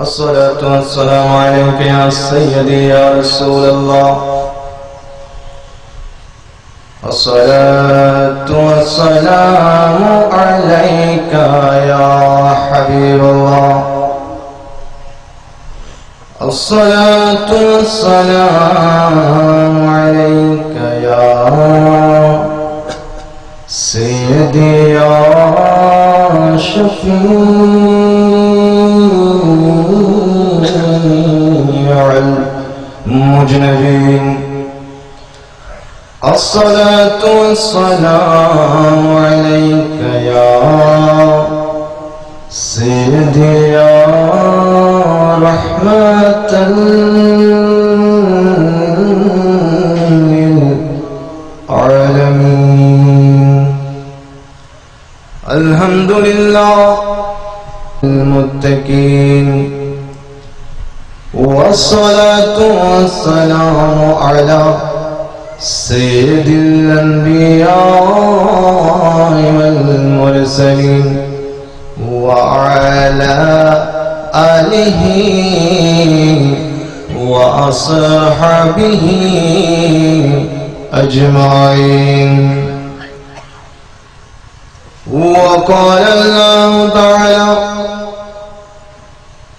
الصلاة والسلام عليك يا سيدي يا رسول الله. الصلاة والسلام عليك يا حبيب الله. الصلاة والسلام عليك يا سيدي يا شفيع المذنبين. الصلاة والسلام عليك يا سيدي يا رحمة للعالمين. الحمد لله المتقين، والصلاة والسلام على سيد الأنبياء والمرسلين وعلى آله وأصحابه أجمعين. وقال الله تعالى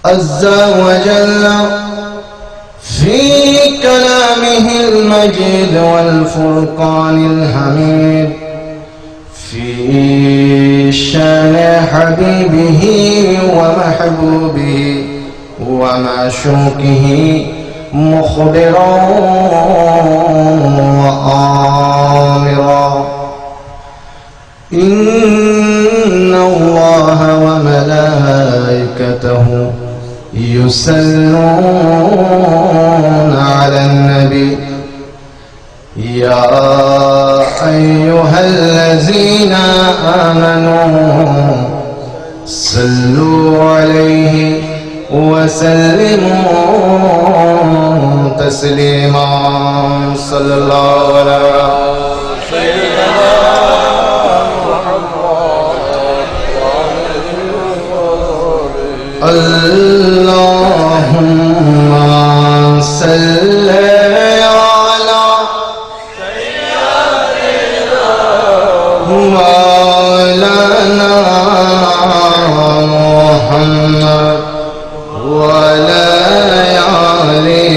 عز وجل في كلامه المجيد والفرقان الحميد في شان حبيبه ومحبوبه ومعشوقه مخبرا وآمرا: إن الله وملائكته يصلون على النبي يا أيها الذين آمنوا صلوا عليه وسلموا تسليما. صلى الله على سيدنا اللهم صل على سيدنا مولانا محمد وعلى آله.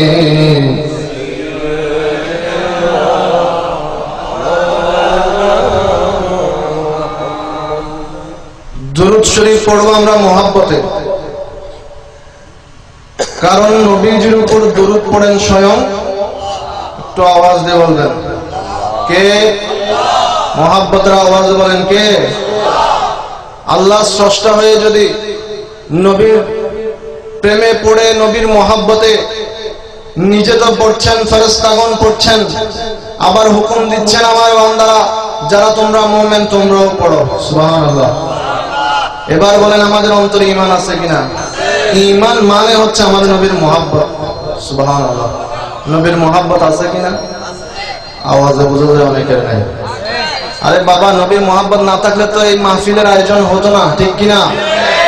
দুরূদ শরীফ পড়ব আমরা মহব্বতে, কারণ নবীজির উপর দুরূদ পড়েন স্বয়ং। একটু আওয়াজ দিয়ে বলবেন কে? মহব্বতের আওয়াজ বলেন কে? আল্লাহ স্রষ্টা হয়ে যদি নবীর প্রেমে পড়ে, নবীর মহব্বতে নিজে তো পড়ছেন, ফেরেশতাগণ পড়ছেন, আবার হুকুম দিচ্ছেন আমার বান্দারা যারা তোমরা মুমিন তোমরাও পড়ো। সুবহানাল্লাহ। এবার বলেন আমাদের অন্তরে ঈমান আছে কিনা? ঈমান মানে হচ্ছে আমাদের নবীর মহব্বত। সুবহানাল্লাহ। নবীর মহব্বত আছে কিনা? আওয়াজে বোঝা যায় অনেকের নাই। আরে বাবা, নবীর মহব্বত না থাকলে তো এই মাহফিলের আয়োজন হতো না, ঠিক কিনা?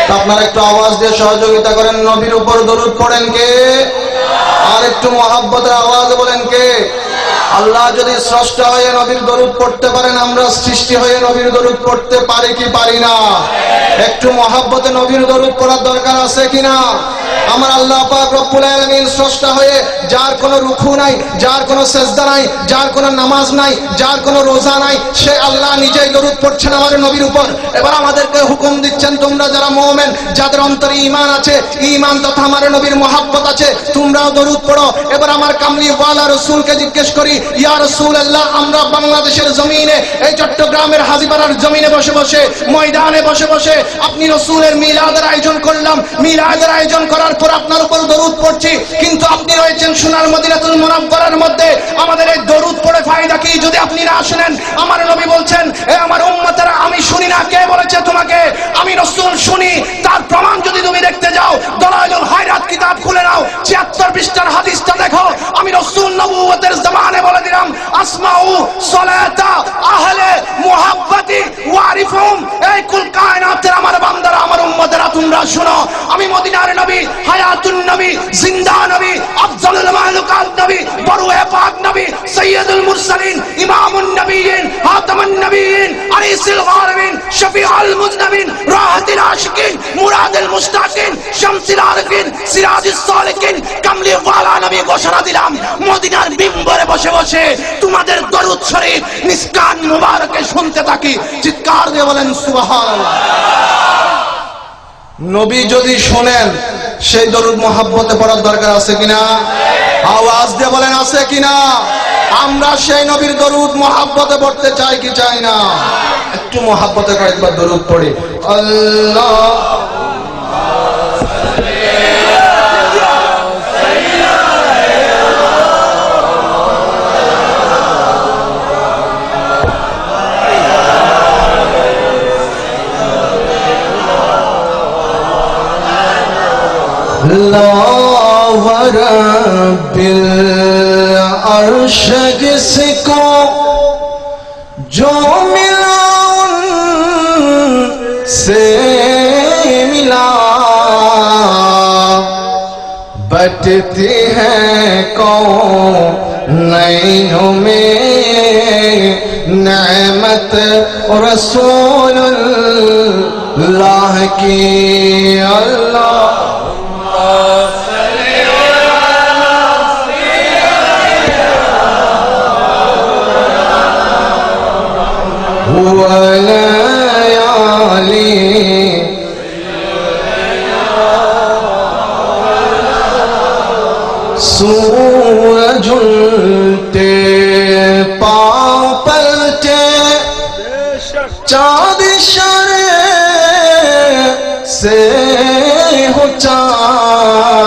তো আপনারা একটু আওয়াজ দিয়ে সহযোগিতা করেন। নবীর উপর দরুদ পড়েন কে? আর একটু মহব্বতের আওয়াজ বলেন কে? আল্লাহ যদি স্রষ্টা হয়ে নবীর দরুদ পড়তে পারেন, আমরা সৃষ্টি হয়ে নবীর দরুদ পড়তে পারি কি পারি না? একটু মহব্বতে নবীর দরুদ পড়ার দরকার আছে কিনা? আমার আল্লাহ পাক রব্বুল আলামিন স্রষ্টা হয়ে, যার কোনো রুকু নাই, যার কোনো সেজদা নাই, যার কোনো নামাজ নাই, যার কোনো রোজা নাই, সে আল্লাহ নিজেই দরুদ পড়ছেন আমার নবীর উপর। এবার আমাদেরকে হুকুম দিচ্ছেন, তোমরা যারা মুমিন, যাদের অন্তরে ঈমান আছে, ঈমান তথা আমার নবীর মহব্বত আছে, তোমরাও দরুদ পড়ো। এবার আমার কামলি ওয়ালা রাসূলকে জিজ্ঞেস করি, ইয়া রাসূলুল্লাহ, আমরা বাংলাদেশের জমিনে, এই চট্টগ্রামের হাজীপাড়ার জমিনে বসে বসে, ময়দানে বসে বসে আপনি রাসূলের মিলাদের আয়োজন করলাম, মিলাদের আয়োজন করার পর আপনার উপর দরুদ পড়ছি, কিন্তু আপনি রয়েছেন সোনার মদিনাতুল মুনাওয়ারার মধ্যে। আমাদের এই দরুদ পড়ে ফায়দা কি যদি আপনি না শুনেন? আমার নবী বলছেন, এ আমার উম্মতেরা, আমি শুনি না। কে বলেছে তোমাকে? আমি রাসূল শুনি। তার প্রমাণ যদি তুমি দেখতে যাও, দলাইলুল হায়রাত কিতাব খুলে নাও, ৭৬ পৃষ্ঠার হাদিসটা দেখো। আমি রাসূল নবুয়তের জামানে বলে দিলাম, আসমাউ সালাতা আহলে মুহাব্বতি ওয়ারিফুম। এই কুল কায়নাতের আমার বান্দারা, আমার উম্মতেরা, তোমরা শোনো। আমি মদিনার নবী হায়াত হায়াতুন নবী, জিন্দা নবী, আফজালুল মাখলুকাত নবী, বড়ুয়ে পাক নবী, সাইয়্যিদুল মুরসালিন, ইমামুন নবিয়্যিন, খাতামুন নবিয়্যিন, আনিসুল গারিবিন, শফিউল মুজনবিন, রাহাতুল আশিকিন, মুরাদুল মুশতাকিন, শামসুল আরিফিন, সিরাজুস সালিকিন, কামলিওয়ালা নবী ঘোষণা দিলাম মদিনার মিম্বরে বসে বসে তোমাদের দরুদ শরীফ মিসকান মুবারকে শুনতে থাকি। চিৎকার দিয়ে বলেন সুবহানাল্লাহ। নবী যদি শোনেন সেই দরুদ মোহাব্বতে পড়ার দরকার আছে কিনা? আওয়াজ দিয়ে বলেন আছে কিনা? আমরা সেই নবীর দরুদ মোহাব্বতে পড়তে চাই কি চাই না? একটু মোহাব্বতে কয়েকবার দরুদ পড়ি। আল্লাহ रब्बिल अर्श जिसको जो मिला उनसे मिला, बटती है कौनैन में नेमत रसूलुल्लाह की। अल्लाह सूरज उल्टे पाँव पलटे, चाँद इशारे से हो चाँद,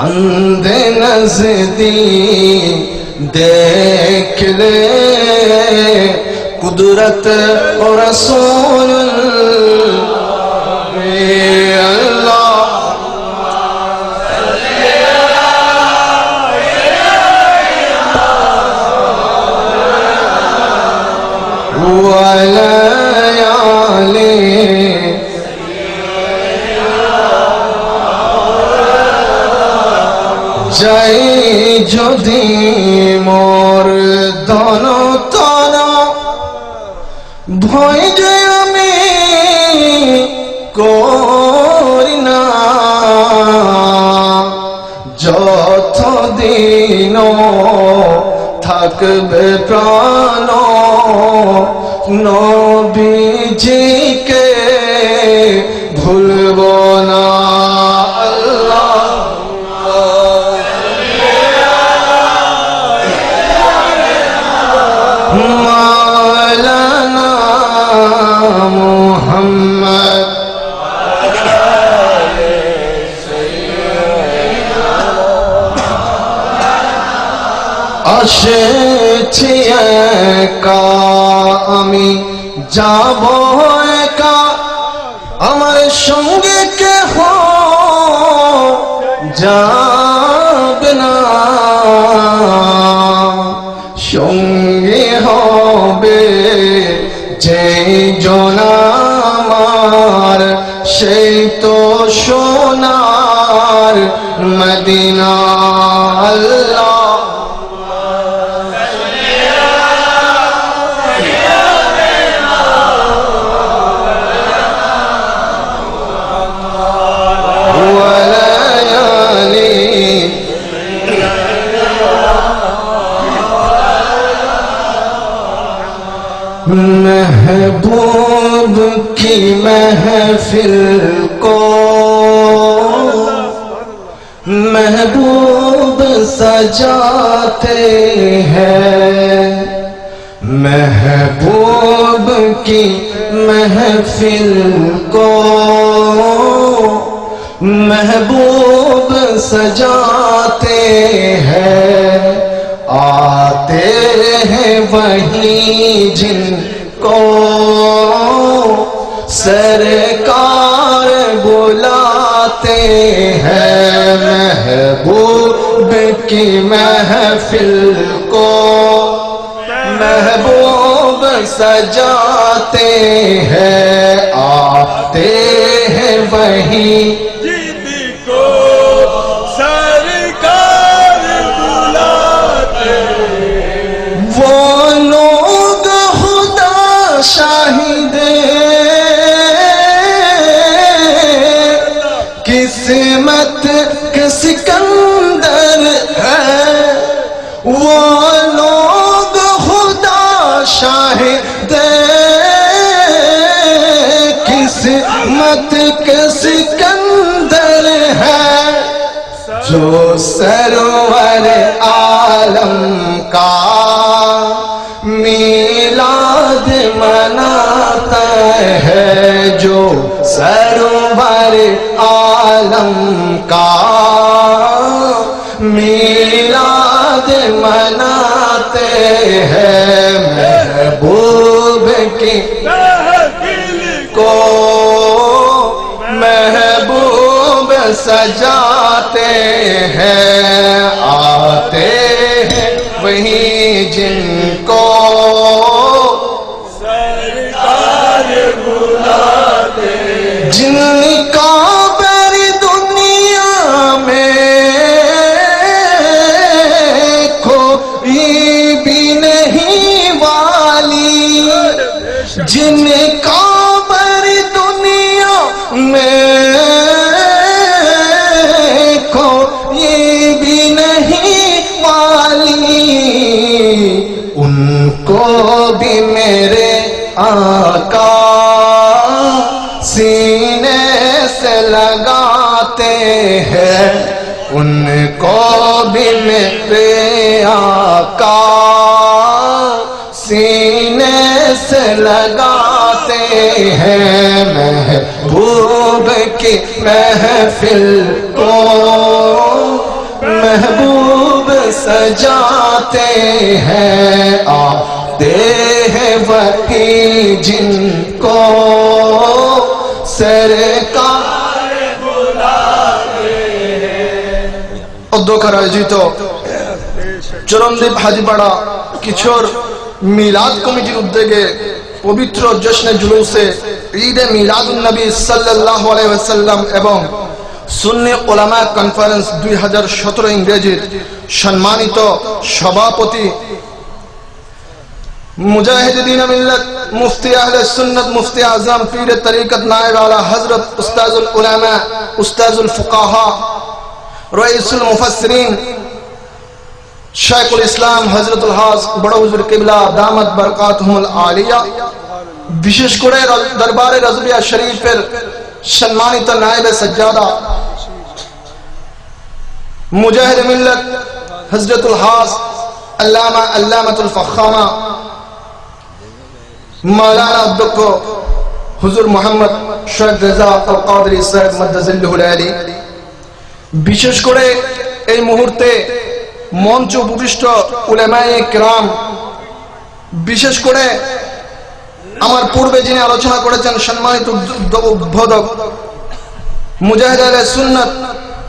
अंधे नज़दीक देख ले कुदरत और रसूल अल्लाह। যাই যদি মোর ধন তন ভয় যে আমি করি না, যতদিন থাকবে প্রাণ নবীজিকে ভুলব না। আল্লাহ মাওলানা মুহাম্মদ আসেছি একা আমি যাব একা, আমার সঙ্গে কেহ যাবে না, সঙ্গে হবে যেই জন আমার সেই তো সোনার মদিনা। আল্লাহ महबूब की महफिल को महबूब सजाते हैं, महबूब की महफिल को महबूब सजाते हैं, आते हैं वही जिनको सरकार बुलाते हैं, महबूब की महफिल को महबूब सजाते हैं, आते हैं वही रहमत के सिकंदर है जो सरवर आलम का मीलाद मनाता है, जो सरवर आलम का मीलाद मनाते हैं। महबूब की को महबूब सजाते हैं, आते हैं वही जिनको सरकार बुलाते, जिनका बड़ी दुनिया में कोई भी नहीं वाली, जिनका बड़ी दुनिया में कोई भी नहीं वाली, उनको भी मेरे आका सीने से लगाते हैं, उनको भी मेरे आका सीने से लगाते हैं। महबूब की महफिल को महबूब सजाते हैं, आते हैं वही जिनको सरकार बुलाते हैं। অধ্যক্ষ আয়োজিত চরণদ্বীপ হাজিপাড়া কিশোর মিলাদ কমিটির উদ্যোগে পবিত্র জশ্নে জুলুসে ঈদে মিলাদুন নবী সাল্লাল্লাহু আলাইহি ওয়াসাল্লাম এবং সুন্নি উলামা কনফারেন্স 2017 ইংরেজির সম্মানিত সভাপতি মুজাহিদিন মিল্লাত মুফতি আহলে সুন্নাত মুফতি আজম পীর তরিকত নায়েব আলা হযরত উস্তাজুল উলামা উস্তাজুল ফুকাহা রাইসুল মুফাসসিরিন শাইখুল ইসলাম হযরতুল হাজ বড় হুজুর কিবলা দামাত বরকাতুহুল আলিয়া, বিশেষ করে দরবারে রাজবিয়া শরীফের সম্মানিত নায়েবে সজ্জাদা মুজাহিদ মিল্লাত হযরতুল হাজ আল্লামাতুল ফাখামা মাওলানা অধ্যক্ষ হুজুর মোহাম্মদ শেখ রেজা আল কাদরি সাহেব মাদ্দাজিল্লাহুল আলী, বিশেষ করে এই মুহূর্তে মঞ্চ উপবিষ্ট উলামায়ে কিরাম, বিশেষ করে আমার পূর্বে যিনি আলোচনা করেছেন সম্মানিত উদ্বোধক মুজাহিদ আহলে সুন্নাত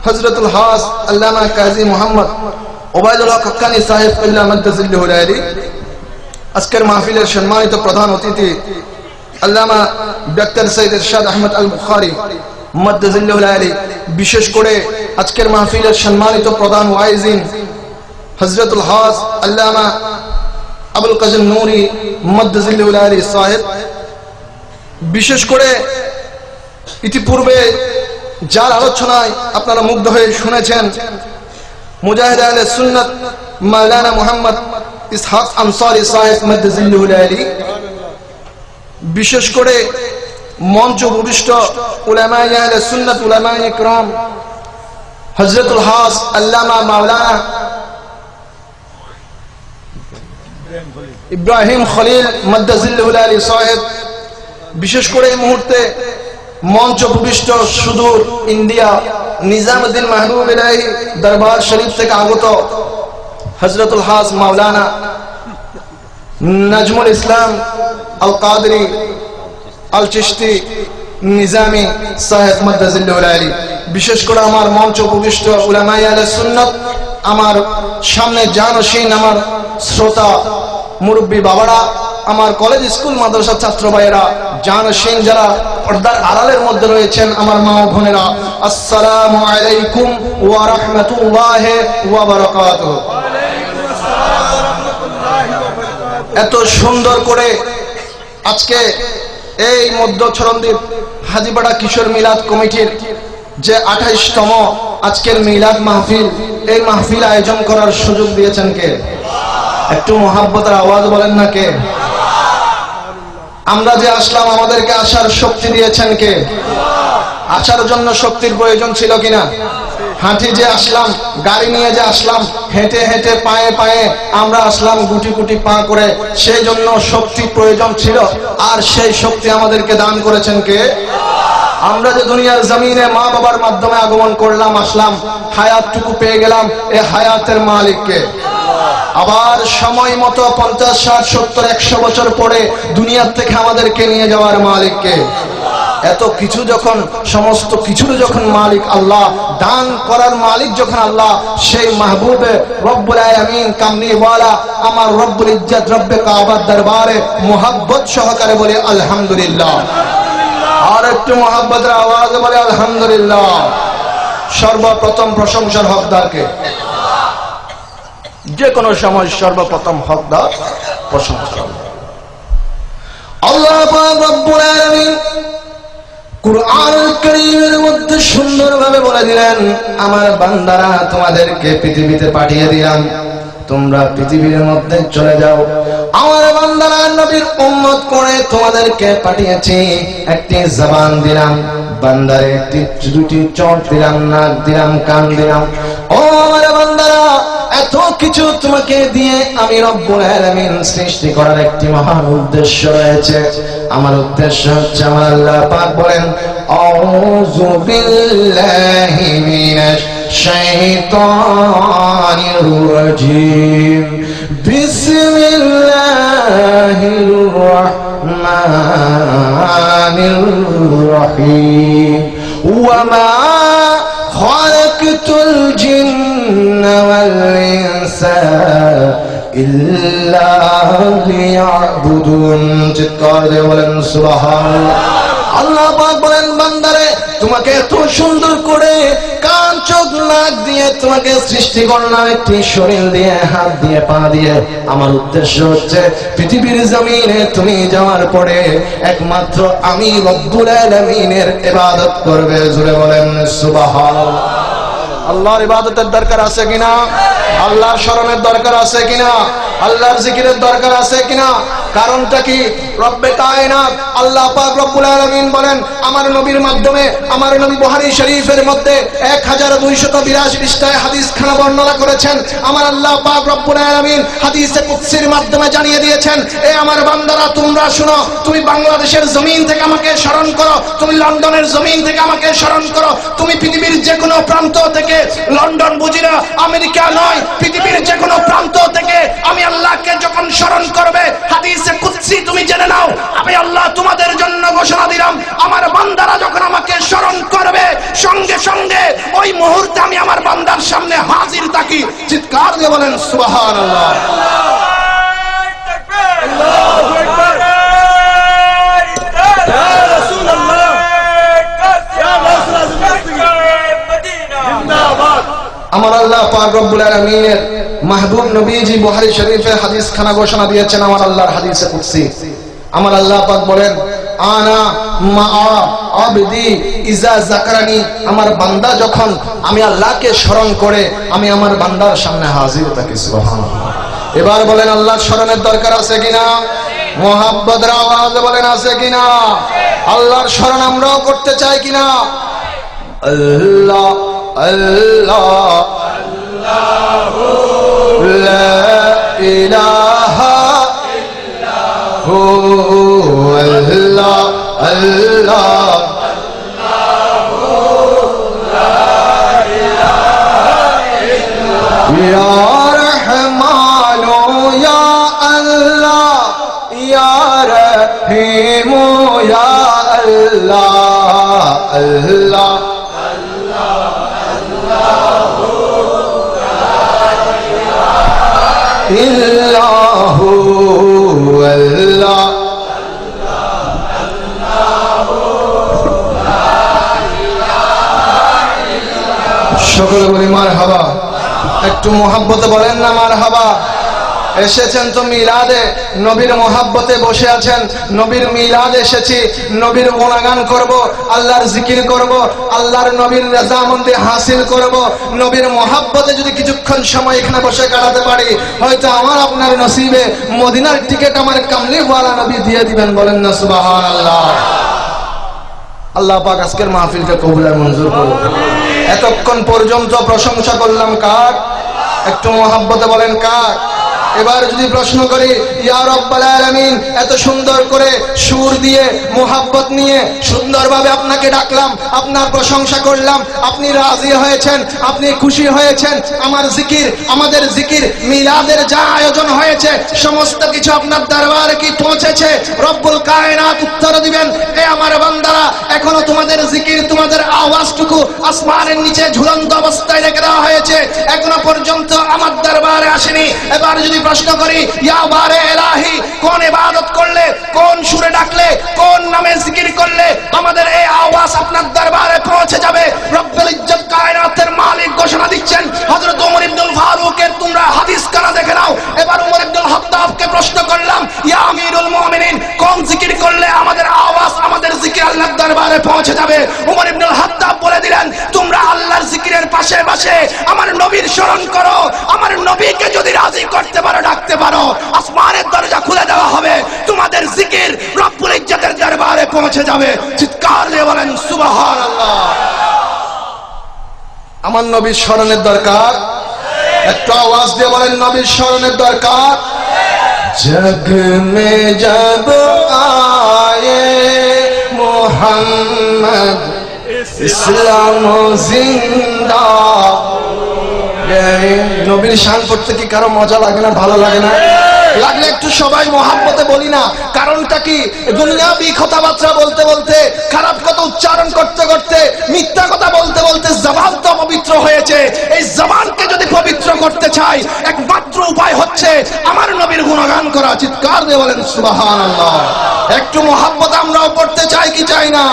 হযরতুল হাজ আল্লামা কাজী মোহাম্মদ ওবায়দুল হক হাক্কানী সাহেব কিবলা মাদ্দাজিল্লাহুল আলী, আজকের মাহফিলের সম্মানিত প্রধান অতিথি আল্লামা ডক্টর সৈয়দ ইরশাদ আহমদ আল বুখারী মাদ্দাজিল্লাহুল আলী, বিশেষ করে আজকের মাহফিলের সম্মানিত প্রধান ওয়াইজিন হযরতুল হাজ আল্লামা আবুল কাসিম নূরী মাদ্দাজিল্লাহুল আলী সাহেব, বিশেষ করে ইতিপূর্বে যার আলোচনায় আপনারা মুগ্ধ হয়ে শুনেছেন মুজাহিদ আহলে সুন্নাত মাওলানা মুহাম্মদ ইসহাক আনসারী সাহেব মাদ্দাজিল্লাহুল আলী, বিশেষ করে মঞ্চ উপবিষ্ট উলামায়ে আহলে সুন্নাত উলামায়ে কিরাম হযরতুল হাজ আল্লামা মাওলানা ইব্রাহিম খলিল মাদ্দাজিল্লাহুল আলী সাহেব, বিশেষ করে এই মুহূর্তে মঞ্চ উপবিষ্ট সুদূর ইন্ডিয়া নিজামউদ্দিন মাহবুব ইলাহি দরবার শরীফ থেকে আগত হযরতুল হাজ মাওলানা নাজমুল ইসলাম আল কাদরি আল চিশতি নিজামী সাহেব মাদ্দাজিল্লাহুল আলী, বিশেষ করে আমার মঞ্চ উপবিষ্ট উলামায়ে আহলে সুন্নাত, আমার সামনে জানশীন আমার শ্রোতা মুরব্বী বাবারা, আমার কলেজ স্কুল মাদ্রাসা ছাত্র ভাইয়েরা, জানশীন যারা পর্দার আড়ালের মধ্যে রয়েছেন আমার মা ও বোনেরা, আসসালামু আলাইকুম ওয়া রাহমাতুল্লাহি ওয়া বারাকাতুহু। এত সুন্দর করে আজকে এই মধ্য চরণদ্বীপ হাজিপাড়া কিশোর মিলাদ কমিটির যে 28তম আজকের মিলাদ মাহফিল, এই মাহফিল আয়োজন করার সুযোগ দিয়েছেন কে? একটু মোহাব্বতের আওয়াজ বলেন না কে? আমরা যে আসলাম আমাদেরকে আসার শক্তি দিয়েছেন কে? আসার জন্য শক্তির প্রয়োজন ছিল কিনা? হাঁটি যে আসলাম, গাড়ি নিয়ে যে আসলাম, হেঁটে হেঁটে পায়ে পায়ে আমরা আসলাম, গুটি গুটি পা করে, সেই জন্য শক্তি প্রয়োজন ছিল। আর সেই শক্তি আমাদেরকে দান করেছেন কে? আমরা যে দুনিয়ার জমিনে মা বাবার মাধ্যমে আগমন করলাম, আসলাম, হায়াতটুকু পেয়ে গেলাম, এই হায়াতের মালিককে। আবার সময় মতো 50, 60, 70, 100 বছর পরে দুনিয়ার থেকে আমাদেরকে নিয়ে যাওয়ার মালিককে। এত কিছু যখন, সমস্ত কিছুর যখন মালিক আল্লাহ, দান করার মালিক যখন আল্লাহ, সেই মাহবুবে রব্বুল আলামিন কামলিওয়ালা আমার রব্বুল ইজ্জত রব্বে কাবার দরবারে মোহাব্বত সহকারে বলে আলহামদুলিল্লাহ। আর একটু মোহাব্বতের আওয়াজে বলে আলহামদুলিল্লাহ। সর্বপ্রথম প্রশংসার হকদারকে, যে কোনো সময় সর্বপ্রথম হকদার প্রশংসা আল্লাহ পাক রব্বুল আলামিন। কুরআনুল কারীমের মধ্যে সুন্দরভাবে বলে দিলেন, আমার বান্দারা তোমাদেরকে পৃথিবীতে পাঠিয়ে দিলাম, তোমরা পৃথিবীর মধ্যে চলে যাও। আমার বান্দারা নবীর উম্মত করে তোমাদেরকে পাঠিয়েছি, একটি জবান দিলাম বান্দারে, দুটি চোখ দিলাম, নাক দিলাম, কান দিলাম। ও আমার বান্দারা, এত কিছু তোমাকে দিয়ে আমি রব্বুল আলামিন সৃষ্টি করার একটি মহান উদ্দেশ্য রয়েছে। আমার উদ্দেশ্য হচ্ছে, আমার আল্লাহ পাক বলেন, আউযু বিল্লাহি মিনাশ শাইতানির রাজিম, বিসমিল্লাহির রাহমানির রহিম, ওয়া মা খালাকতুল জিন্না ওয়াল ইনসা ইল্লা লিয়াবুদুন। চিৎকার দিয়ে বলেন সুবহানাল্লাহ। আল্লাহ পাক বলেন, বান্দারে তোমাকে এত সুন্দর করে কান চোখ নাক দিয়ে তোমাকে সৃষ্টি করলাম, একটি শরীর দিয়ে, হাত দিয়ে, পা দিয়ে। আমার উদ্দেশ্য হচ্ছে পৃথিবীর জমিনে তুমি যাওয়ার পরে একমাত্র আমি রব্বুল আলামিনের ইবাদত করবে। জোরে বলেন সুবহানাল্লাহ। আল্লাহর ইবাদতের দরকার আছে কিনা? আল্লাহর স্মরণের দরকার আছে কিনা? আল্লাহর জিকিরের দরকার আছে কিনা? কারণটা কি? রব্বে কায়নাত আল্লাহ পাক রব্বুল আলামিন বলেন, আমার নবীর মাধ্যমে, আমার নবী বুখারী শরীফের মধ্যে 1282 পৃষ্ঠায় হাদিস খানা বর্ণনা করেছেন। আমার আল্লাহ পাক রব্বুল আলামিন হাদিসে কুদসির মাধ্যমে জানিয়ে দিয়েছেন, এ আমার বান্দারা তোমরা শুনো, তুমি বাংলাদেশের জমিন থেকে আমাকে স্মরণ করো, তুমি লন্ডনের জমিন থেকে আমাকে স্মরণ করো, তুমি পৃথিবীর যে কোনো প্রান্ত থেকে, লন্ডন বুঝি না, আমেরিকা নয়, পৃথিবীর যে কোনো প্রান্ত থেকে আমি আল্লাহকে যখন স্মরণ করবে, হাদিসে কুদসি তুমি জেনে নাও, আমি আল্লাহ তোমাদের জন্য ঘোষণা দিলাম, আমার বান্দারা যখন আমাকে স্মরণ করবে, সঙ্গে সঙ্গে ওই মুহূর্তে আমি আমার বান্দার সামনে হাজির থাকি। চিৎকার দিয়ে বলেন সুবহানাল্লাহ। আল্লাহু আকবার। ইয়া রাসূলুল্লাহ, ইয়া জিন্দাবাদ। আমার আল্লাহ পাক রব্বুল আলামিনের মাহবুব নবীজি বুখারী শরীফে হাদিস খানা ঘোষণা দিয়েছেন, আমার আল্লাহর হাদিসে কুদসি। আমার আল্লাহ পাক বলেন, আনা মা আবদি ইজা যাকারানি, আমার বান্দা যখন আমি আল্লাহকে স্মরণ করে, আমি আমার বান্দার সামনে হাজির থাকি। সুবহানাল্লাহ। এবার বলেন, আল্লাহর স্মরণের দরকার আছে কিনা? মুহাব্বতের আওয়াজে বলেন আছে কিনা? আল্লাহর স্মরণ আমরাও করতে চাই কিনা? আল্লাহ আল্লাহ আল্লাহু লা ইলাহা ইল্লাহু, আল্লাহ আল্লাহ আল্লাহু লা ইলাহা ইল্লাহু, ইয়া রহমানু ইয়া আল্লাহ, ইয়া রহিমু ইয়া আল্লাহ, আল্লাহ ইল্লাহু, আল্লাহ সকলে বলি মারহাবা। একটু মোহাব্বতে বলেন না মারহাবা। এসেছেন তো মিলাদে, নবীর মোহাব্বতে বসে আছেন, নবীর মিলাদ এসেছি, নবীর গুণগান করব, আল্লাহর জিকির করব, আল্লাহর নবীর রাজামন্দি হাসিল করব। নবীর মোহাব্বতে যদি কিছুক্ষণ সময় এখানে বসে কাটাতে পারি, হয়তো আমার আপনার নসিবে মদিনার টিকিট আমার কামলিওয়ালা নবী দিয়ে দিবেন। বলেন না সুবহানাল্লাহ। আল্লাহ পাক আজকের মাহফিলকে কবুল আর মঞ্জুর করুন। এতক্ষণ পর্যন্ত প্রশংসা করলাম কার? একটু মহাব্বতে বলেন কার? এবার যদি প্রশ্ন করি, ইয়া রাব্বাল আলামিন, এত সুন্দর করে সুর দিয়ে মোহাব্বত নিয়ে সুন্দরভাবে আপনাকে ডাকলাম, আপনার প্রশংসা করলাম, আপনি রাজি হয়েছেন, আপনি খুশি হয়েছেন, আমার জিকির, আমাদের জিকির, মিলাদের যা আয়োজন হয়েছে সমস্ত কিছু আপনার দরবারে কি পৌঁছেছে? রব্বুল কায়নাত উত্তর দিবেন, এ আমার বান্দারা, এখনো তোমাদের জিকির, তোমাদের আওয়াজটুকু আসমানের নিচে ঝুলন্ত অবস্থায় রেখে দেওয়া হয়েছে, এখনো পর্যন্ত আমার দরবারে আসেনি। এবার যদি প্রশ্ন করি, ইয়া বারে ইলাহি, কোন ইবাদত করলে, কোন সুরে ডাকলে, কোন নামে জিকির করলে আমাদের এই আওয়াজ আপনার দরবারে পৌঁছে যাবে? রব্বুল ইজ্জত কায়নাতের মালিক ঘোষণা দিচ্ছেন, হযরত ওমর ইবনুল ফারুকের তোমরা হাদিস কানা দেখে নাও। এবার ওমর ইবনুল খাত্তাবকে প্রশ্ন করলাম, ইয়া আমিরুল মুমিনিন, কোন জিকির করলে আমাদের আওয়াজ, আমাদের জিকির আল্লাহর দরবারে পৌঁছে যাবে? ওমর ইবনুল খাত্তাব বলে দিলেন, তোমরা আল্লাহর জিকিরের পাশে পাশে আমার নবীর স্মরণ করো, আমার নবীকে যদি রাজি করতে পারো, ডাকতে পারো, আসমানের দরজা খুলে দেওয়া হবে, তোমাদের জিকির রব্বুল ইজ্জতের দরবারে পৌঁছে যাবে। চিৎকার দিয়ে বলেন সুবহানাল্লাহ। আমার নবীর স্মরণের দরকার, একটু আওয়াজ দিয়ে বলেন নবীর স্মরণের দরকার। জগ মে জব আয়ে মোহাম্মদ, ইসলাম জিন্দা। নবীর শান করতে কি কারো মজা লাগে না, ভালো লাগে না? লাগলে একটু সবাই মহাব্বতে বলি না। কারণটা কি? দুনিয়াবি কথাবার্তা বলতে বলতে, খারাপ কথা উচ্চারণ করতে করতে, মিথ্যা কথা বলতে বলতে জবান তো পবিত্র হয়েছে। এই জবানকে যদি পবিত্র করতে চাই, একমাত্র উপায় হচ্ছে আমার নবীর গুণগান করা। চিৎকার দিয়ে বলেন সুবহানাল্লাহ। একটু মহাব্বত আমরাও করতে চাই কি চাই না?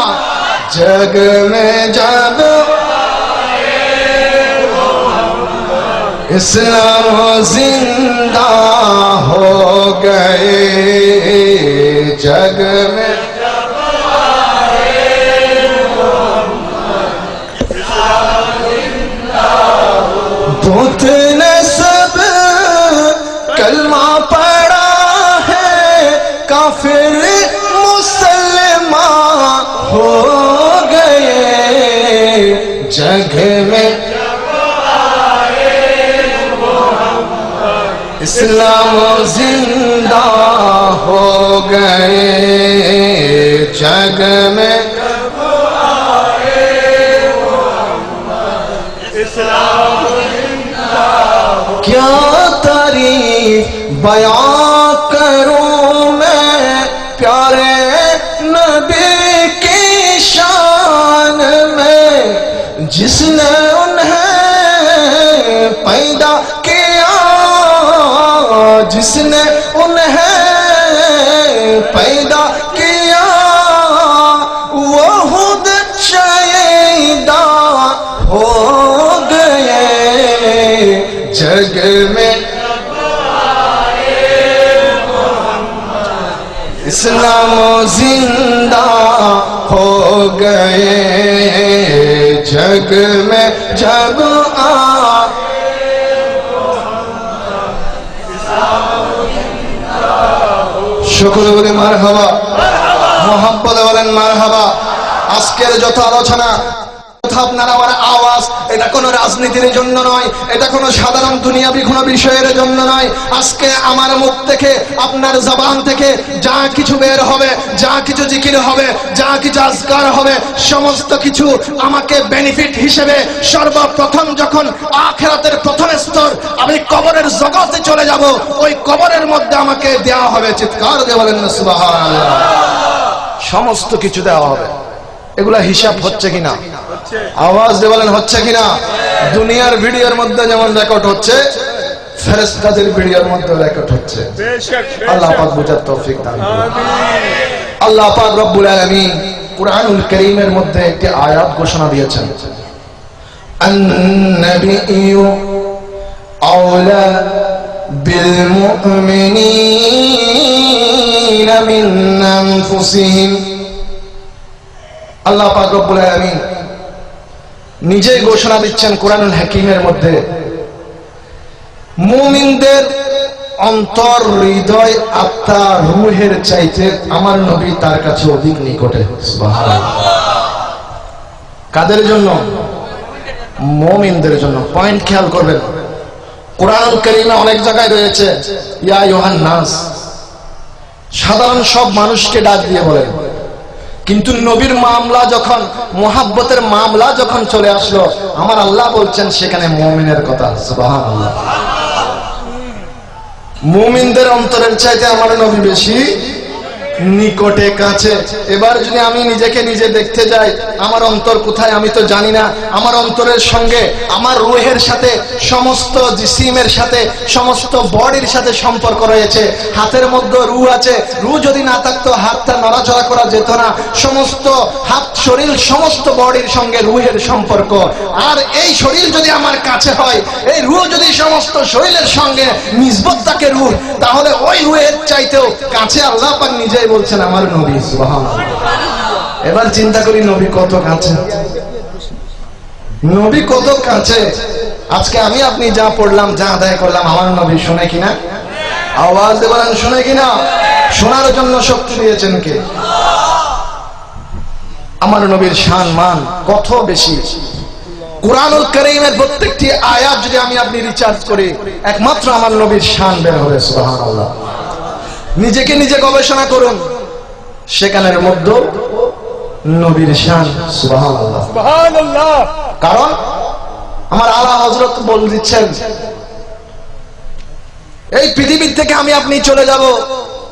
জগ মে যাব इस्लाम जिंदा हो गए, जग में बुत ने सब कलमा पढ़ा है, काफिर मुसलमान हो गए, जग में इस्लाम जिंदा हो गए, जग में क्या तारीफ बयां करूं मैं प्यारे नबी की शान में, जिसने उन्हें पैदा किया, जिसने उन्हें पैदा किया, वो खुद शहीदा हो गए, जग में इस्लाम जिंदा हो गए, जग में जब সকলে বলে মারহাবা, মোহাম্মদে বলেন মারহাবা। আজকের যত আলোচনা, আপনার আমার আওয়াজ, এটা কোনো রাজনীতির জন্য নয়, এটা কোনো সাধারণ দুনিয়াবি কোনো বিষয়ের জন্য নয়। আজকে আমার মুখ থেকে, আপনার জবান থেকে যা কিছু বের হবে, যা কিছু জিকির হবে, যা কিছু আজকার হবে, সমস্ত কিছু আমাকে বেনিফিট হিসেবে সর্বপ্রথম যখন আখিরাতের প্রথম স্তর, আমি কবরের জগতে চলে যাব, ওই কবরের মধ্যে আমাকে দেওয়া হবে। চিৎকার দিয়ে বলেন না সুবহানাল্লাহ। সমস্ত কিছু দেওয়া হবে। এগুলা হিসাব হচ্ছে কিনা? আওয়াজ দিয়ে বলেন হচ্ছে কিনা? দুনিয়ার ভিডিওর মধ্যে যেমন রেকর্ড হচ্ছে, ফেরেশতাদের ভিডিওর মধ্যে রেকর্ড হচ্ছে। আল্লাহ পাক বুঝার তৌফিক দান করুন। আল্লাহ পাক রব্বুল আলামিন কুরআনুল কারীমের মধ্যে একটি আয়াত ঘোষণা দিয়েছেন, আন-নাবিয়্যু আওলা বিল মুমিনিনা মিন আনফুসিহিম। আল্লাহ পাক রব্বুল আলামিন নিজেই ঘোষণা দিচ্ছেন কোরআনুল হাকিমের মধ্যে, মুমিনদের অন্তর, হৃদয়, আত্মা, রূহের চাইতে আমার নবী তার কাছে অধিক নিকটে। সুবহানাল্লাহ। কাদের জন্য? মুমিনদের জন্য। পয়েন্ট খেয়াল করবেন, কোরআনুল কারীমে অনেক জায়গায় রয়েছে ইয়া আইয়ুহান নাস, সাধারণ সব মানুষকে ডাক দিয়ে বলেন। কিন্তু নবীর মামলা যখন, মুহাব্বতের মামলা যখন চলে আসলো, আমার আল্লাহ বলছেন সেখানে মুমিনের কথা। সুবহানাল্লাহ। মুমিনদের অন্তরের চাইতে আমার নবী বেশি নিকটে, কাছে। এবার যদি আমি নিজেকে নিজে দেখতে যাই, আমার অন্তর কোথায় আমি তো জানি না। আমার অন্তরের সঙ্গে আমার রূহের সাথে, সমস্ত জিসিমের সাথে, সমস্ত বডির সাথে সম্পর্ক রয়েছে। হাতের মধ্যে রূহ আছে, রূহ যদি না থাকতো হাতটা নড়াচড়া করা যেত না। সমস্ত হাত, শরীর, সমস্ত বডির সঙ্গে রূহের সম্পর্ক। আর এই শরীর যদি আমার কাছে হয়, এই রূহ যদি সমস্ত শরীরের সঙ্গে নিসবত থাকে রূহ, তাহলে ওই রূহের চাইতেও কাছে আল্লাহ পাক নিজে বলছেন আমার নবী। সুবহানাল্লাহ। এবার চিন্তা করি নবী কত কাছে, নবী কত কাছে। আজকে আমি আপনি যা পড়লাম, যা আদায় করলাম, আমার নবী শুনে কিনা? আওয়াজ দিয়ে বলেন শুনে কিনা? শোনার জন্য শক্তি দিয়েছেন কে? আমার নবীর শান মান কত বেশি। কুরআনুল কারীমের প্রত্যেকটি আয়াত যদি আমি আপনি রিচার্জ করি, একমাত্র আমার নবীর শান বের হবে। সুবহানাল্লাহ। নিজেকে নিজে গবেষণা করুন, সেখানের মধ্যে নবীর শান। সুবহানাল্লাহ, সুবহানাল্লাহ। কারণ আমার আলা হযরত বলে দিচ্ছেন, এই পৃথিবী থেকে আমি আপনি চলে যাব,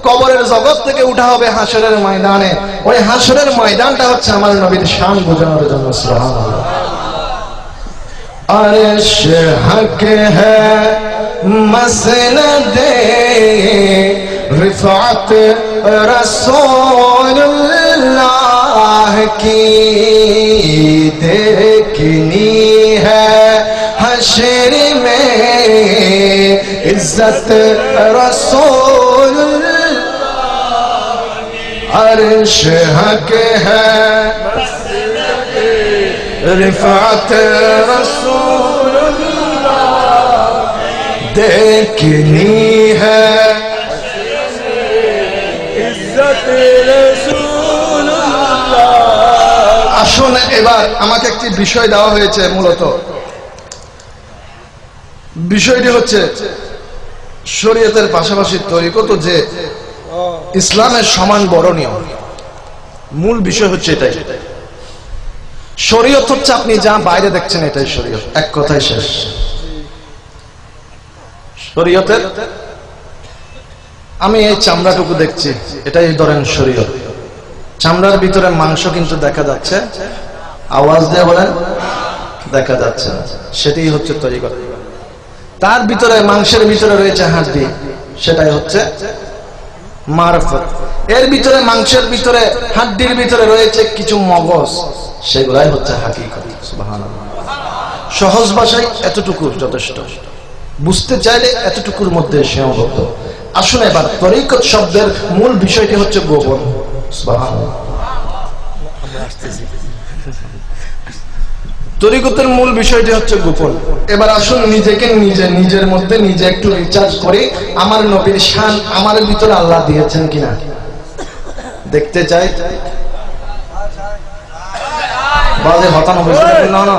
কবরের জগৎ থেকে উঠা হবে হাসরের ময়দানে। ওই হাসরের ময়দানটা হচ্ছে আমার নবীর শান বোঝানোর জন্য। সুবহানাল্লাহ। আরশ হক হ্যায় মসনদে रिफ़ात रसूलुल्लाह की देखनी है हश्र में इज्जत रसूलुल्लाह। अर्श हक है रिफ़ात रसूलुल्लाह देखनी है। আসুন এবার আমাকে একটি বিষয় দেওয়া হয়েছে। মূলত বিষয়টি হচ্ছে শরীয়তের পাশাপাশি তরিকত যে ইসলামের সমান বরণীয়। মূল বিষয় হচ্ছে এটাই। শরীয়ত হচ্ছে আপনি যা বাইরে দেখছেন এটাই শরীয়ত, এক কথায় শেষ। শরীয়তের আমি এই চামড়াটুকু দেখছি, এটাই ধরেন শরীয়ত। চামড়ার ভিতরে মাংস কিন্তু দেখা যাচ্ছে, আওয়াজ দিয়ে বলেন দেখা যাচ্ছে না, সেটাই হচ্ছে তরিকত। তার ভিতরে, মাংসের ভিতরে রয়েছে হাড্ডি, সেটাই হচ্ছে মারফত। এর ভিতরে, মাংসের ভিতরে, হাড্ডির ভিতরে রয়েছে কিছু মগজ, সেগুলাই হচ্ছে হাকিকত। সুবহানাল্লাহ। সহজ ভাষায় এতটুকু যথেষ্ট, বুঝতে চাইলে এতটুকুর মধ্যে সীমাবদ্ধ। আসুন এবার তরিকত শব্দের মূল বিষয়টি হচ্ছে গোপন। সুবহানাল্লাহ। তরিকতের মূল বিষয়টি হচ্ছে গোপন। এবার আসুন নিজেকে নিজে, নিজের মধ্যে নিজে একটু রিচার্জ করি, আমার নবীর শান আমার ভিতরে আল্লাহ দিয়েছেন কিনা দেখতে চাই। বাজে হতানো হয়েছে না না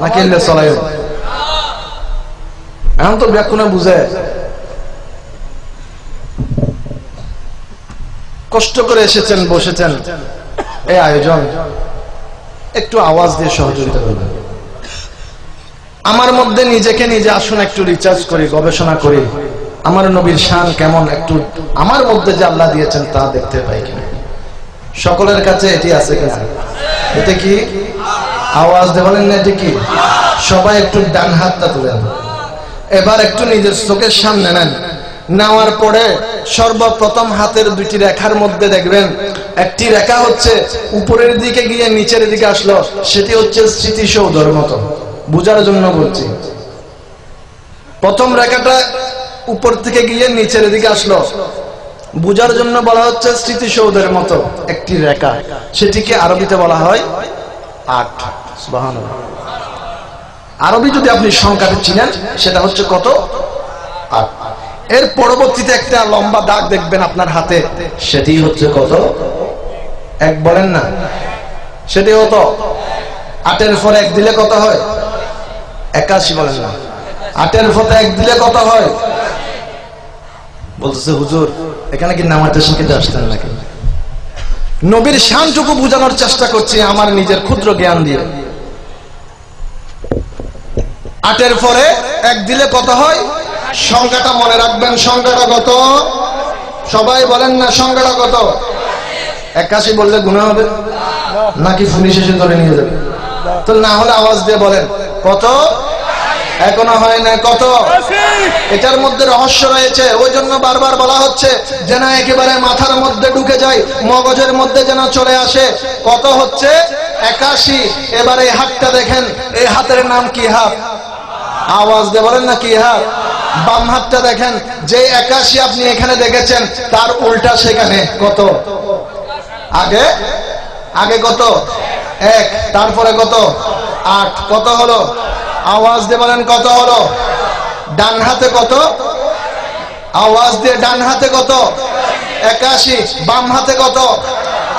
নাকি চলাই এখন তো ব্যাকুণে বুঝে কষ্ট করে এসেছেন, বসেছেন, এই আয়োজন একটু আওয়াজ দিয়ে সহযোগিতা করবেন। আমার মধ্যে নিজেকে নিজে আসুন একটু রিচার্জ করি, গবেষণা করি, আমার নবীর শান কেমন, একটু আমার মধ্যে যে আল্লাহ দিয়েছেন তা দেখতে পাই কিনা। সকলের কাছে এটি আছে কিনা? এতে কি আওয়াজ দিয়ে বলেন না, এটি কি? সবাই একটু ডান হাতটা তুলেন। এবার একটু নিজের চোখের সামনে নেন। নেওয়ার পরে সর্বপ্রথম হাতের দুইটি রেখার মধ্যে দেখবেন একটি রেখা হচ্ছে উপরের দিকে গিয়ে নিচের দিকে আসলো, সেটি হচ্ছে স্মৃতিসৌধের মতো। বুঝার জন্য বলছি, প্রথম রেখাটা উপর থেকে গিয়ে নিচের দিকে আসলো, বুঝার জন্য বলা হচ্ছে স্মৃতিসৌধের মতো একটি রেখা। সেটিকে আরবিতে বলা হয় আট। সুবহানাল্লাহ। আরবি যদি আপনি সংখ্যাটা চিনেন, সেটা হচ্ছে কত? আট। এর পরবর্তীতে একটা লম্বা দাগ দেখবেন আপনার হাতে, সেটি হচ্ছে কত? এক বলেন না, সেটি হতো 8 পরে 1 দিলে কত হয়? 81 বলেন না। 8 পরে 1 দিলে কত হয়? বলতেছে হুজুর এখানে কি নামাজটা শিখে আসতেন নাকি? নবীর শানটুকু বোঝানোর চেষ্টা করছি আমার নিজের ক্ষুদ্র জ্ঞান দিয়ে। 8 পরে 1 দিলে কত হয়? সংখ্যাটা মনে রাখবেন। সংখ্যাটা কত? সবাই বলেন না সংখ্যাটা কত? 81 বললে গুনাহ হবে নাকি পুলিশ এসে ধরে নিয়ে যাবে? তো না হলে আওয়াজ দিয়ে বলেন কত? এখনো হয় না। কত? এটার মধ্যে রহস্য রয়েছে, ওই জন্য বারবার বলা হচ্ছে যেন একেবারে মাথার মধ্যে ঢুকে যায়, মগজের মধ্যে যেন চলে আসে। কত হচ্ছে? 81। এবার এই হাতটা দেখেন, এই হাতের নাম কি হাত? আওয়াজ দিয়ে বলেন না কি হাত? বাম হাতটা দেখেন, যে 81 আপনি এখানে দেখেছেন তার উল্টা সেখানে কত? আগে আগে কত? 1, তারপরে কত? 8। কত হলো? আওয়াজ দিয়ে বলেন কত হলো? ডান হাতে কত? আওয়াজ দিয়ে ডান হাতে কত? 81। বাম হাতে কত?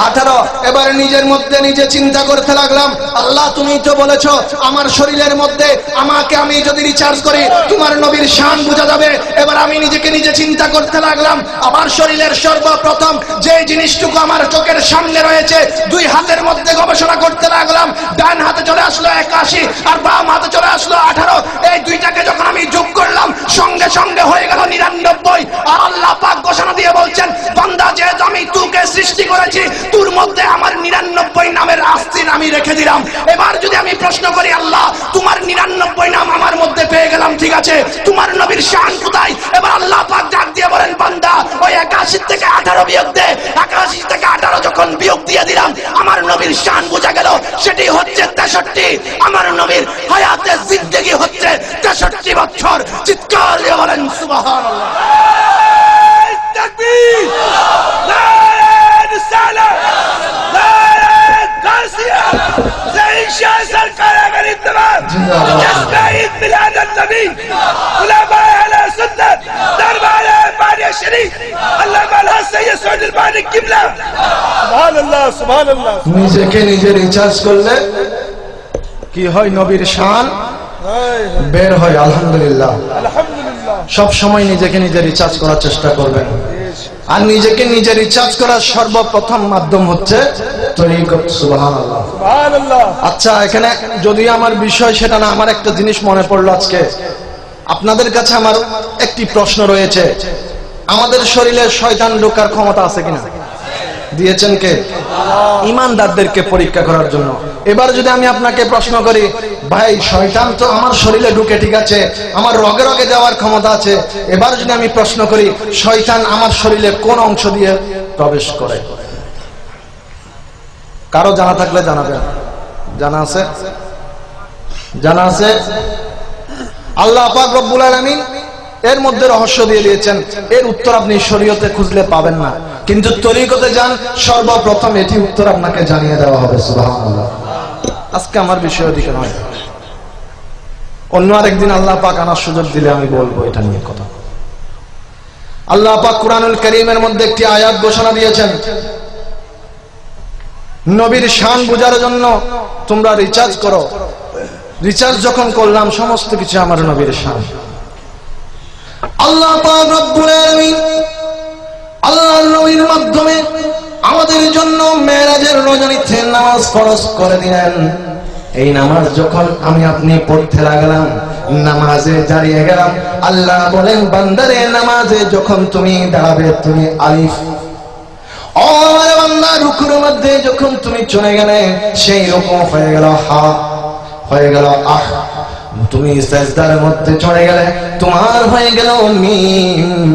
18। এবারে নিজের মধ্যে নিজে চিন্তা করতে লাগলাম, আল্লাহ তুমি তো বলেছো আমার শরীরের মধ্যে আমাকে আমি যদি রিচার্জ করি তোমার নবীর শান বোঝা যাবে। এবার আমি নিজেকে নিজে চিন্তা করতে লাগলাম, আমার শরীরের সর্বপ্রথম যে জিনিসটুকু আমার চোখের সামনে রয়েছে, 2 হাতের মধ্যে গবেষণা করতে লাগলাম। ডান হাতে চলে আসলো 81 আর বাম হাতে চলে আসলো 18। এই দুইটাকে যখন আমি যোগ করলাম সঙ্গে সঙ্গে হয়ে গেল 99। আর আল্লাহ পাক ঘোষণা দিয়ে বলছেন, বান্দা যেহেতু আমি তোকে সৃষ্টি করেছি তোর মধ্যে আমার 99 নামের আস্তিন আমি রেখে দিলাম। এবার যদি আমি প্রশ্ন করি, আল্লাহ তোমার 99 নাম আমার মধ্যে পেয়ে গেলাম, ঠিক আছে, তোমার নবীর শান কোথায়? এবার আল্লাহ পাক ডাক দিয়ে বলেন, বান্দা ওই 81 থেকে 18 বিয়োগ দে। 81 থেকে 18 যখন বিয়োগ দিয়ে দিলাম আমার নবীর শান বোঝা গেল, সেটি হচ্ছে 63। আমার নবীর হায়াতে জিন্দেগি হচ্ছে 63 বছর। চিৎকার দিয়ে বলেন সুবহানাল্লাহ। তাকবীর, सरकार अगर इत्तेफाक जश्न ईद मिलाद नबी उलमाए अहले सुन्नत दरबार बानी शरीफ अल्लामा सैयद सऊद बानी किबला सुभान अल्लाह। নিজেকে নিজে রিচার্জ করলে কি হয়? নবীর শান বের হয়। আলহামদুলিল্লাহ। সব সময় নিজেকে নিজে রিচার্জ করার চেষ্টা করবেন। আর নিজেকে নিজে রিচার্জ করার সর্বপ্রথম মাধ্যম হচ্ছে তরিকত। সুবহানাল্লাহ। আচ্ছা, এখানে যদি আমার বিষয় সেটা না, আমার একটা জিনিস মনে পড়লো আজকে। আপনাদের কাছে আমার একটি প্রশ্ন রয়েছে, আমাদের শরীরে শয়তান ঢোকার ক্ষমতা আছে কিনা? দিয়েছেন কে? ঈমানদারদেরকে পরীক্ষা করার জন্য। এবার যদি আমি আপনাকে প্রশ্ন করি, ভাই শয়তান তো আমার শরীরে ঢুকে, ঠিক আছে, আমার রগে রগে যাওয়ার ক্ষমতা আছে। এবার যদি আমি প্রশ্ন করি, শয়তান আমার শরীরে কোন অংশ দিয়ে প্রবেশ করে? কারো জানা থাকলে জানাবেন। জানা আছে? জানা আছে? আল্লাহ পাক রব্বুল আলামিন এর মধ্যে রহস্য দিয়ে দিয়েছেন। এর উত্তর আপনি শরীয়তে খুঁজলে পাবেন না, কিন্তু তরিকতে যান, সর্বপ্রথম এটি উত্তর আপনাকে জানিয়ে দেওয়া হবে। সুবহানাল্লাহ। আজকে আমার বিষয় দিকে নয়, অন্য আরেকদিন আল্লাহ পাক আনার সুযোগ দিলে আমি বলবো এটা নিয়ে কথা। আল্লাহ পাক কুরআনুল কারীমের মধ্যে একটি আয়াত ঘোষণা দিয়েছেন, নবীর শান বোঝার জন্য তোমরা রিচার্জ করো। রিচার্জ যখন করলাম সমস্ত কিছু আমার নবীর শান। আল্লাহ পাক রব্বুল আলামিন আল্লাহর নবীর মাধ্যমে আমাদের জন্য মেরাজের রজনীতে নামাজ ফরজ করে দিলেন। এই নামাজ যখন আমি আপনি পড়তে লাগলাম, নামাজে দাঁড়িয়ে গেলাম, আল্লাহ বলেন, বান্দারে নামাজে যখন তুমি দাঁড়াবে তুমি আলিফ। ও আমার বান্দা, রুকুর মধ্যে যখন তুমি চলে গেলে সেই রকম হয়ে গেল হা, হয়ে গেল আহ। তুমি সিজদার মধ্যে চলে গেলে তোমার হয়ে গেল মিম।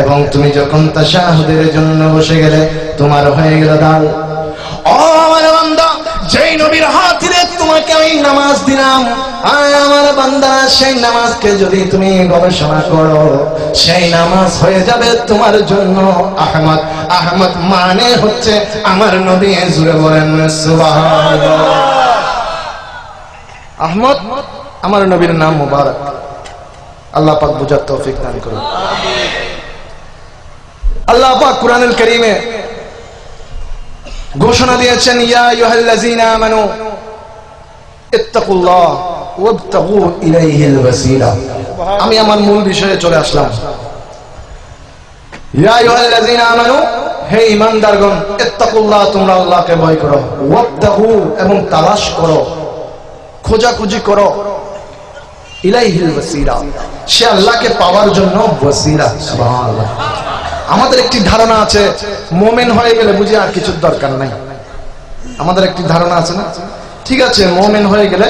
এবং তুমি যখন তাশাহুদের জন্য বসে গেলে তোমার হয়ে গেল দাল। ও আমার বান্দা, যেই নবীর হাত ধরে তোমাকে আমি নামাজ দিলাম, আমার বান্দা সেই নামাজকে যদি তুমি গবেষণা করো, সেই নামাজ হয়ে যাবে তোমার জন্য আহমদ। আহমদ মানে হচ্ছে আমার নবী। জুড়ে বলেন সুবহানাল্লাহ। আহমদ আমার নবীর নাম মুবারক। আল্লাহ পাক বুঝার তৌফিক দান করুন। আল্লাহ পাক কুরআনুল কারীমে ঘোষণা দিয়েছেন, ইয়া আইয়ুহাল্লাযীনা আমানু ইত্তাকুল্লাহ ওয়াবতাগু ইলাইহিল ওয়াসিলা। আমি আমার মূল বিষয়ে চলে আসলাম। ইয়া আইয়ুহাল্লাযীনা আমানু, হে ঈমানদারগণ, ইত্তাকুল্লাহ, তোমরা আল্লাহকে ভয় করো, ওয়াবতাগু, এবং তালাশ করো, খোঁজাখুঁজি করো, ইলাইহিল ওয়াসিলা, সে আল্লাহকে পাওয়ার জন্য ওয়াসিলা। সুবহানাল্লাহ। আমাদের একটি ধারণা আছে মুমিন হয়ে গেলে বুঝি আর কিছুর দরকার নাই। আমাদের একটি ধারণা আছে না? ঠিক আছে, মুমিন হয়ে গেলে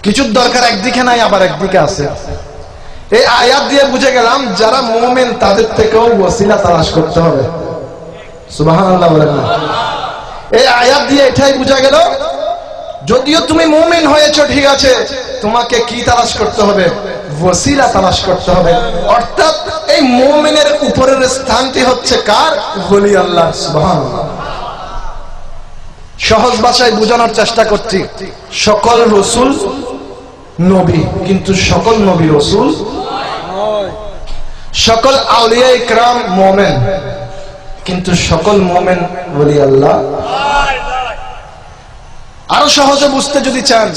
কিছুর দরকার একদিকে নাই, আবার একদিকে আছে। এই আয়াত দিয়ে বুঝে গেলাম যারা মুমিন তাদের থেকেও ওয়াসিলা তালাশ করতে হবে। সুবহানাল্লাহ বলেন না? এই আয়াত দিয়ে এটাই বুঝা গেল, যদিও তুমি মুমিন হয়েছো ঠিক আছে, তোমাকে কি তালাশ করতে হবে? ওয়াসিলা তালাশ করতে হবে। অর্থাৎ এই মুমিনের উপরের স্থানটি হচ্ছে কার? ওলি আল্লাহ। সুবহানাল্লাহ। সহজ ভাষায় বোঝানোর চেষ্টা করছি, সকল রাসূল নবী, কিন্তু সকল নবী রাসূল, সকল আউলিয়া ইকরাম মুমিন, কিন্তু সকল মুমিন ওলি আল্লাহ। আরো সহজে বুঝতে যদি চান,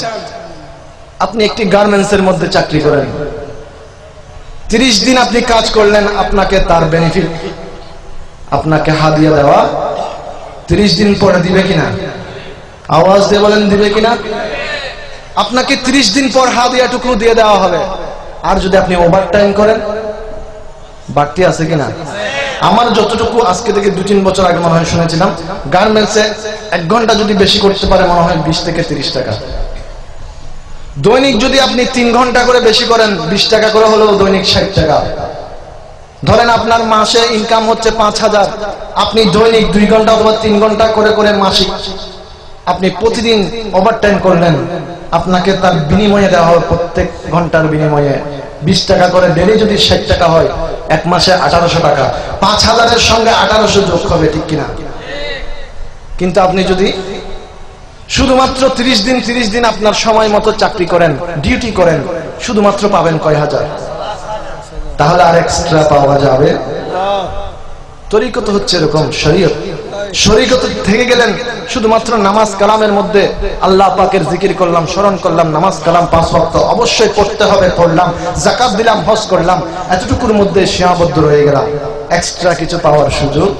আপনি একটি গার্মেন্টসের মধ্যে চাকরি করেন, 30 দিন আপনি কাজ করলেন, আপনাকে তার বেনিফিট, আপনাকে হাদিয়া দেওয়া 30 দিন পরে দিবে কিনা? আওয়াজ দিয়ে বলেন, দিবে কিনা? আপনাকে 30 দিন পর হাদিয়াটুকু দিয়ে দেওয়া হবে। আর যদি আপনি ওভারটাইম করেন, বাড়তি আছে কিনা? আমার যতটুকু আজকে থেকে 2-3 বছর আগে মনে হয় শুনেছিলাম, গার্মেন্টসে 1 ঘন্টা যদি বেশি করতে পারে মনে হয় 20 থেকে 30 টাকা। দৈনিক যদি আপনি 3 ঘন্টা করে বেশি করেন, 20 টাকা করে হলেও দৈনিক 60 টাকা। ধরেন আপনার মাসে ইনকাম হচ্ছে 5000, আপনি দৈনিক 2 ঘন্টা অথবা 3 ঘন্টা করে করে মাসিক আপনি প্রতিদিন ওভারটাইম করলেন, আপনাকে তার বিনিময়ে দেওয়া হবে, প্রত্যেক ঘন্টার বিনিময়ে 20 টাকা করে। ডেলি যদি 60 টাকা হয়, 1 মাসে 1800 টাকা। 5000-এর সঙ্গে 1800 যোগ হবে, ঠিক কিনা? কিন্তু আপনি যদি শুধুমাত্র 30 দিন আপনার সময় মতো চাকরি করেন, ডিউটি করেন, শুধুমাত্র পাবেন কয় হাজার? তাহলে আর এক্সট্রা পাওয়া যাবে? তরিকত হচ্ছে এরকম, শরীয়ত। শরীয়ত থেকে গেলেন শুধুমাত্র নামাজ কালামের মধ্যে আল্লাহ পাকের জিকির করলাম, স্মরণ করলাম, নামাজ কালাম 5 ওয়াক্ত অবশ্যই পড়তে হবে, পড়লাম, যাকাত দিলাম, হজ করলাম, এতটুকুর মধ্যে সীমাবদ্ধ রয়ে গেলাম। এক্সট্রা কিছু পাওয়ার সুযোগ।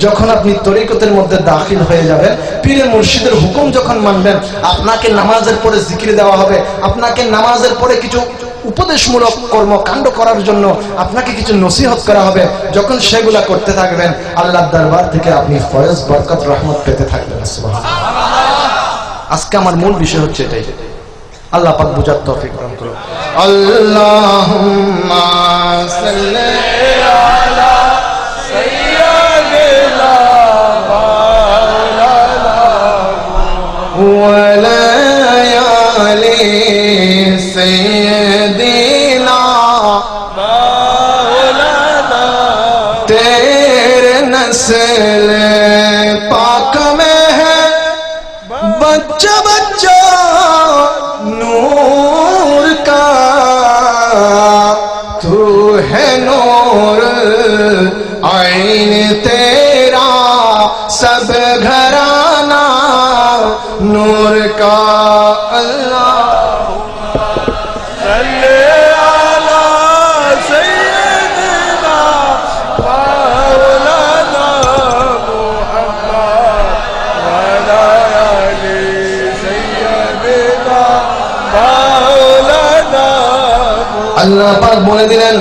যখন আপনি তরিকতের মধ্যে দাখিল হয়ে যাবেন, পীরে মুর্শিদের হুকুম যখন মানবেন, আপনাকে নামাজের পরে জিকির দেওয়া হবে, আপনাকে নামাজের পরে কিছু উপদেশমূলক কর্মকাণ্ড করার জন্য আপনাকে কিছু নসিহত করা হবে। যখন সেগুলা করতে থাকবেন, আল্লাহর দরবার থেকে আপনি ফয়েজ, বরকত, রহমত পেতে থাকবেন। সুবহানাল্লাহ। আজকে আমার মূল বিষয় হচ্ছে এটাই। আল্লাহ পাক বুঝার তৌফিক দান করুন। আল্লাহুম্মা সাল্লি আলা সাইয়্যিদিনা মাওলানা ওয়া আলা আলি সাইয়্যিদিনা মাওলানা। तेरे नस्ल पाक में है बच्चा बच्चा नूर का, तू है नूर आईन तेरा सब घराना नूर का। अल्लाह আল্লাহ পাক বলে দিলেন,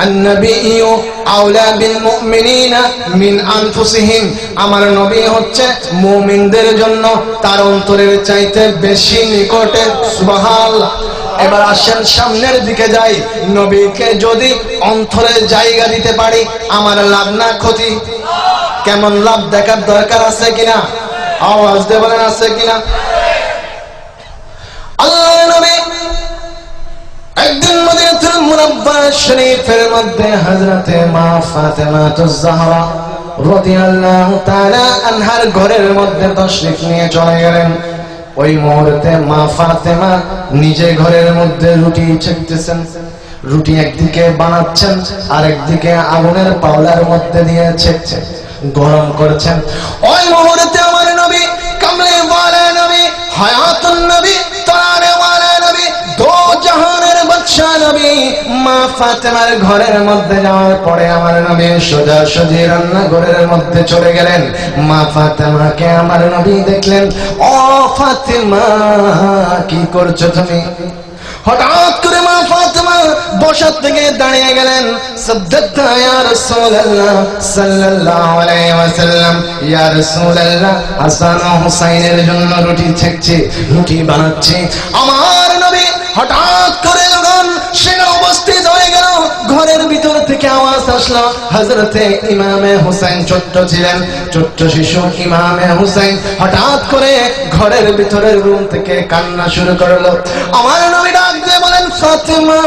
আন-নাবিয়্যু আওলা বিল মুমিনিনা মিন আনফুসিহিম, আমার নবী হচ্ছে মুমিনদের জন্য তার অন্তরের চাইতে বেশি নিকটে। সুবহানাল্লাহ। এবার আসেন সামনের দিকে যাই। নবীকে যদি অন্তরে জায়গা দিতে পারি, আমার লাভ না ক্ষতি? কেমন লাভ দেখার দরকার আছে কিনা? আওয়াজ দিয়ে বলেন, আছে কিনা? আল্লাহ নবী একদিন মদিনাতুল মুনাওয়ারা শরীফের মধ্যে হযরতে মা ফাতেমাতুজ জাহরা রাদিয়াল্লাহু তাআলা আনহার ঘরের মধ্যে তাশরীফ নিয়ে চলে গেলেন। ওই মুহূর্তে মা ফাতেমা নিজে ঘরের মধ্যে রুটি ছেঁকতেছেন। রুটি একদিকে বানাচ্ছেন, আর একদিকে আগুনের পাওলার মধ্যে দিয়ে ছেঁকছেন, গরম করছেন। ওই মুহূর্তে আমার নবী, কামলে ওয়ালা নবী, হায়াতুন নবী মা ফাতেমার ঘরের মধ্যে যাওয়ার পরে আমার নবী সোজাসুজি রান্নাঘরের মধ্যে চলে গেলেন। মা ফাতেমাকে আমার নবী দেখলেন। ও ফাতেমা, কি করছো তুমি? হঠাৎ করে মা ফাতেমা বসার থেকে দাঁড়িয়ে গেলেন। সাদ্দাতা ইয়া রাসূলুল্লাহ সাল্লাল্লাহু আলাইহি ওয়াসাল্লাম, ইয়া রাসূলুল্লাহ, হাসান ও হুসাইনের জন্য রুটি ছেঁকছি, রুটি বানাচ্ছি। আমার নবী হঠাৎ করে যখন সেখানে উপস্থিত হয়ে গেল, ঘরের ভিতর থেকে আওয়াজ আসলো। হযরতে ইমামে হুসাইন ছোট্ট ছিলেন, ছোট্ট শিশু ইমামে হুসাইন হঠাৎ করে ঘরের ভিতরের রুম থেকে কান্না শুরু করলো। আমার নবী ডাক দিয়ে বলেন, ফাতেমা,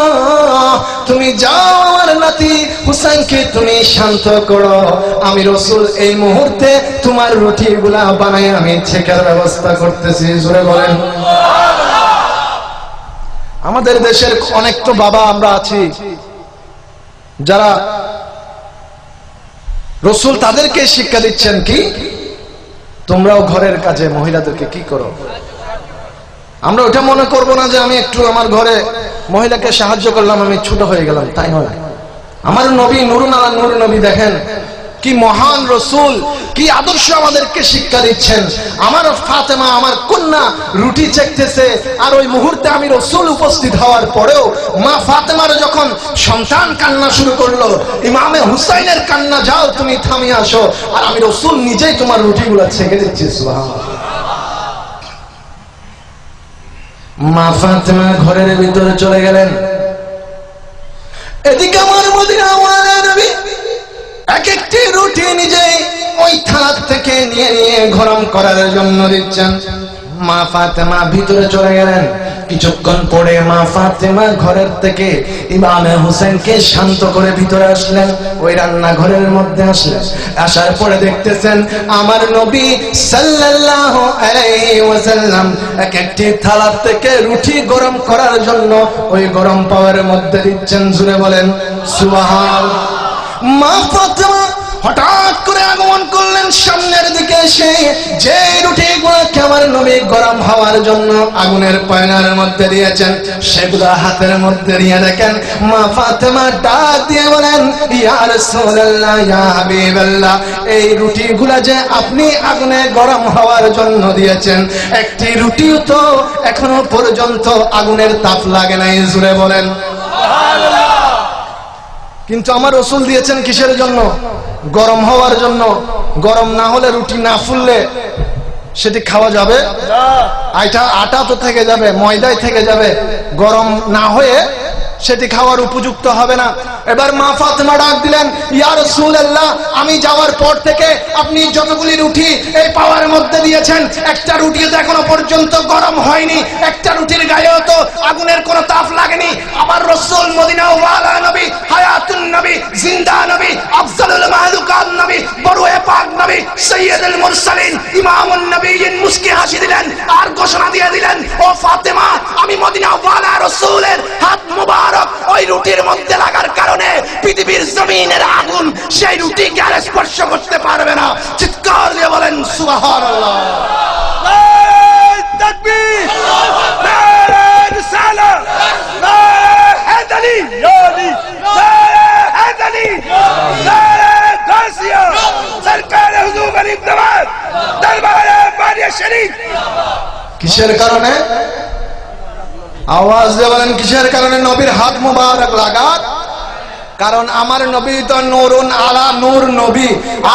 তুমি যাও, আমার নাতি হুসাইনকে তুমি শান্ত করো। আমি রাসূল এই মুহূর্তে তোমার রুটিগুলা বানাই আমি ছেঁকার ব্যবস্থা করতেছি। জোরে বলেন। আমাদের দেশের অনেক তো বাবা আমরা আছি যারা রাসূল তাদেরকে শিক্ষা দিচ্ছেন কি তোমরাও ঘরের কাজে মহিলাদেরকে কি করো। আমরা ওটা মনে করব না যে আমি একটু আমার ঘরে মহিলাকে সাহায্য করলাম আমি ছোট হয়ে গেলাম, তাই নয়। আমার নবী নূরুন আলা নূর নবী দেখেন কি মহান রাসূল, কি আদর্শ আমাদেরকে শিক্ষা দিচ্ছেন। আমার ফাতেমা আমার কন্যা রুটি চেকতেছে, আর ওই মুহূর্তে আমি রাসূল উপস্থিত হওয়ার পরেও মা ফাতেমার যখন সন্তান কান্না শুরু করলো, ইমামে হুসাইনের কান্না, যাও তুমি থামিয়ে আসো, আর আমি রাসূল নিজেই তোমার রুটিগুলো ছেঁকে দিচ্ছি। সুবহানাল্লাহ। মা ফাতেমা ঘরের ভিতরে চলে গেলেন। এদিকে আমার মদিনাওয়ালা নবী এক একটি রুটি নিজে ওই থালা থেকে নিয়ে নিয়ে গরম করার জন্য দিচ্ছেন। মা ফাতেমা ভিতরে চলে গেলেন। কিছুক্ষণ পরে মা ফাতেমা ঘরের থেকে ইমামে হুসাইনকে শান্ত করে ভিতরে আসলেন, ওই রান্নাঘরের মধ্যে আসলেন। আসার পরে দেখতেছেন আমার নবী সাল্লাল্লাহু আলাইহি ওয়াসাল্লাম এক একটি থালা থেকে রুটি গরম করার জন্য ওই গরম পাওয়ার মধ্যে দিচ্ছেন। জুড়ে বলেন সুবহানাল্লাহ। মা ফাতেমা হঠাৎ করে আগমন করলেন সামনের দিকে এসে, যে রুটিগুলোকে আমার নবী গরম হওয়ার জন্য আগুনের পয়নার মধ্যে দিয়েছেন সেগুলো হাতের মধ্যে নিয়ে দেখেন মা ফাতেমা ডাক দিয়ে বলেন, ইয়া রাসূলুল্লাহ, ইয়া হাবিবাল্লাহ, এই রুটিগুলো যে আপনি আগুনে গরম হওয়ার জন্য দিয়েছেন, একটি রুটিও তো এখনো পর্যন্ত আগুনের তাপ লাগে নাই। জুড়ে বলেন সুবহানাল্লাহ। কিন্তু আমার রাসূল দিয়েছেন কিসের জন্য? গরম হওয়ার জন্য। গরম না হলে রুটি না ফুললে সেটি খাওয়া যাবে না। আটা তো থেকে যাবে, ময়দায় থেকে যাবে, গরম না হয়ে সেটি খাওয়ার উপযুক্ত হবে না। এবার মা ফাতেমা ডাক দিলেন, ইয়া রাসূলুল্লাহ, আমি যাওয়ার পর থেকে আপনি যতগুলি রুটি এই পাওয়ার মধ্যে দিয়েছেন, একটা রুটিও তো এখনো পর্যন্ত গরম হয়নি, একটা রুটির গায়েও তো আগুনের কোনো তাপ লাগেনি। আমার রাসূল মদিনাওয়ালা নবী, হায়াতুন নবী, জিন্দা নবী, আফজালুল মাহলুকাত নবী, বড়ুয়ে পাক নবী, সাইয়্যিদুল মুরসালিন, ইমামুন নবিয়্যিন মুস্কি হাসি দিলেন আর ঘোষণা দিয়ে দিলেন, ও ফাতেমা, আমি মদিনাওয়ালা রাসূলের হাত মুবারক ওই রুটির মধ্যে লাগার কারণে পৃথিবীর জমিনের আগুন সেই রুটিকে আর স্পর্শ করতে পারবে না। চিৎকার দিয়ে বলেন সুবহানাল্লাহ। নারে তাকবীর, নারে রিসালাত, নারে হায়দারি, নারে হায়দারি, নারে গাসিয়া, সরকার হুজুর গরিব নওয়াজ, দরবারে বারিয়া শরীফ। কিসের কারণে? আওয়াজ দিয়ে বলেন কিসের কারণে? নবীর হাত মুবারক লাগার কারণ। আমার নবী তো নূরুন আলা নূর নবী,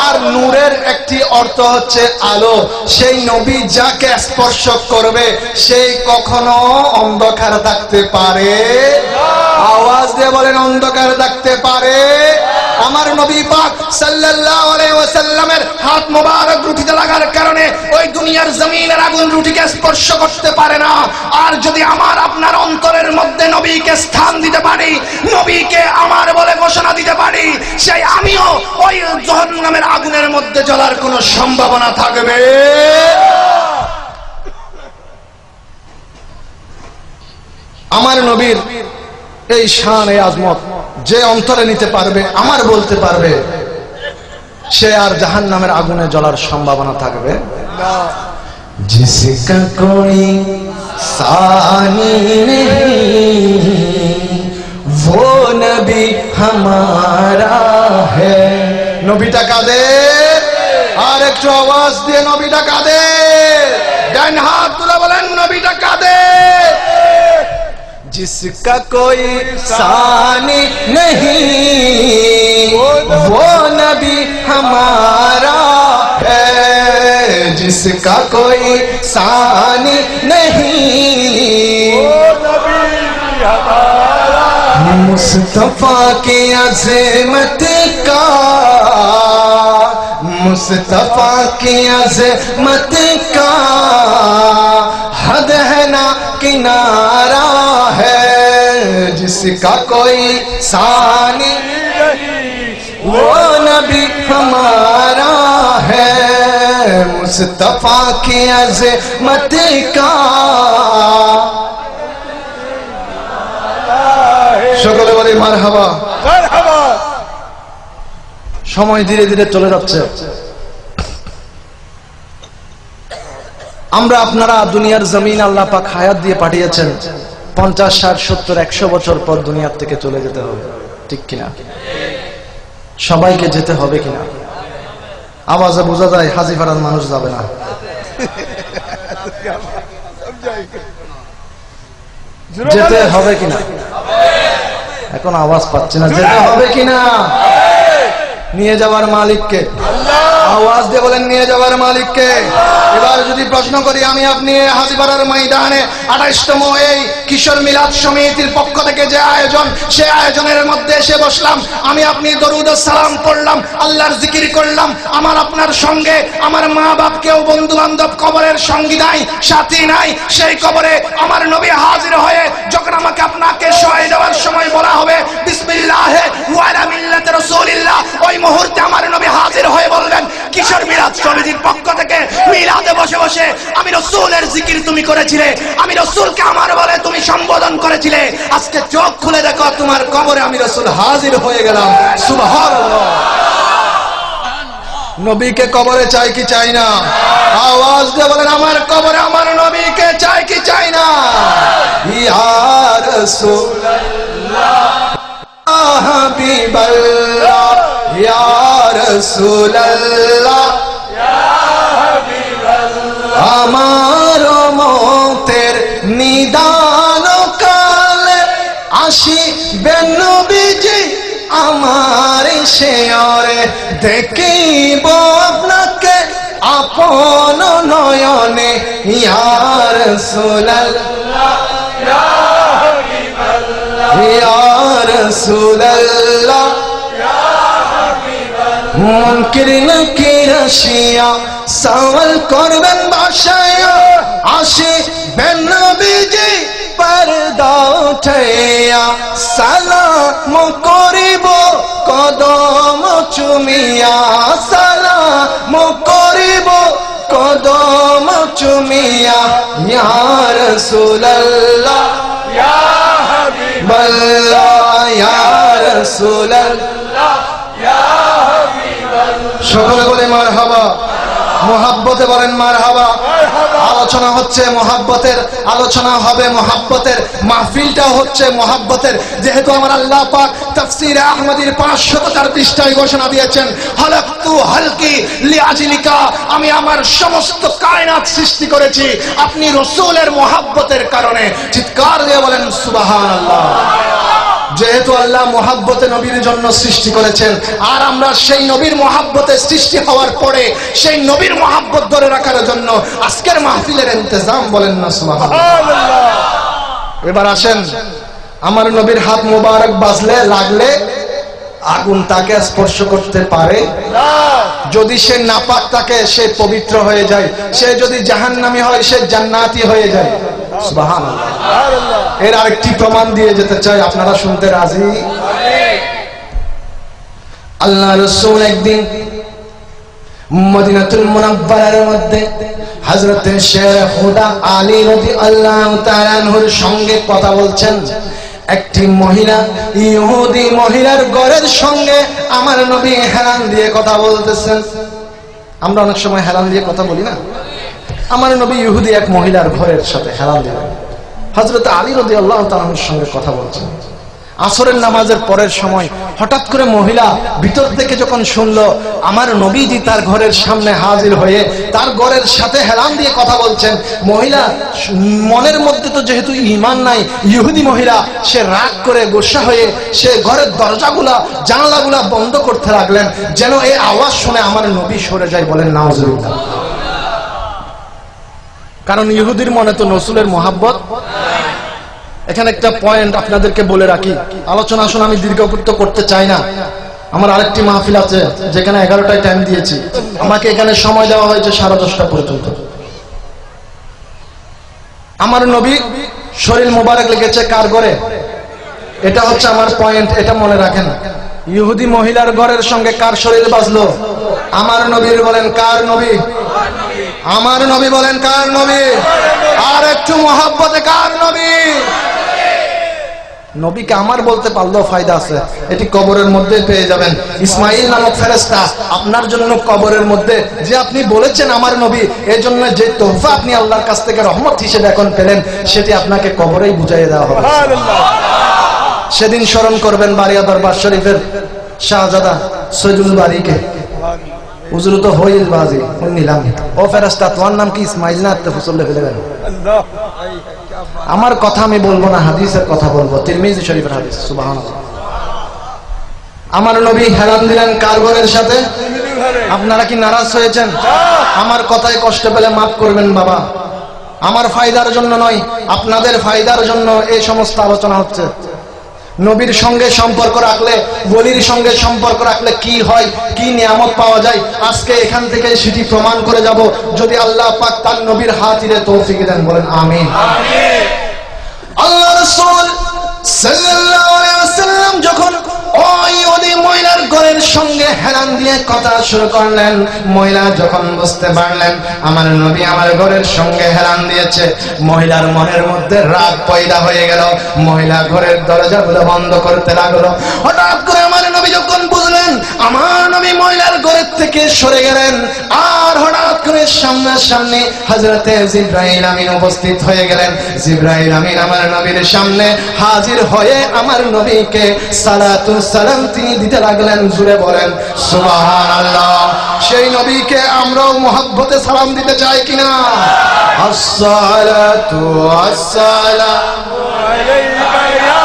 আর নূরের একটি অর্থ হচ্ছে আলো। সেই নবী যাকে স্পর্শ করবে সেই কখনো অন্ধকার থাকতে পারে? আওয়াজ দিয়ে বলেন অন্ধকার থাকতে পারে? আমার নবী পাক সাল্লাল্লাহু আলাইহি ওয়াসাল্লামের হাত মোবারক রুটিতে লাগার কারণে ওই দুনিয়ার জমিনের আগুন রুটিকে স্পর্শ করতে পারে না। আর যদি আমার আপনার অন্তরের মধ্যে নবীকে স্থান দিতে পারি, নবীকে আমার বলে ঘোষণা দিতে পারি, সেই আমিও ওই জাহান্নামের আগুনের মধ্যে জ্বলার কোনো সম্ভাবনা থাকবে। আমার নবীর এই শান, এই আজমত যে অন্তরে নিতে পারবে, আমার বলতে পারবে, সে আর জাহান্নামের আগুনে জ্বলার সম্ভাবনা থাকবে না। जिसका कोई सानी नहीं वो हमारा है। নবীটা কাদের? আর একটু আওয়াজ দিয়ে নবীটা কাদের? ডান হাত তুলে বলেন নবীটা কাদের? जिसका कोई सानी नहीं वो नबी हमारा है। जिसका कोई सानी नहीं मुस्तफा की अज़मत का, मुस्तफा की अज़मत का हद है ना किनारा है। जिसका कोई सानी वो नबी हमारा है। मुस्तफा की अज़मत का সকলে বলি মারহাবা। সময় ধীরে ধীরে চলে যাচ্ছে। আমরা আপনারা দুনিয়ার জমিন আল্লাহ পাক হায়াত দিয়ে পাঠিয়েছেন, 50, 60, 70, 100 বছর পর দুনিয়ার থেকে চলে যেতে হবে, ঠিক কিনা? সবাইকে যেতে হবে কিনা? আওয়াজে বোঝা যায় হাজিপাড়ার মানুষ যাবে না। যেতে হবে কিনা? এখন আওয়াজ পাচ্ছি না। যেতে হবে কিনা? নিয়ে যাওয়ার মালিককে আওয়াজ দিয়ে বলেন, নিয়ে যাওয়ার মালিককে। এবার যদি প্রশ্ন করি, আমি আপনি হাজিপাড়ার ময়দানে 28তম এই কিশোর মিলাদ সমিতির পক্ষ থেকে যে আয়োজন, সে আয়োজনের মধ্যে এসে বসলাম, আমি আপনি দরুদ ও সালাম পড়লাম, আল্লাহর জিকির করলাম, আমার আপনার সঙ্গে আমার মা বাপকেও বন্ধু বান্ধব কবরের সঙ্গী নাই, সাথী নাই। সেই কবরে আমার নবী হাজির হয়ে যখন আমাকে আপনাকে শোয়াই দেওয়ার সময় বলা হবে বিসমিল্লাহে ওয়া আলা মিল্লাতি রাসূলিল্লাহ, ওই মুহূর্তে আমার নবী হাজির হয়ে বলবেন, কিশোর মিলাদ সমিতির পক্ষ থেকে মিলাদে বসে বসে আমি রাসূলের জিকির তুমি করেছিলে, আমি রাসূলকে আমার বলে তুমি সম্বোধন করেছিলে, আজকে চোখ খুলে দেখো তোমার কবরে আমি রাসূল হাজির হয়ে গেলাম। সুবহানাল্লাহ। নবীকে কবরে চাই কি চাই না? আওয়াজ দিয়ে বলেন, আমার কবরে আমার নবীকে চাই কি চাই না? ইয়া রাসূলুল্লাহ হাবিবাল্লাহ, ইয়া রাসূলুল্লাহ আমার মতের নিদান কালে আসিবেন নবীজি আমার শেয়রে, দেখিব আপনাকে আপন নয়নে, ইয়া রাসূলুল্লাহ ইয়া রাসূলুল্লাহ মুনকির নাকির আসিয়া সওয়াল করবেন বাসায়া, আসিবেন নবীজি পর্দা উঠাইয়া, সালাম করিব কদম চুমিয়া, সালাম করিব কদম চুমিয়া, ইয়া রাসূলুল্লাহ ইয়া হাবিবাল্লাহ, ইয়া রাসূলুল্লাহ ইয়া হাবিবাল্লাহ। সকলে বলে মারহাবা। মুহাব্বতে বলেন মারহাবা। আলোচনা হচ্ছে মুহাব্বতের, আলোচনা হবে মুহাব্বতের, মাহফিলটা হচ্ছে মুহাব্বতের। যেহেতু আমার আল্লাহ পাক তাফসীরে আহমদীর 504 পৃষ্ঠায় ঘোষণা দিয়েছেন, হালাকতু হালকি লিআজলিকা, আমি আমার সমস্ত কায়নাত সৃষ্টি করেছি আপনি রাসূলের মুহাব্বতের কারণে। চিৎকার দিয়ে বলেন সুবহানাল্লাহ। যেহেতু আল্লাহ মুহাব্বতে নবীর জন্য সৃষ্টি করেছেন, আর আমরা সেই নবীর মুহাব্বতে সৃষ্টি হওয়ার পরে সেই নবীর মুহাব্বত ধরে রাখার জন্য আজকের মাহফিলের ইন্তজাম, বলেন না সুবহানাল্লাহ। এবার আসেন, আমার নবীর হাত মোবারক বাজলে লাগলে আগুন তাকে স্পর্শ করতে পারে না। যদি সে নাপাক থাকে সে পবিত্র হয়ে যায়, সে যদি জাহান্নামী হয় সে জান্নাতি হয়ে যায়। সুবহানাল্লাহ। এর আরেকটি প্রমাণ দিয়ে যেতে চাই, আপনারা শুনতে রাজি? আল্লাহ রাসূল একদিন মদিনাতুল মুনাওয়ারার মধ্যে হযরত শেখ হুদা আলী রাদিয়াল্লাহু তাআলা আনহুর সঙ্গে কথা বলছেন। একটি মহিলা, ইহুদি মহিলার ঘরের সঙ্গে আমার নবী হেলান দিয়ে কথা বলতেছেন। আমরা অনেক সময় হেলান দিয়ে কথা বলি না? আমার নবী ইহুদি এক মহিলার ঘরের সাথে হেলান দিলেন, হযরত আলী রাদিয়াল্লাহু তাআলার সঙ্গে কথা বলছেন। আসরের নামাজের পরের সময় হঠাৎ করে মহিলা ভিতর থেকে যখন শুনলো আমার নবীজি তার ঘরের সামনে হাজির হয়ে তার ঘরের সাথে হেলান দিয়ে কথা বলছেন, মহিলা মনের মধ্যে তো যেহেতু ঈমান নাই, ইহুদি মহিলা, সে রাগ করে গোসা হয়ে সে ঘরের দরজাগুলা জানালাগুলা বন্ধ করতে লাগলেন যেন এই আওয়াজ শুনে আমার নবী সরে যায়। বলেন নাউজুবিল্লাহ। কারণ ইহুদির মনে তো রসুলের মহাব্বত। এখানে একটা পয়েন্ট আপনাদেরকে বলে রাখি, আলোচনা আসলে আমি দীর্ঘায়িত করতে চাই না, আমার আরেকটি মাহফিল আছে যেখানে 11টায় টাইম দিয়েছি, আমাকে এখানে সময় দেওয়া হয়েছে 10:30 পর্যন্ত। আমার নবী শরীর মোবারক লেগেছে কার ঘরে? এটা হচ্ছে আমার পয়েন্ট, এটা মনে রাখেন। ইহুদি মহিলার ঘরের সঙ্গে কার শরীর বাজলো? আমার নবীর। বলেন কার নবী? আমার নবী। বলেন কার নবী? আর একটু মহাব্বতে কার নবী? নবীকে আমার বলতে পারলেও ফায়দা আছে, এটি কবরের মধ্যে পেয়ে যাবেন। ইসমাইল নামক ফেরেশতা আপনার জন্য কবরের মধ্যে যে আপনি বলেছেন আমার নবী, এই জন্য যে তোহফা আপনি আল্লাহর কাছ থেকে রহমত হিসেবে এখন পেলেন, সেটি আপনাকে কবরেই বুঝাইয়ে দেওয়া হবে। সেদিন স্মরণ করবেন বারিয়া দরবার শরীফের শাহজাদা সৈদুল বারীকে। হুজুর তো হইল বাজি নিলাম, ও ফেরেশতা তোমার নাম কি ইসমাইল না? আপনি ফুসলে ফেলে গেলেন। আমার কথা আমি বলবো না, হাদিসের কথা বলবো, তিরমিজি শরীফের হাদিস। সুবহানাল্লাহ। আমার নবী হেলান দিলেন কার ঘরের সাথে? আপনারা কি নারাজ হয়েছেন? আমার কথায় কষ্ট পেলে মাফ করবেন বাবা, আমার ফায়দার জন্য নয়, আপনাদের ফায়দার জন্য এই সমস্ত আলোচনা হচ্ছে। নবীর সঙ্গে সম্পর্ক রাখলে, বলির সঙ্গে সম্পর্ক রাখলে কি হয়, কি নিয়ামত পাওয়া যায়, আজকে এখান থেকে সেটি প্রমাণ করে যাব যদি আল্লাহ পাক তার নবীর হাতিরে তৌফিক দেন। বলেন আমিন। আল্লাহ রাসূল সাল্লাল্লাহু আলাইহি ওয়াসাল্লাম যখন ওই ইহুদি মহিলার ঘরের সঙ্গে হেলান দিয়ে কথা শুরু করলেন, মহিলা যখন বুঝতে পারলেন আমার নবী আমার ঘরের সঙ্গে হেলান দিয়েছে, মহিলার মনের মধ্যে রাগ পয়দা হয়ে গেল। মহিলা ঘরের দরজাগুলো বন্ধ করতে লাগলো। হঠাৎ করে আমার নবী যখন বুঝলেন আমার নবী মহিলার ঘরের থেকে সরে গেলেন, আর হঠাৎ করে সামনাসামনি হযরতে জিবরাইল আমিন উপস্থিত হয়ে গেলেন। জিবরাইল আমিন আমার নবীর সামনে হাজির হয়ে আমার নবীকে সালাতু সালাম তিনি দিতে লাগলেন। জুড়ে বলেন সুবহানাল্লাহ। সেই নবীকে আমরাও মহব্বতে সালাম দিতে চাই কিনা? আসসালাতু আসসালামু আলাইকা ইয়া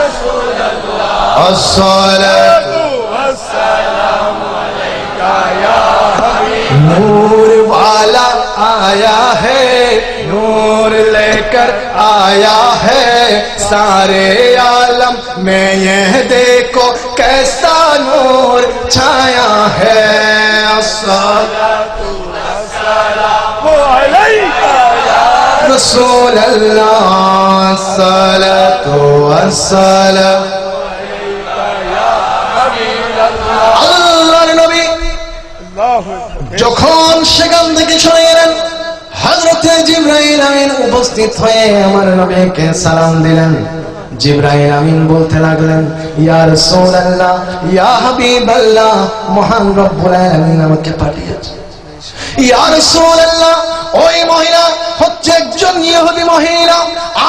রাসূলুল্লাহ, আসসালাতু আসসালামু আলাইকা ইয়া হাবিব। नूर वाला आया है, नूर लेकर आया है, सारे आलम में ये देखो कैसा नूर छाया है। अस्सलातु वस्सलामु अलैका या रसूल अल्लाह, अस्सलातु वस्सलामु अलैका या हबीब अल्लाह। আল্লাহর নবী যখন সেখান থেকে চলে গেলেন, হযরতে জিবরাইল আমিন উপস্থিত হয়ে আমার নবীকে সালাম দিলেন। জিবরাইল আমিন বলতে লাগলেন ইয়া রাসূলুল্লাহ, ইয়া হাবিবাল্লাহ, মহান রব্বুল আলামিন আমাকে পাঠিয়েছে। ইয়া রাসূলুল্লাহ, ওই মহিলা হচ্ছে একজন ইহুদি মহিলা,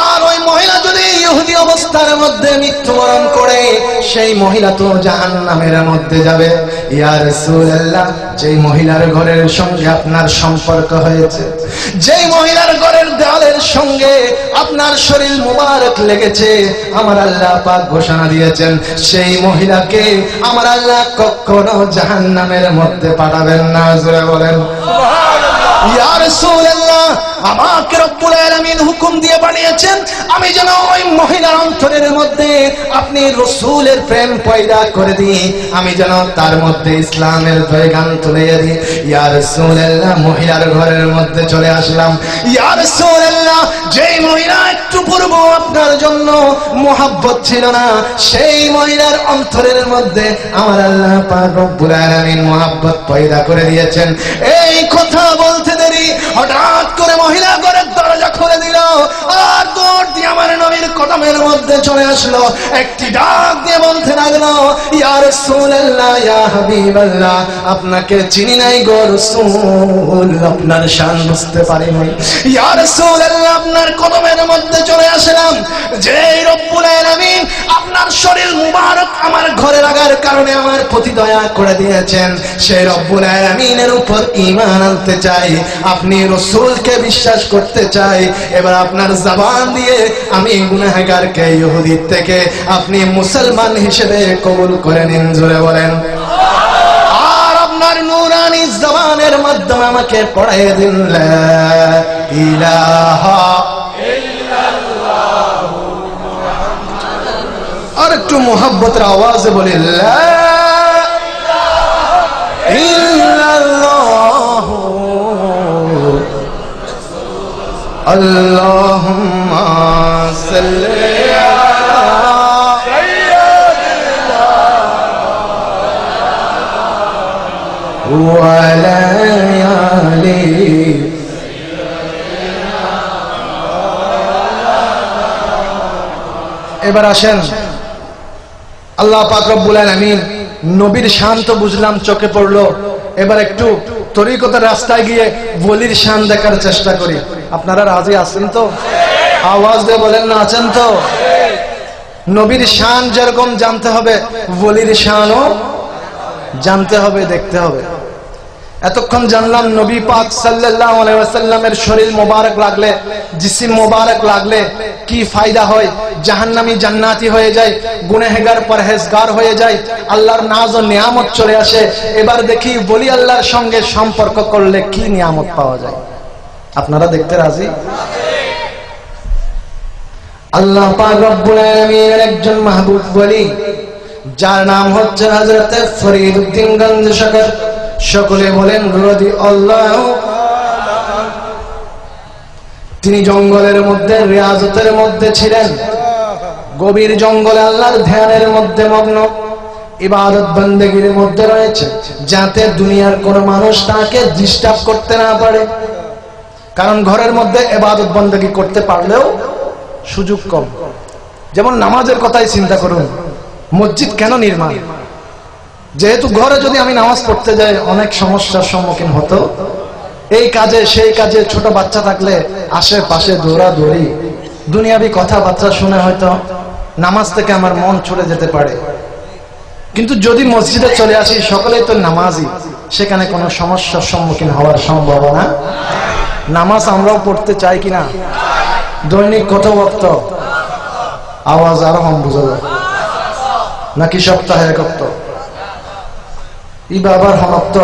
আর ওই মহিলা যদি ইহুদি অবস্থার মধ্যে মৃত্যুবরণ করে সেই মহিলা তো জাহান্নামের মধ্যে যাবে। ইয়া রাসূলুল্লাহ, যেই মহিলার ঘরের সঙ্গে আপনার সম্পর্ক হয়েছে, যেই মহিলার ঘরের দেওয়ালের সঙ্গে আপনার শরীর মুবারক লেগেছে, আমার আল্লাহ পাক ঘোষণা দিয়েছেন সেই মহিলাকে আমার আল্লাহ কখনো জাহান্নামের মধ্যে পাঠাবেন না। জোরে বলেন সুবহানাল্লাহ। ইয়া রাসূলুল্লাহ, আমাকে রব্বুল আলামিন হুকুম দিয়ে পাঠিয়েছেন আমি যেন ওই মহিলার অন্তরের মধ্যে আপনি রাসূলের প্রেম পয়দা করে দিই, আমি যেন তার মধ্যে ইসলামের পয়গাম তুলে দিই। ইয়া রাসূলুল্লাহ, মহিলার ঘরের মধ্যে চলে আসলাম। ইয়া রাসূলুল্লাহ, যেই মহিলা একটু পূর্ব আপনার জন্য মুহাব্বত ছিল না, সেই মহিলার অন্তরের মধ্যে আমার আল্লাহ পাক রব্বুল আলামিন মুহাব্বত পয়দা করে দিয়েছেন। এই কথা বলতে দেরি হঠাৎ করে মহিলা ঘরের দরজা খুলে দিল, আর দৌড় দিয়ে আমার নবীর কদমের মধ্যে চলে আসলো। একটি ডাক দিয়ে বলতে লাগলো ইয়া রাসূলুল্লাহ, ইয়া হাবিবাল্লাহ, আপনাকে চিনি নাই গো রাসূল, আপনার শান বুঝতে পারি নাই। ইয়া রাসূলুল্লাহ, আপনার কদমের মধ্যে চলে আসলাম যে এই রব্বুল আলামিন আপনার শরীর মুবারক আমার ঘরে লাগার কারণে আমার প্রতি দয়া করে দিয়েছেন, সেই রব্বুল আলামিনের উপর ঈমান আনতে চাই, আপনি রাসূলকে বিশ্বাস করতে চাই। এবার আপনার জবান দিয়ে আমি গুনাহগারকে ইহুদির থেকে আপনি মুসলমান হিসেবে কবুল করে নিন, জোরে বলেন। আর আপনার নূরানি জবানের মাধ্যমে আমাকে পড়াইয়ে দিন লা ইলাহা ইল্লাল্লাহ। আর একটু মোহাব্বতের আওয়াজে বলি লা ইল্লাল্লাহ আল্লাহুম্মা সাল্লি আলা ওয়া আলা আলি। এবার আসেন, আল্লাহ পাক রব্বুল আলামিন নবীর শান তো বুঝলাম, চোখে পড়লো, এবার একটু তরিকতের রাস্তায় গিয়ে ওলির শান দেখার চেষ্টা করি। আপনারা রাজি আছেন তো? আওয়াজ দিয়ে বলেন না আছেন তো? নবীর শান যেরকম জানতে হবে, ওলির শানও জানতে হবে, দেখতে হবে। এতক্ষণ জানলাম নবী পাক সাল্লাল্লাহু আলাইহি ওয়াসাল্লামের শরীর মোবারক লাগলে, জিসিম মোবারক লাগলে কি ফায়দা হয়, জাহান্নামী জান্নাতি হয়ে যায়, গুনাহগার পরহেজগার হয়ে যায়, আল্লাহর নাজ ও নিয়ামত চলে আসে। এবার দেখি বলি আল্লাহর সঙ্গে সম্পর্ক করলে কি নিয়ামত পাওয়া যায়। আপনারা দেখতে রাজি? আল্লাহ পাক রব্বুল আলামিনের একজন মাহবুব বলি, যার নাম হচ্ছে হযরত ফরিদউদ্দিন গঞ্জ শকর। সকলে বলেন রাদিয়াল্লাহু। তিনি জঙ্গলের মধ্যে রিয়াজতের মধ্যে ছিলেন, গভীর জঙ্গলে আল্লাহর ধ্যানের মধ্যে মগ্ন, ইবাদত বন্দেগীর মধ্যে রয়েছে, যাতে দুনিয়ার কোন মানুষ তাকে ডিস্টার্ব করতে না পারে। কারণ ঘরের মধ্যে ইবাদত বন্দেগী করতে পারলেও সুযোগ কম। যেমন নামাজের কথাই চিন্তা করুন, মসজিদ কেন নির্মাণ? যেহেতু ঘরে যদি আমি নামাজ পড়তে যাই অনেক সমস্যার সম্মুখীন হতো, এই কাজে সেই কাজে, ছোট বাচ্চা থাকলে আশেপাশে দৌড়াদৌড়ি, দুনিয়াবি কথাবার্তা শুনে হয়তো নামাজ থেকে আমার মন ছুটে যেতে পারে। কিন্তু যদি মসজিদে চলে আসি, সকলেই তো নামাজি, সেখানে কোনো সমস্যার সম্মুখীন হওয়ার সম্ভাবনা। নামাজ আমরাও পড়তে চাই কিনা? দৈনিক কত ওয়াক্ত? আওয়াজ আরো কম বোঝা যায় নাকি সপ্তাহে এক ওয়াক্ত? ই বাবার হনক্ত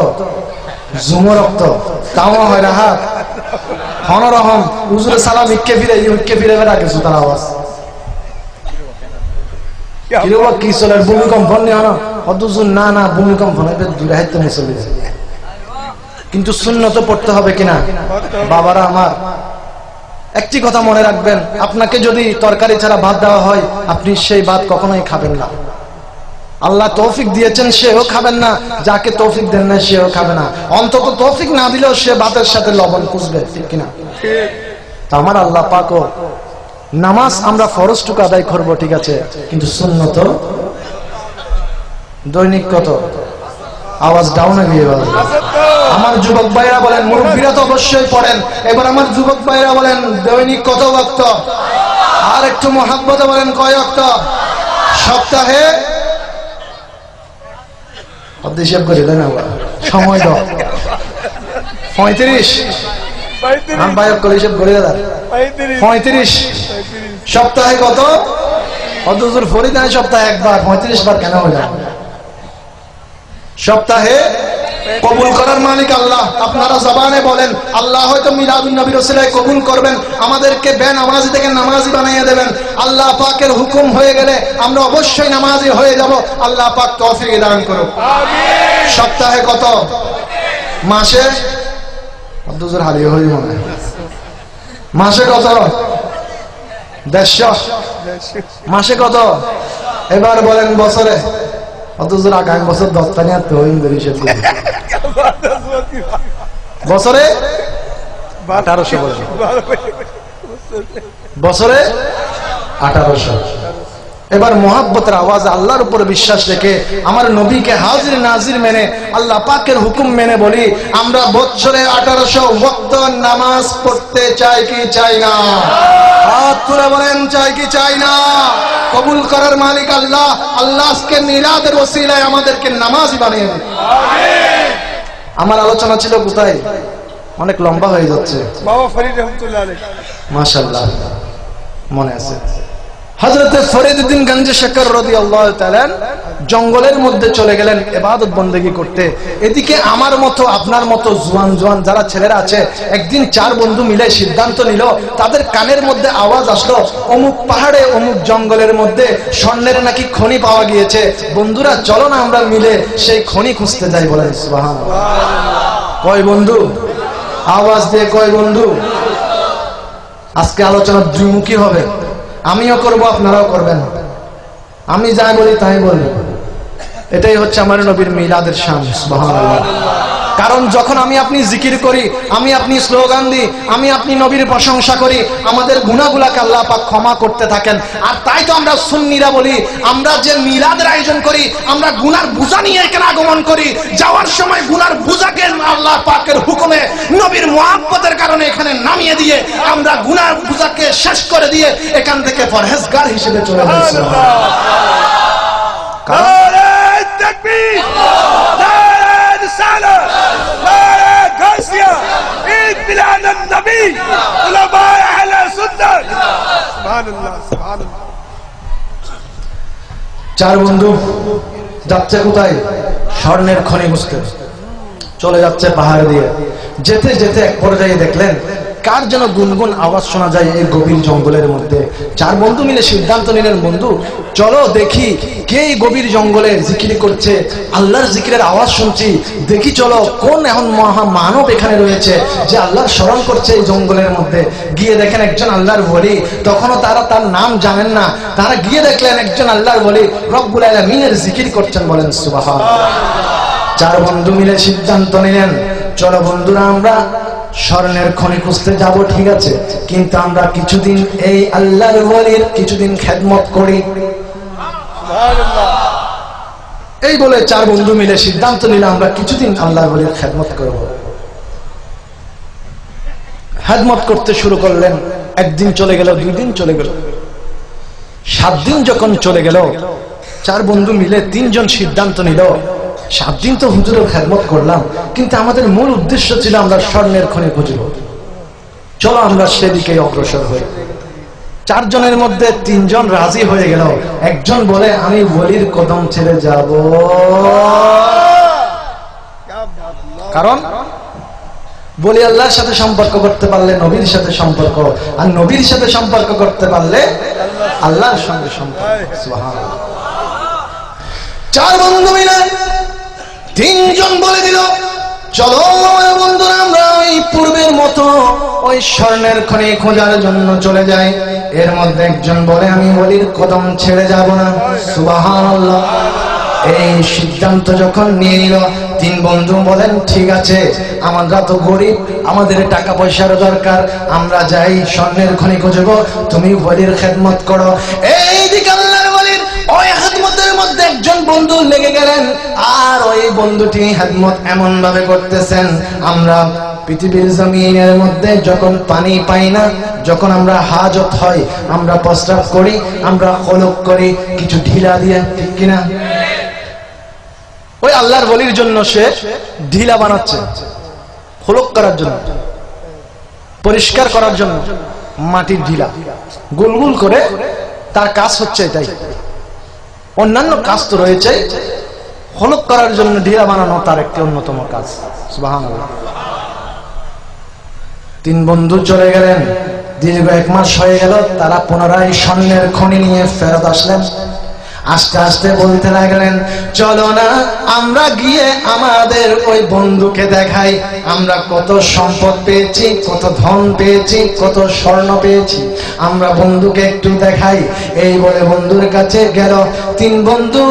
জুমর রক্ত তাও হয় না হাত হনরহম উজুরে সালাম ইক্কে ফিরে রাখে সুতার আওয়াজ কিরবা কি চলে ভূমিকম্প নেই হন অদুজুর না না ভূমিকম্প নয় দূরে হাইতে নিয়ে চলে যায়। কিন্তু সুন্নত পড়তে হবে কিনা? বাবারা আমার, একটি কথা মনে রাখবেন, আপনাকে যদি তরকারি ছাড়া ভাত দেওয়া হয়, আপনি সেই ভাত কখনোই খাবেন না। আল্লাহ তৌফিক দিয়েছেন, সেও খাবেন না, যাকে তৌফিক দেন না সেও খাবে না। অন্তত তৌফিক না দিলেও সে ভাতের সাথে লবণ খুঁজবে, ঠিক কিনা? তা আমার আল্লাহ পাকও নামাজ আমরা ফরজটুকু আদায় করব, ঠিক আছে, কিন্তু সুন্নত দৈনিক কত? আওয়াজ ডাউনে গিয়ে বলেন। আমার যুবক ভাইরা বলেন, মুরব্বীরা তো অবশ্যই পড়েন, এবার আমার যুবক ভাইরা বলেন দৈনিক কত ওয়াক্ত? আর একটু মহাব্বতে বলেন কয় ওয়াক্ত? সপ্তাহে হিসাব করে দেন, সময় দাও 35 35 সপ্তাহে কত? অদুজুর ফরিদ সপ্তাহে একবার 35 বার কেন হয়ে যায়? সপ্তাহে কবুল করার মালিক আল্লাহ। আপনারা জবানে বলেন, আল্লাহ হয়তো মিলাদুন নবীর ওসিলায় কবুল করবেন, আমাদেরকে বেনামাজি থেকে নামাজি বানিয়ে দেবেন। আল্লাহ পাকের হুকুম হয়ে গেলে আমরা অবশ্যই নামাজি হয়ে যাব। আল্লাহ পাক তৌফিক দান করুন। আমিন। সপ্তাহে কত? মাসে দুজোর হারিয়ে হয়ে মনে মাসে কত? 150। মাসে কত? এবার বলেন বছরে অথচ আগামী বছর 10টা নিয়ে বছরে 1800 বছরে 1800। এবার মোহাব্বতের আওয়াজ আল্লাহর উপর বিশ্বাস রেখে আমার নবীকে হাজির নাজির মেনে আল্লাহ পাকের হুকুম মেনে বলি, আমরা বছরে 1800 ওয়াক্ত নামাজ পড়তে চাই কি চাই না? হাত তুলে জোরে বলেন চাই কি চাই না? কবুল করার মালিক আল্লাহ। আল্লাহ আজকে মিলাদের ওসিলায় আমাদেরকে নামাজি বানিয়ে দিন। আমার আলোচনা ছিল কোথায়? অনেক লম্বা হয়ে যাচ্ছে। বাবা ফরিদ রহমতুল্লাহ আলাইহি মাশাআল্লাহ, মনে আছে হযরতে ফরিদউদ্দিন গঞ্জে শেখর রাদিয়াল্লাহু তাআলা জঙ্গলের মধ্যে চলে গেলেন ইবাদত বন্দেগী করতে। এদিকে আমার মতো আপনার মতো জোয়ান জোয়ান যারা ছেলেরা আছে, একদিন 4 বন্ধু মিলে সিদ্ধান্ত নিল, তাদের কানের মধ্যে আওয়াজ আসলো অমুক পাহাড়ে অমুক জঙ্গলের মধ্যে স্বর্ণের নাকি খনি পাওয়া গিয়েছে। বন্ধুরা চলো না আমরা মিলে সেই খনি খুঁজতে যাই। বলেন সুবহানাল্লাহ। কয় বন্ধু? আওয়াজ দিয়ে কয় বন্ধু? আজকে আলোচনা দ্বিমুখী হবে, আমিও করব আপনারাও করবেন। আমি যাই বলি তাই বলবো। এটাই হচ্ছে আমার নবীর মিলাদের শান। সুবহানাল্লাহ। কারণ যখন আমি আপনি জিকির করি, আমি আপনি স্লোগান দিই, আমি আপনি নবীর প্রশংসা করি, আমাদের গুনাহগুলোকে আল্লাহ পাক ক্ষমা করতে থাকেন। আর তাই তো আমরা সুন্নিরা বলি, আমরা যে মিলাদের আয়োজন করি, আমরা গুনার বোঝা নিয়ে এখানে আগমন করি। যাওয়ার সময় গুনার বোঝাকে আল্লাহ পাকের হুকুমে নবীর মুহাব্বতের কারণে এখানে নামিয়ে দিয়ে আমরা গুনার বোঝাকে শেষ করে দিয়ে এখান থেকে পরহেজগার হিসেবে চলে যাচ্ছি। নারে তাকবীর, নারে রিসালাত, নারে গাসিয়া, ঈদ মিলাদ নবী, উলামা আহলে সুন্নাত। সুবহানাল্লাহ, সুবহানাল্লাহ। 4 বন্ধু যাচ্ছে কোথায়? স্বর্ণের খনি খুঁজতে। চলে যাচ্ছে পাহাড় দিয়ে। যেতে যেতে এক পর্যায়ে দেখলেন কার যেন গুনগুন আওয়াজ শোনা যায় এই গভীর জঙ্গলের মধ্যে। 4 বন্ধু মিলে সিদ্ধান্ত নিলেন, বন্ধু চলো দেখি কে এই গভীর জঙ্গলে জিকির করছে, আল্লাহর জিকিরের আওয়াজ শুনছি, দেখি চলো কোন এখন মহা মানব এখানে রয়েছে যে আল্লাহর স্মরণ করছে এই জঙ্গলের মধ্যে। গিয়ে দেখেন একজন আল্লাহর ওলি, তখনও তারা তার নাম জানেন না। তারা গিয়ে দেখলেন একজন আল্লাহর ওলি রব্বুল আলামিনের জিকির করছেন। বলেন সুবহানাল্লাহ। 4 বন্ধু মিলে সিদ্ধান্ত নিলেন, চলো বন্ধুরা আমরা স্বর্ণের খনি খুঁজতে যাব, ঠিক আছে, কিন্তু আমরা কিছুদিন এই আল্লাহর ওলির কিছুদিন খেদমত করি। এই বলে 4 বন্ধু মিলে সিদ্ধান্ত নিলাম আমরা কিছুদিন আল্লাহর ওলির খেদমত করব। খেদমত করতে শুরু করলেন। একদিন চলে গেল, 2 দিন চলে গেল, 7 দিন যখন চলে গেল, 4 বন্ধু মিলে 3 জন সিদ্ধান্ত নিল 7 দিন তো হুজুরের খেদমত করলাম, কিন্তু আমাদের মূল উদ্দেশ্য ছিল আমরা স্বর্ণের খনি খুঁজব, চলো আমরা সেদিকে অগ্রসর হই। 4 জনের মধ্যে 3 জন রাজি হয়ে গেল। একজন বলে আমি ওলির কদম ছেড়ে যাব, কারণ বলি আল্লাহর সাথে সম্পর্ক করতে পারলে নবীর সাথে সম্পর্ক, আর নবীর সাথে সম্পর্ক করতে পারলে আল্লাহর সঙ্গে সম্পর্ক। সুবহানাল্লাহ। 4 বন্ধু মিলে 3 জন বলে দিল চলো বন্ধুরা আমরা ওই পূর্বের মতো ওই স্বর্ণের খনি খোঁজার জন্য চলে যাই। এর মধ্যে একজন বলে আমি ওলির কদম ছেড়ে যাব না। সুবহানাল্লাহ। এই সিদ্ধান্ত যখন নিয়ে নিল, 3 বন্ধু বলেন ঠিক আছে, আমরা তো গরিব, আমাদের টাকা পয়সার দরকার, আমরা যাই স্বর্ণের খনি খুঁজব, তুমি ওলির খেদমত করো। এইদিকে আল্লাহর ওলির ওই খেদমতের মধ্যে একজন বন্ধু লেগে গেলেন, আর ওই বন্ধুটি খেদমত এমন ভাবে করতেছেন, আমরা পৃথিবীর জমিনের মধ্যে যখন পানি পাই না, যখন আমরা হাজত হয়, আমরা প্রস্রাব করি, আমরা খলক করি কিছু ঢিলা দিয়ে, ঠিক কিনা? ওই আল্লাহর ওলির জন্য সে ঢিলা বানাচ্ছে খলক করার জন্য, পরিষ্কার করার জন্য মাটির ঢিলা গোল করে, তার কাজ হচ্ছে এটাই। অন্যান্য কাজ তো রয়েছে, খলক করার জন্য ঢিলা বানানো তার একটি অন্যতম কাজ। সুবহানাল্লাহ। 3 বন্ধু চলে গেলেন। দীর্ঘ 1 মাস হয়ে গেল, তারা পুনরায় স্বর্ণের খনি নিয়ে ফেরত আসলেন। আস্তে আস্তে বলতে লাগলেন চলো না আমরা গিয়ে আমাদের ওই বন্ধুকে দেখাই, আমরা কত সম্পদ পেয়েছি, কত ধন পেয়েছি, কত স্বর্ণ পেয়েছি, আমরা বন্ধুকে একটু দেখাই। এই বলে বন্ধুর কাছে গেল। 3 বন্ধু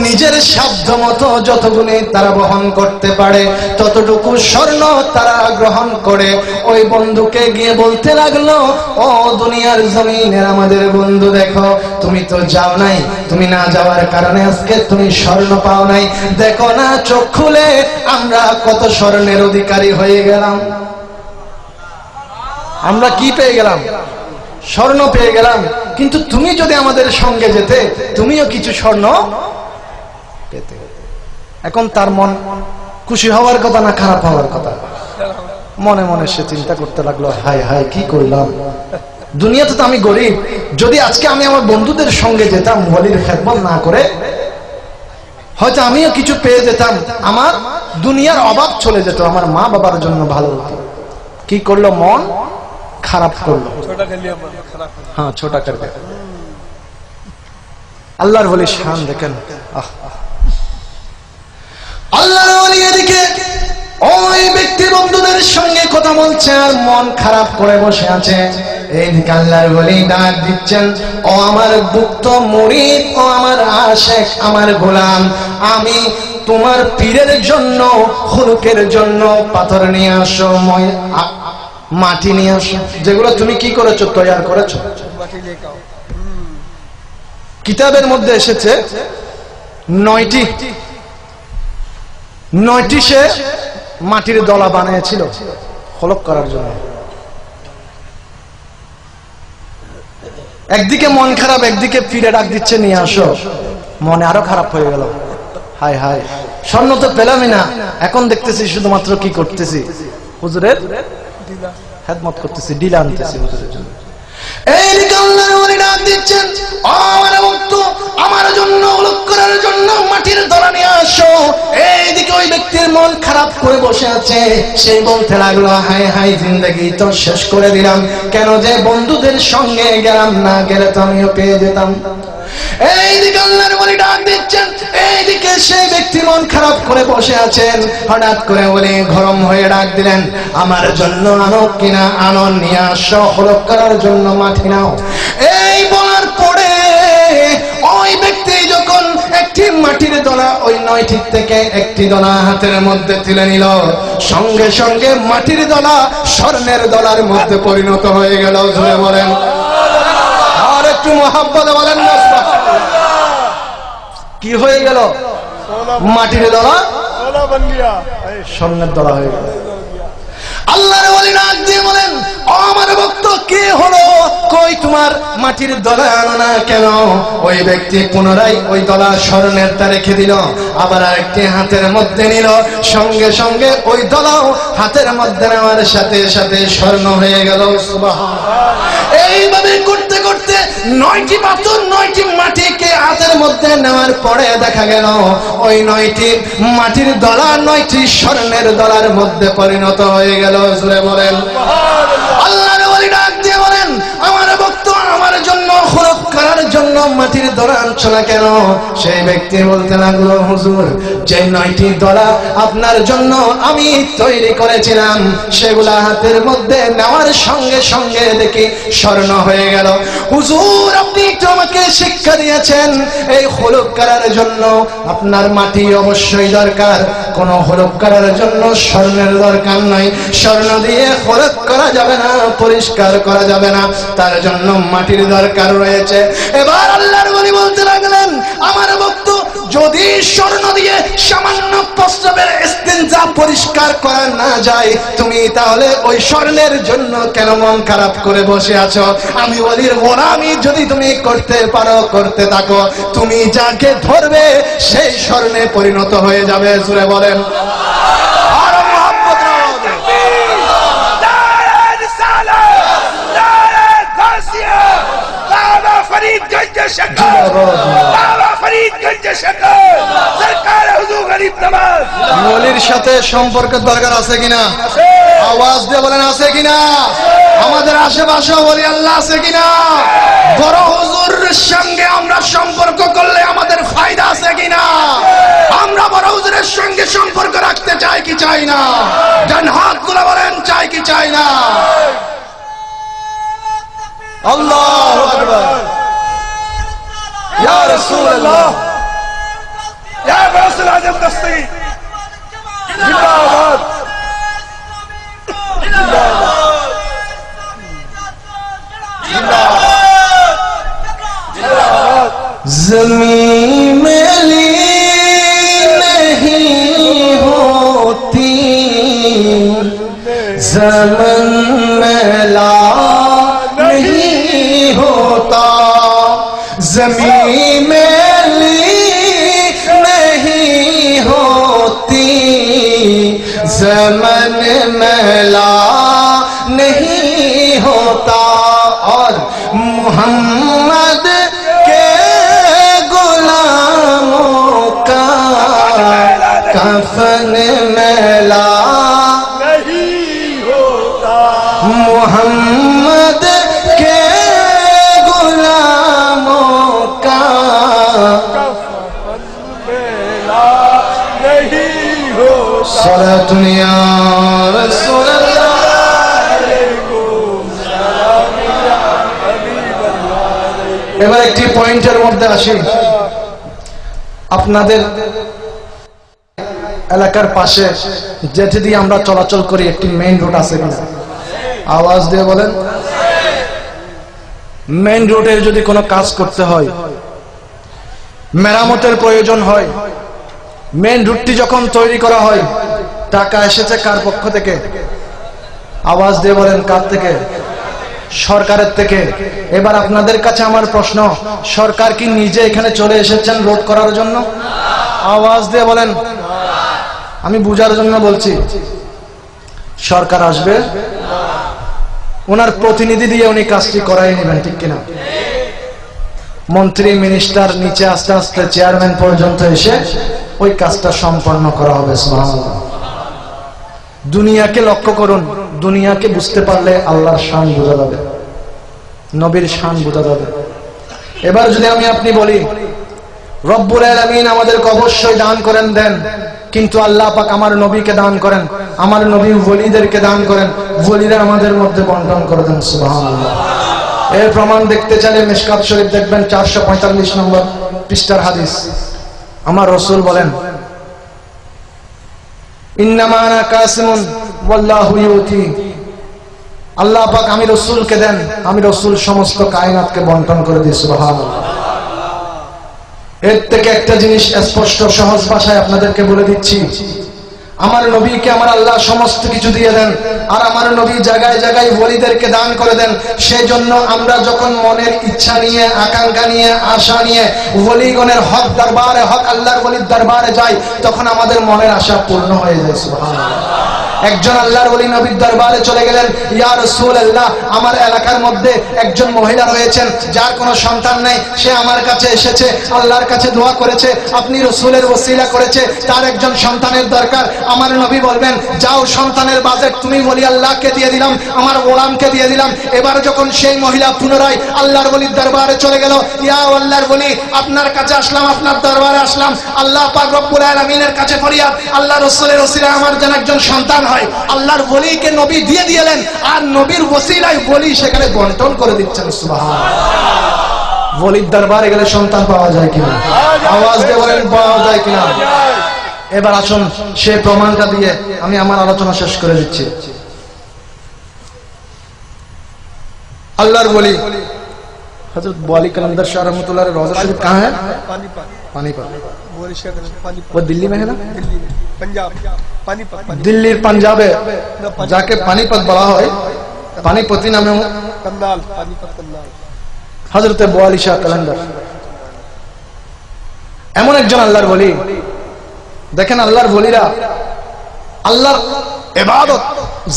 নিজের সাধ্য মতো যতগুলো তারা বহন করতে পারে ততটুকু স্বর্ণ তারা গ্রহণ করে ওই বন্ধুকে গিয়ে বলতে লাগলো, ও দুনিয়ার জমিনের আমাদের বন্ধু, দেখো তুমি তো যাও নাই, তুমি না যাওয়ার কারণে আজকে তুমি স্বর্ণ পাও নাই, দেখো না চোখ খুলে আমরা কত স্বর্ণের অধিকারী হয়ে গেলাম। আমরা কি পেয়ে গেলাম? স্বর্ণ পেয়ে গেলাম, কিন্তু তুমি যদি আমাদের সঙ্গে যেতে তুমিও কিছু স্বর্ণ পেতে। এখন তার মন খুশি হওয়ার কথা না খারাপ হওয়ার কথা? মনে মনে সে চিন্তা করতে লাগলো, হায় হায় কি করলাম, দুনিয়াতে তো আমি গরিব, যদি আজকে আমি আমার বন্ধুদের সঙ্গে যেতাম ওয়ালির খেদমত না করে, হয়তো আমিও কিছু পেয়ে যেতাম, আমার দুনিয়ার অভাব চলে যেত, আমার মা বাবার জন্য ভালো হতো। কি করলো? মন খারাপ করলো। হ্যাঁ, ছোটা করবে। আল্লাহর ওলি শান দেখেন। আল্লাহর ওলি এদিকে ওই ব্যক্তি বন্ধুদের সঙ্গে কথা বলছে আর মন খারাপ করে বসে আছে। এইদিকে আল্লাহর ওলি ডাক দিচ্ছেন, ও আমার গুপ্ত মুরিদ, ও আমার আশিক, আমার গোলাম, আমি তোমার পীরের জন্য, খুলুকের জন্য পাথর নিয়ে আসো, মাটি নিয়ে আসো, যেগুলো তুমি কি করেছো? তৈরি করেছো। কিতাবের মধ্যে এসেছে 9টি সে মাটির দলা বানিয়েছিল হলক করার জন্য। একদিকে মন খারাপ, একদিকে ফিরে ডাক দিচ্ছে নিয়ে আসো, মনে আরো খারাপ হয়ে গেল। হায় হায়, স্বর্ণ তো পেলামই না, এখন দেখতেছি শুধুমাত্র কি করতেছি? হুজুরের খেদমত করতেছি, ডিলা আনতেছি হুজুরের জন্য। এইদিকে আল্লাহর ওলি ডাক দিচ্ছেন, আমার ভক্ত, আমার জন্য হলক করার জন্য মাটির দলা নিয়ে আসো। এইদিকে ওই ব্যক্তির মন খারাপ করে বসে আছে, সে বলতে লাগলো, হায় হায়, জিন্দেগি তো শেষ করে দিলাম, কেন যে বন্ধুদের সঙ্গে গেলাম, না গেলে তো আমিও পেয়ে যেতাম। এইদিকে আল্লাহর ওলি ডাক দিচ্ছেন, এইদিকে সেই ব্যক্তি মন খারাপ করে বসে আছেন। হঠাৎ করে ওলি গরম হয়ে ডাক দিলেন, আমার জন্য আনো কিনা, আনো, নিয়ে আসো, হলক করার জন্য মাটি নাও। এই বলার পরে ওই ব্যক্তি যখন একটি মাটির দলা, ওই 9টি থেকে একটি দলা হাতের মধ্যে তুলে নিল, সঙ্গে সঙ্গে মাটির দলা স্বর্ণের দলার মধ্যে পরিণত হয়ে গেল। জোরে বলেন, আর একটু মহাব্বত বলেন না। কি হয়ে গেল? মাটির দলা স্বর্ণের দলা হয়ে গেল। আল্লাহর ওলি ডাক দিয়ে বলেন, ও আমার ভক্ত, কি হলো? কই তোমার মাটির দলা আনো না কেন? ওই ব্যক্তি পুনরায় ওই দলা স্বর্ণেরটা রেখে দিল, আবার আরেকটি হাতের মধ্যে নিল, সঙ্গে সঙ্গে ওই দলাও হাতের মধ্যে নেওয়ার সাথে সাথে স্বর্ণ হয়ে গেল। সুবহানাল্লাহ। এইভাবে করতে করতে 9টি পাথর, 9টি মাটিকে হাতের মধ্যে নেওয়ার পরে দেখা গেল ওই 9টি মাটির দলা 9টি স্বর্ণের দলার মধ্যে পরিণত হয়ে গেল। জোরে বলেন আল্লাহর ওলি ডাক দিয়ে বলেন, আমার ভক্ত, আমার জন্য হলক করার জন্য মাটির দলা আনছো না কেন? সেই ব্যক্তি বলতে লাগলো, হুজুর, যে 9টি দলা আপনার জন্য আমি তৈরি করেছিলাম, সেগুলা হাতের মধ্যে নেওয়ার সঙ্গে সঙ্গে দেখি স্বর্ণ হয়ে গেল। হুজুর, আপনি তো আমাকে শিক্ষা দিয়েছেন, এই হলক করার জন্য আপনার মাটি অবশ্যই দরকার, কোন হলক করার জন্য স্বর্ণের দরকার নাই, স্বর্ণ দিয়ে হলক করা যাবে না, পরিষ্কার করা যাবে না, তার জন্য মাটির দরকার রয়েছে। এবার আল্লাহর ওলি বলতে লাগলেন, আমার ভক্ত, যদি স্বর্ণ দিয়ে সামান্য প্রস্রাবের ইস্তিনজা পরিষ্কার করা না যায়, তুমি তাহলে ওই স্বর্ণের জন্য কেন মন খারাপ করে বসে আছো? আমি ওলির গোলামি যদি তুমি করতে পারো, করতে থাকো, তুমি যাকে ধরবে সেই স্বর্ণে পরিণত হয়ে যাবে। জুড়ে বলেন আরো মহব্বত फरीदगंज शक्कर, बाबा फरीदगंज शक्कर, सरकार हुजूर गरीब नवाज। ওলির সাথে সম্পর্কের দরকার আছে কিনা? আওয়াজ দিয়ে বলেন, আছে কিনা? আমাদের আশেপাশে ওলি আল্লাহ আছে কিনা? বড় হুজুরের সঙ্গে আমরা সম্পর্ক করলে আমাদের ফায়দা আছে কিনা? আমরা বড় হুজুরের সঙ্গে সম্পর্ক রাখতে চাই কি চাই না? ডান হাত তুলে বলেন, চাই কি চাই না? আল্লাহু আকবার, ইয়া রাসূলুল্লাহ, या गौसुल आजम दस्तगी जिंदाबाद, ज़मीन मेली नहीं होती, ज़मीन मेला नहीं जमीन मेली नहीं होती, ज़मन मैला नहीं होता, और मोहम्मद के गुलामों का कफन मैला नहीं होता, मोहम्मद के गुलामों का कफन मेला नहीं होता। सलातुन या रसूलल्लाह। এবার একটি পয়েন্টের মধ্যে আসি। আপনাদের এলাকার পাশে যেটি দিয়ে আমরা চলাচল করি একটি মেইন রোড আছে কিনা? আওয়াজ দিয়ে বলেন। মেইন রোডের যদি কোনো কাজ করতে হয়, মেরামতের প্রয়োজন হয়, মেইন রুটটি যখন তৈরি করা হয়, টাকা এসেছে কার পক্ষ থেকে? আওয়াজ দিয়ে বলেন, কার থেকে? সরকারের থেকে। এবার আপনাদের কাছে আমার প্রশ্ন, সরকার কি নিজে এখানে চলে এসেছেন রোড করার জন্য? আওয়াজ দিয়ে বলেন। আমি বুঝার জন্য বলছি, সরকার আসবে, ওনার প্রতিনিধি দিয়ে উনি কাজটি করাই নেবেন, ঠিক কিনা? মন্ত্রী মিনিস্টার নিচে আস্তে আস্তে চেয়ারম্যান পর্যন্ত এসে ওই কাজটা সম্পন্ন করা হবে। সুবহানাল্লাহ। দুনিয়াকে লক্ষ্য করুন, দুনিয়াকে বুঝতে পারলে আল্লাহর শান বোঝা যাবে, নবীর শান বোঝা যাবে। এবার যদি আমি আপনি বলি রব্বুল আলামিন আমাদেরকে অবশ্যই দান করেন, দেন, কিন্তু আল্লাহ পাক আমার নবীকে দান করেন, আমার নবী ওলিদেরকে দান করেন, ওলিরা আমাদের মধ্যে বন্টন করে দেন। সুবহানাল্লাহ। এর প্রমাণ দেখতে চাইলে মিশকাত শরীফ দেখবেন 445 নম্বর পৃষ্ঠার হাদিস। আমার রাসূল বলেন, ইন্নামা আনা কাসিমুন ওয়াল্লাহু ইউতি। আল্লাহ পাক আমি রাসূলকে দেন, আমি রাসূল সমস্ত কায়নাতকে বন্টন করে দিই। সুবহানাল্লাহ। এর থেকে একটা জিনিস স্পষ্ট সহজ ভাষায় আপনাদেরকে বলে দিচ্ছি, আমার নবীকে আমার আল্লাহ সমস্ত কিছু দিয়ে দেন, আর আমার নবী জায়গায় জায়গায় ওলিদেরকে দান করে দেন। সেই জন্য আমরা যখন মনের ইচ্ছা নিয়ে, আকাঙ্ক্ষা নিয়ে, আশা নিয়ে ওলিগণের হক দরবারে, হক আল্লাহর ওলির দরবারে যাই, তখন আমাদের মনের আশা পূর্ণ হয়ে যায়। সুবহানাল্লাহ। একজন আল্লাহর ওলি নবীর দরবারে চলে গেলেন, ইয়া রাসূলুল্লাহ, আমার এলাকার মধ্যে একজন মহিলা রয়েছেন যার কোনো সন্তান নেই, সে আমার কাছে এসেছে, আল্লাহর কাছে দোয়া করেছে, আপনি রাসূলের ওসিলা করেছে, তার একজন সন্তানের দরকার। আমার নবী বলবেন, যাও, সন্তানের বাজেট তুমি ওলি আল্লাহকে দিয়ে দিলাম, আমার গোলামকে দিয়ে দিলাম। এবার যখন সেই মহিলা পুনরায় আল্লাহর ওলির দরবারে চলে গেল, ইয়া আল্লাহর ওলি, আপনার কাছে আসলাম, আপনার দরবারে আসলাম, আল্লাহ পাক রব্বুল আলামিনের কাছে ফরিয়াদ, আল্লাহ রাসূলের ওসিলায় আমার যেন একজন সন্তান হয়। আল্লাহর ওলিকে নবী দিয়ে দিলেন, আর নবীর ওসিলায় ওলি সেখানে বন্টন করে দিচ্ছেন। সুবহানাল্লাহ। ওলির দরবারে গেলে সন্তান পাওয়া যায় কিনা? আওয়াজ দিয়ে বলেন, পাওয়া যায় কিনা? এবার আসুন সেই প্রমাণটা দিয়ে আমি আমার আলোচনা শেষ করে দিচ্ছি। আল্লাহর ওলি হযরত ওয়ালি কালান্দার শাহ रहमतुल्लाह रोजा शरीफ कहाँ है? पानीपत। वो दिल्ली में है ना? पंजाब, पानीपत। दिल्लीर पंजाबे जाके पानीपत बड़ा হয়, पानीपति नामे कंदाल, पानीपत कंदाल। হযরত ওয়ালি শাহ কালান্দার এমন একজন আল্লাহর ওলি। দেখেন, আল্লাহর ওলিরা আল্লাহর ইবাদত,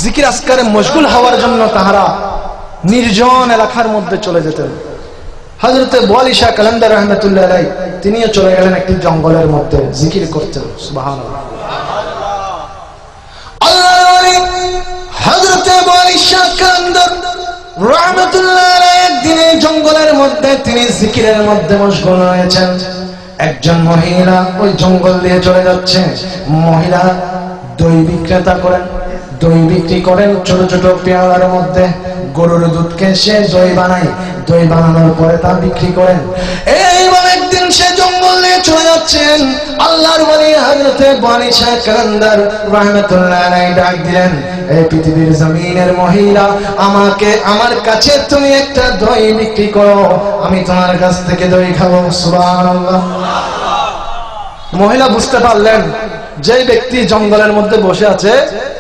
জিকির আজকারে মশগুল হওয়ার জন্য তাহারা নির্জন এলাকার মধ্যে চলে যেতেন। হযরত ওয়ালি শাহ কালান্দার রাহমাতুল্লাহ আলাইহি তিনিও চলে গেলেন একটি জঙ্গলের মধ্যে জিকির করতেন। সুবহানাল্লাহ। আল্লাহর ওলি হযরত ওয়ালি শাহ কালান্দার রাহমাতুল্লাহ আলাইহি একদিন জঙ্গলের মধ্যে তিনি জিকিরের মধ্যে মশগুল হয়েছেন। একজন মহিলা ওই জঙ্গল দিয়ে চলে যাচ্ছে। মহিলা দই বিক্রেতা করেন, দই বিক্রি করেন ছোট ছোট পেয়ালার মধ্যে। গরুর দুধকে সে দই বানায়, দই বানানোর পরে তা বিক্রি করেন। এইবার একদিন সে জঙ্গল দিয়ে চলে যাচ্ছেন। আল্লাহর ওলি হযরত ওয়ালি শাহ কালান্দার রাহমাতুল্লাহ আলাইহি ডাক দিলেন, এই পৃথিবীর জমিনের মহিলা, আমাকে, আমার কাছে তুমি একটা দই বিক্রি করো, আমি তোমার কাছ থেকে দই খাবো। সুবহানাল্লাহ। মহিলা বুঝতে পারলেন যে ব্যক্তি জঙ্গলের মধ্যে বসে আছে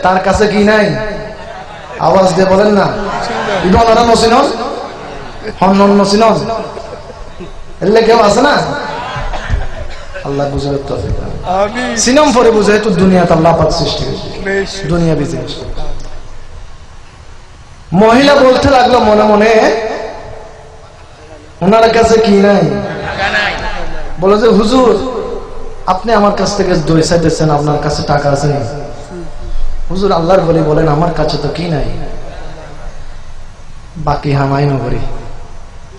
তার কাছে কি নাই? আওয়াজ দিয়ে বলেন না, ইবন ওরা নসিনন হন্নন নসিনন এলে কেউ আছে না? আল্লাহ বুঝে তৌফিক দান। आमीन সিনম পরে বুঝে তো দুনিয়াতে আল্লাহ পাক সৃষ্টি করেছে, बेशक দুনিয়া বিজনেস। মহিলা বলতে লাগলো মনে মনে, ওনার কাছে কি নাই? বলে যে হুজুর আপনি আমার কাছ থেকে দই চাইতেছেন, আপনার কাছে টাকা আছে না? হুজুর আল্লাহর বলি বলেন আমার কাছে তো কি নাই, বাকি হামাই নগরী।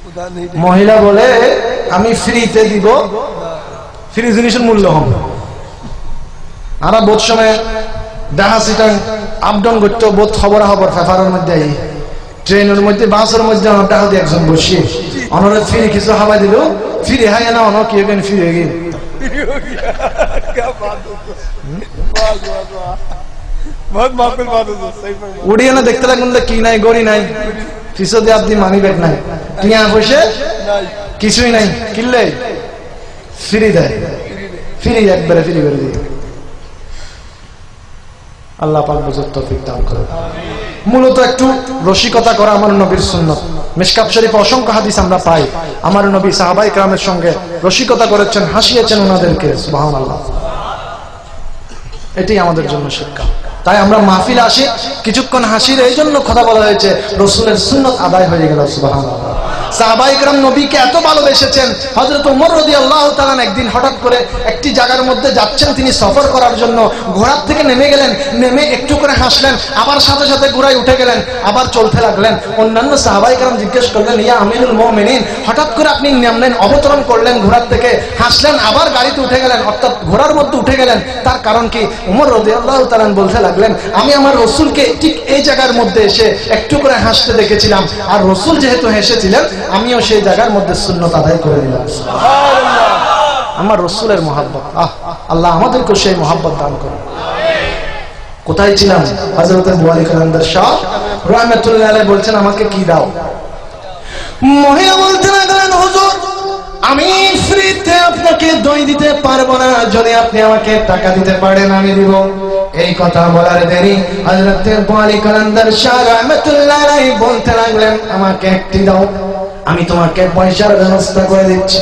खुदा नहीं दे মহিলা বলে আমি ফ্রিতে দিব, ফ্রি জিনিসের মূল্য হম। আর বোধ সময় দেখা সিটাং আপ ডাউন করতে বোধ খবর খবর পেপারের মধ্যে আই, ট্রেনের মধ্যে বাসের মধ্যে আমার দেখা দিয়ে একজন বসিয়ে অনরে ফ্রি কিছু হাওয়া দিল, ফ্রি হাই না অন কি গেন ফ্রি হয়ে গেল। क्या बात हो वाह वाह वाह बहुत माकूल बात हो सही में উড়িয়ে না দেখতে লাগুন কি নাই, গড়ি নাই, পিছনে আপনি মানি ব্যাগ নাই, টিয়া বসে नहीं কিছুই নাই, কিনলে ফ্রি দেয়, ফ্রি একবারে ফ্রি করে দিয়ে। আল্লাহ পাক বুঝার তৌফিক দান করে। মূলত একটু রসিকতা করা আমার নবীর সুন্নত। মিশকাত শরীফে অসংখ্য হাদিস আমরা পাই, আমার নবী সাহাবায়ে কেরামের সঙ্গে রসিকতা করেছেন, হাসিয়েছেন ওনাদেরকে, সুবহানাল্লাহ। এটাই আমাদের জন্য শিক্ষা। তাই আমরা মাহফিলে আসি, কিছুক্ষণ হাসির এই জন্য কথা বলা হয়েছে, রসুলের সুন্নত আদায় হয়ে গেল, সুবহানাল্লাহ। সাহাবায়ে কেরাম নবীকে এত ভালোবেসেছেন, হযরত ওমর রাদিয়াল্লাহু তাআলা একদিন হঠাৎ করে একটি জায়গার মধ্যে যাচ্ছেন, তিনি সফর করার জন্য ঘোড়ার থেকে নেমে গেলেন, নেমে একটু করে হাসলেন, আবার সাথে সাথে ঘোড়ায় উঠে গেলেন, আবার চলতে লাগলেন। অন্যান্য সাহাবায়ে কেরাম জিজ্ঞেস করলেন, ইয়া আমিরুল মুমিনিন, হঠাৎ করে আপনি নামলেন, অবতরণ করলেন ঘোড়ার থেকে, হাসলেন, আবার গাড়িতে উঠে গেলেন, অর্থাৎ ঘোড়ার মধ্যে উঠে গেলেন, তার কারণ কি? ওমর রাদিয়াল্লাহু তাআলা বলতে লাগলেন, আমি আমার রসুলকে ঠিক এই জায়গার মধ্যে এসে একটু করে হাসতে দেখেছিলাম, আর রসুল যেহেতু হেসেছিলেন আমিও সেই জায়গার মধ্যে সুন্নত আদায় করে দিলাম। আমার রসুলের মহাব্বত, আল্লাহ আমাদেরকে সেই মহাব্বত দান করুন। কোথায় ছিলাম? হযরত বুখারী কালান্দার শাহ রাহমাতুল্লাহ আলাইহি বলছেন, আমাকে কি দাও? মহিলা বলতে লাগলেন, হুজুর আমি ফ্রিতে আপনাকে দই দিতে পারবো না, যদি আপনি আমাকে টাকা দিতে পারেন আমি দিব। এই কথা বলার দেরি হযরত বুখারী কালান্দার শাহ রাহমাতুল্লাহ আলাইহি বলতে লাগলেন, আমাকে একটি দাও, আমি তোমাকে পয়সার ব্যবস্থা করে দিচ্ছি।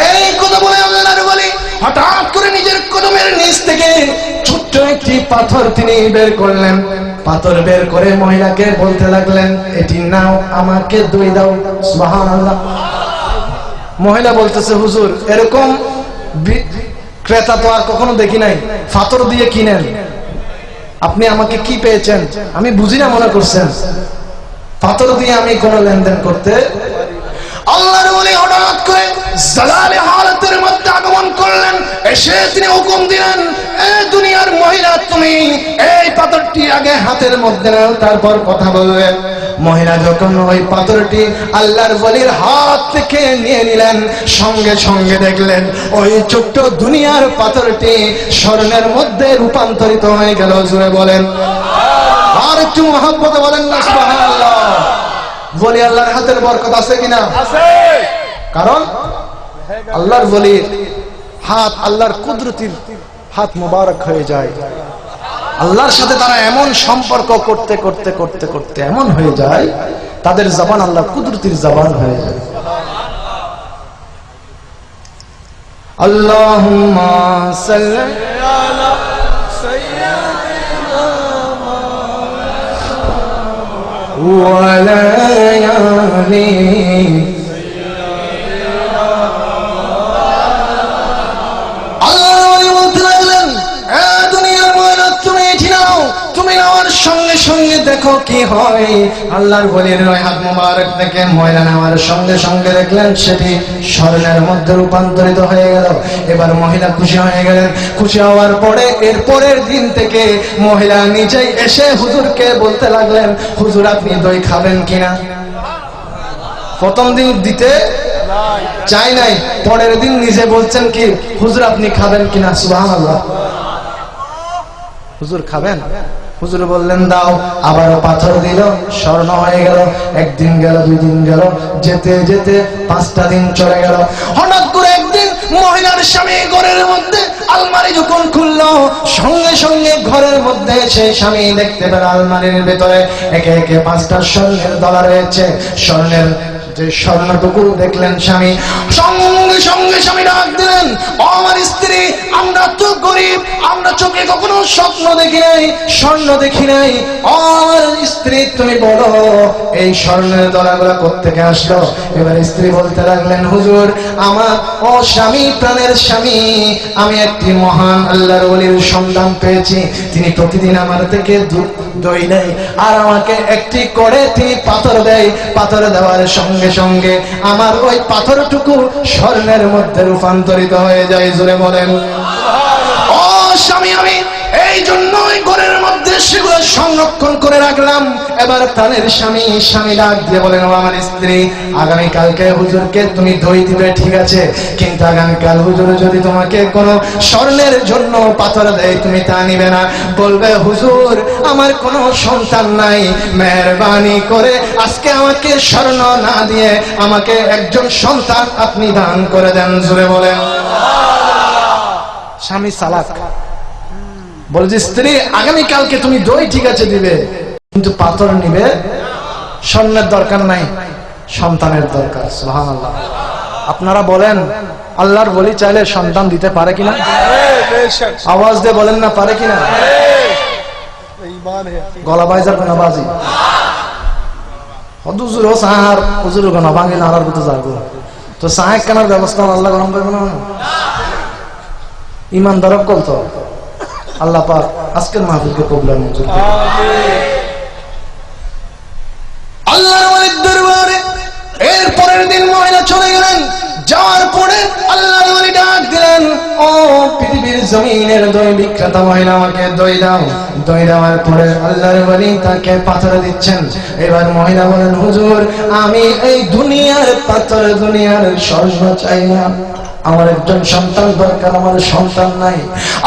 এই কথা বলে আল্লাহর ওলি হঠাৎ করে নিজের কদমের নিচ থেকে ছোট্ট একটি পাথর তিনি বের করলেন, পাথর বের করে মহিলাকে বলতে লাগলেন, এটি নাও, আমাকে দই দাও। সুবহানাল্লাহ। মহিলা বলতেছে, হুজুর এরকম ক্রেতা তো আর কখনো দেখি নাই, পাথর দিয়ে কিনেন, আপনি আমাকে কি পেয়েছেন আমি বুঝি না মনে করছেন, পাথর দিয়ে আমি কোনো লেনদেন করতে। আল্লাহর ওলি হঠাৎ করে জালালে হালাতের মধ্যে আগমন করলেন, এসে তিনি হুকুম দিলেন, এই দুনিয়ার মহিলা তুমি এই পাথরটি আগে হাতের মধ্যে নাও, তারপর কথা বলবে। মহিলা যখন ওই পাথরটি আল্লাহর ওলির হাত থেকে নিয়ে নিলেন, সঙ্গে সঙ্গে দেখলেন ওই ছোট্ট দুনিয়ার পাথরটি স্বর্ণের মধ্যে রূপান্তরিত হয়ে গেল। জোরে বলেন আর একটু মহব্বতে বলেন না সুবহানাল্লাহ। বলি আল্লাহর হাতের বরকত আছে কিনা? কারণ আল্লাহর ওলির হাত আল্লাহর কুদরতির হাত মোবারক হয়ে যায়। আল্লাহর সাথে তারা এমন সম্পর্ক করতে করতে করতে করতে এমন হয়ে যায়, তাদের জবান আল্লাহ কুদরতির জবান হয়ে যায়। আল্লাহুম্মা সাল্লি আলা সাইয়্যিদিনা ওয়া আলা আলি সঙ্গে সঙ্গে দেখো কি হয়। আল্লাহর ওলির হাত মোবারক থেকে ময়লা নেওয়ার সঙ্গে সঙ্গে দেখলেন সেটি স্বর্ণের মধ্যে রূপান্তরিত হয়ে গেল। এবার মহিলা খুশি হয়ে গেলেন। খুশি হওয়ার পরে এর পরের দিন থেকে মহিলা নিজেই এসে হুজুরকে বলতে লাগলেন, হুজুর আপনি দই খাবেন কিনা? প্রথম দিন দিতে চাই নাই, পরের দিন নিজে বলছেন কি, হুজুর আপনি খাবেন কিনা? সুবহানাল্লাহ। হুজুর খাবেন? হুজুর বললেন দাও। আবারও পাথর দিল, স্বর্ণ হয়ে গেল। একদিন গেল, দুই দিন গেল, যেতে যেতে 5টা দিন চলে গেল। হঠাৎ করে একদিন মহিলার স্বামী ঘরের মধ্যে আলমারি যখন খুললো, সঙ্গে সঙ্গে ঘরের মধ্যে সেই স্বামী দেখতে পেল আলমারির ভেতরে একে একে 5টা স্বর্ণের দলা রয়েছে। স্বর্ণের যে স্বর্ণটুকু দেখলেন স্বামী, সঙ্গে সঙ্গে স্বামী ডাক দিলেন, ও আমার স্ত্রী, আমরা তো গরিব, আমরা চোখে কখনো স্বপ্ন দেখি নাই, স্বর্ণ দেখি নাই। ও আমার স্ত্রী, তুমি বলো এই স্বর্ণের দলাগুলা কোত্থেকে আসলো? এবার স্ত্রী বলতে লাগলেন, হুজুর, আমার ও স্বামী, প্রাণের স্বামী, আমি একটি মহান আল্লাহর ওলির সন্ধান পেয়েছি। তিনি প্রতিদিন আমার থেকে দুধ দই নেয় আর আমাকে একটি করে তিনি পাথর দেয়। পাথর দেওয়ার সঙ্গে সঙ্গে আমার ওই পাথরটুকু স্বর্ণের মধ্যে রূপান্তরিত হয়ে যায়। জোরে বলেন। ও স্বামী, আমি এই জন্যই ঘরের মধ্যে সেগুলো সংরক্ষণ করে রাখলাম। এবার প্রাণের স্বামী, স্বামী ডাক দিয়ে বলেন, ও আমার স্ত্রী, আগামীকালকে হুজুরকে তুমি দই দিবে, ঠিক আছে, কিন্তু আগামীকাল হুজুর যদি তোমাকে কোনো স্বর্ণের জন্য পাথর দেয়, তুমি তা নিবে না। বলবে, হুজুর, আমার কোনো সন্তান নাই, মেহেরবানি করে আজকে আমাকে স্বর্ণ না দিয়ে আমাকে একজন সন্তান আপনি দান করে দেন। জোরে বলেন। স্বামী চালাক, বলে যে স্ত্রী, আগামীকালকে তুমি দই ঠিক আছে দিবে, কিন্তু পাথর নিবে, স্বর্ণের দরকার নাই, সন্তানের দরকার। সুবহানাল্লাহ। আপনারা বলেন, আল্লাহর ওলি চাইলে সন্তান দিতে পারে কিনা? আওয়াজ দিয়ে বলেন না, পারে কিনা? গলা বাইজার কোন বাজি হুজুর ও সাহার হুজুর কোন ভাঙি না আর কত যাবো তো সাহেব কেনার ব্যবস্থা আল্লাহ গরম করবে না। ইমানদার কল তো আল্লাহ পাক আজকের মাহফিলকে কবুল মঞ্জুর করুন। আল্লাহর ওলির দরবারে এর পরের দিন মহিলা চলে গেলেন। যাওয়ার পরে আল্লাহর ওলি ডাক দিলেন, ও পৃথিবীর জমিনের দই বিক্রেতা মহিলা, আমাকে দই দাও। দই দেওয়ার পরে আল্লাহর ওলি তাকে পাথর দিচ্ছেন। এবার মহিলা বলেন, হুজুর, আমি এই দুনিয়ার পাথর, দুনিয়ার স্বর্ণ চাই না, আমার একজন সন্তান দরকার, আমার সন্তান নাই।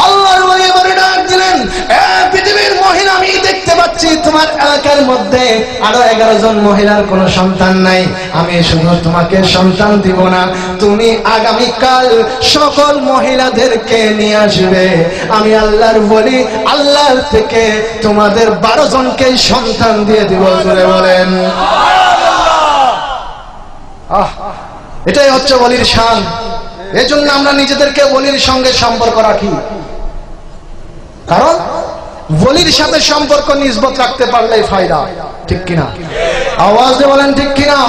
আল্লাহর ওলি এবারে ডাক দিলেন, এ পৃথিবীর মহিলা, আমি দেখতে পাচ্ছি তোমার এলাকার মধ্যে আরো 11 জন মহিলার কোনো সন্তান নাই। আমি শুধু তোমাকে সন্তান দিব না, তুমি আগামীকাল সকল মহিলাদেরকে নিয়ে আসবে। আমি আল্লাহর বলি, আল্লাহর থেকে তোমাদের 12 জনকে সন্তান দিয়ে দিব। জোরে বলেন। এটাই হচ্ছে ওলির শান। এজন্য আমরা নিজেদেরকে ওলির সঙ্গে সম্পর্ক রাখি, কারণ ওলির সাথে সম্পর্ক নিসবত রাখতে পারলেই ফায়দা। ঠিক কিনা? আওয়াজ দিয়ে বলেন ঠিক কিনা?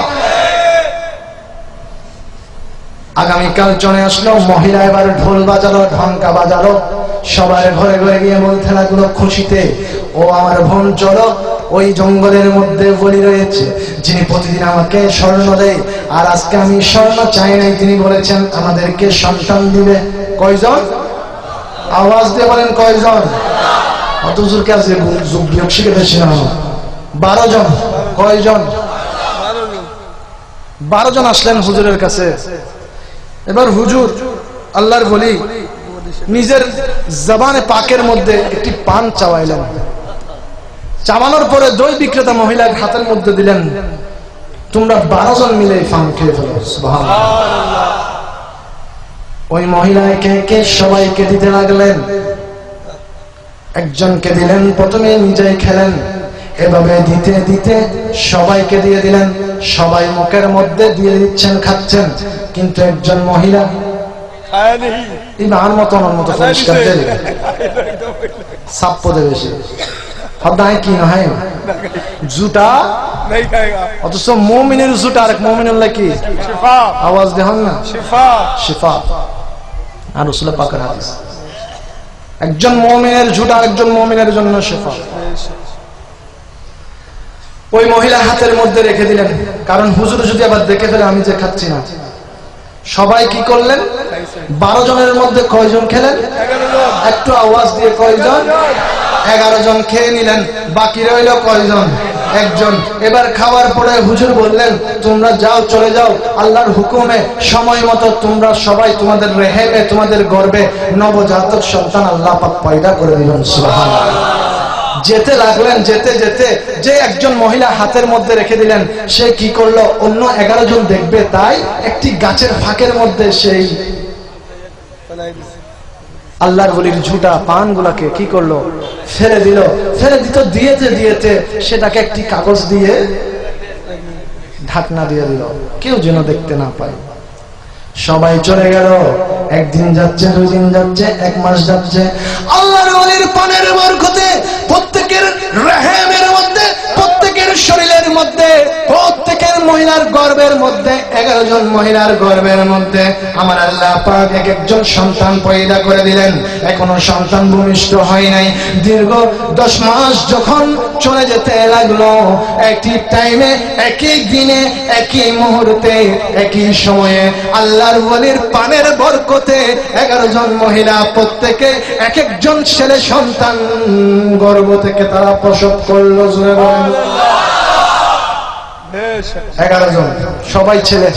আগামীকাল চলে আসলো, মহিলা এবার ঢোল বাজালো, ঢঙ্কা বাজালো, সবার ঘরে ঘরে গিয়ে বলতে লাগলো খুশিতে, ও আমার বোন, চলো, ওই জঙ্গলের মধ্যে বলি রয়েছে যিনি প্রতিদিন আমাকে স্বর্ণ দেয়, আর আজকে আমি স্বর্ণ চাই নাই, তিনি বলেছেন আমাদেরকে সন্তান দিবে। কয়জন? আওয়াজ দিয়ে বলেন কয়জন? অত হুজুরকে আছে যুগ শিখে বেশি না, 12 জন। কয়জন? 12 জন আসলেন হুজুরের কাছে। এবার হুজুর আল্লাহর বলি নিজের জবানে পাকের মধ্যে একটি পান চাওয়াইলেন। চাবানোর পরে দই বিক্রেতা মহিলার হাতের মধ্যে দিলেন, তোমরা 12 জন মিলে পান খেয়ে ফেলো। সুবহানাল্লাহ। ওই মহিলাকে কে সবাইকে দিতে লাগলেন। একজনকে দিলেন, প্রথমে নিজেই খেলেন, এভাবে দিতে দিতে সবাইকে দিয়ে দিলেন। সবাই মুখের মধ্যে দিয়ে দিচ্ছেন, খাচ্ছেন, কিন্তু একজন মহিলা ইমার মতো আমার মতো পরিষ্কার দেবে, সাপ্প দেবে, সে হদায় কি নয় জুটা, অথচ মুমিনের জুটা আরেক মুমিনুল্লাহ কি আওয়াজ দেন না, শিফা। আর রাসূল পাকের হাদিস, একজন মুমিনের ঝুটা একজন মুমিনের জন্য শিফা। ওই মহিলা হাতের মধ্যে রেখে দিলেন, কারণ হুজুর যদি আবার দেখে ফেলে আমি যে খাচ্ছি না। সবাই কি করলেন? 12 জনের মধ্যে কয়জন খেলেন? একটু আওয়াজ দিয়ে কয়জন? 11 জন খেয়ে নিলেন। বাকি রইল কয়জন? একজন। এবার খাওয়ার পরে হুজুর বললেন, তোমরা যাও, চলে যাও, আল্লাহর হুকুমে সময় মতো তোমরা সবাই তোমাদের রেহেমে, তোমাদের গর্ভে নবজাতক সন্তান আল্লাহ পাক পয়দা করে দিলেন। সুবহানাল্লাহ। যেতে লাগলেন, যেতে যেতে যে একজন মহিলা হাতের মধ্যে রেখে দিলেন, সে কি করলো? অন্য 11 জন দেখবে তাই একটি গাছের ফাঁকের মধ্যে সেই আল্লাহর ওলির ঝুটা পান গুলাকে কি করলো? ফেলে দিল। ফেলে দিতে দিয়েতে দিয়েতে সেটাকে একটি কাগজ দিয়ে ঢাকনা দিয়ে দিল, কেউ যেন দেখতে না পায়। সবাই চলে গেল। একদিন যাচ্ছে, 2 দিন যাচ্ছে, 1 মাস যাচ্ছে। আল্লাহর ওলির পানের বরকতে প্রত্যেকের রহমের মধ্যে, প্রত্যেকের শরীরের মধ্যে, প্রত্যেকের মহিলার গর্ভের মধ্যে, 11 জন মহিলার গর্ভের মধ্যে আমার আল্লাহ পাক এক একজন সন্তান পয়দা করে দিলেন। এখনো সন্তান ভূমিষ্ঠ হয় নাই। দীর্ঘ 10 মাস যখন চলে যেতে লাগলো, একই টাইমে, একই দিনে, একই মুহূর্তে, একই সময়ে আল্লাহর ওলির পানের বরকতে 11 জন মহিলা প্রত্যেকে এক একজন ছেলে সন্তান গর্ভ থেকে তারা প্রসব করলো। জোরে বলেন 11 জন, সবাই ছেলে।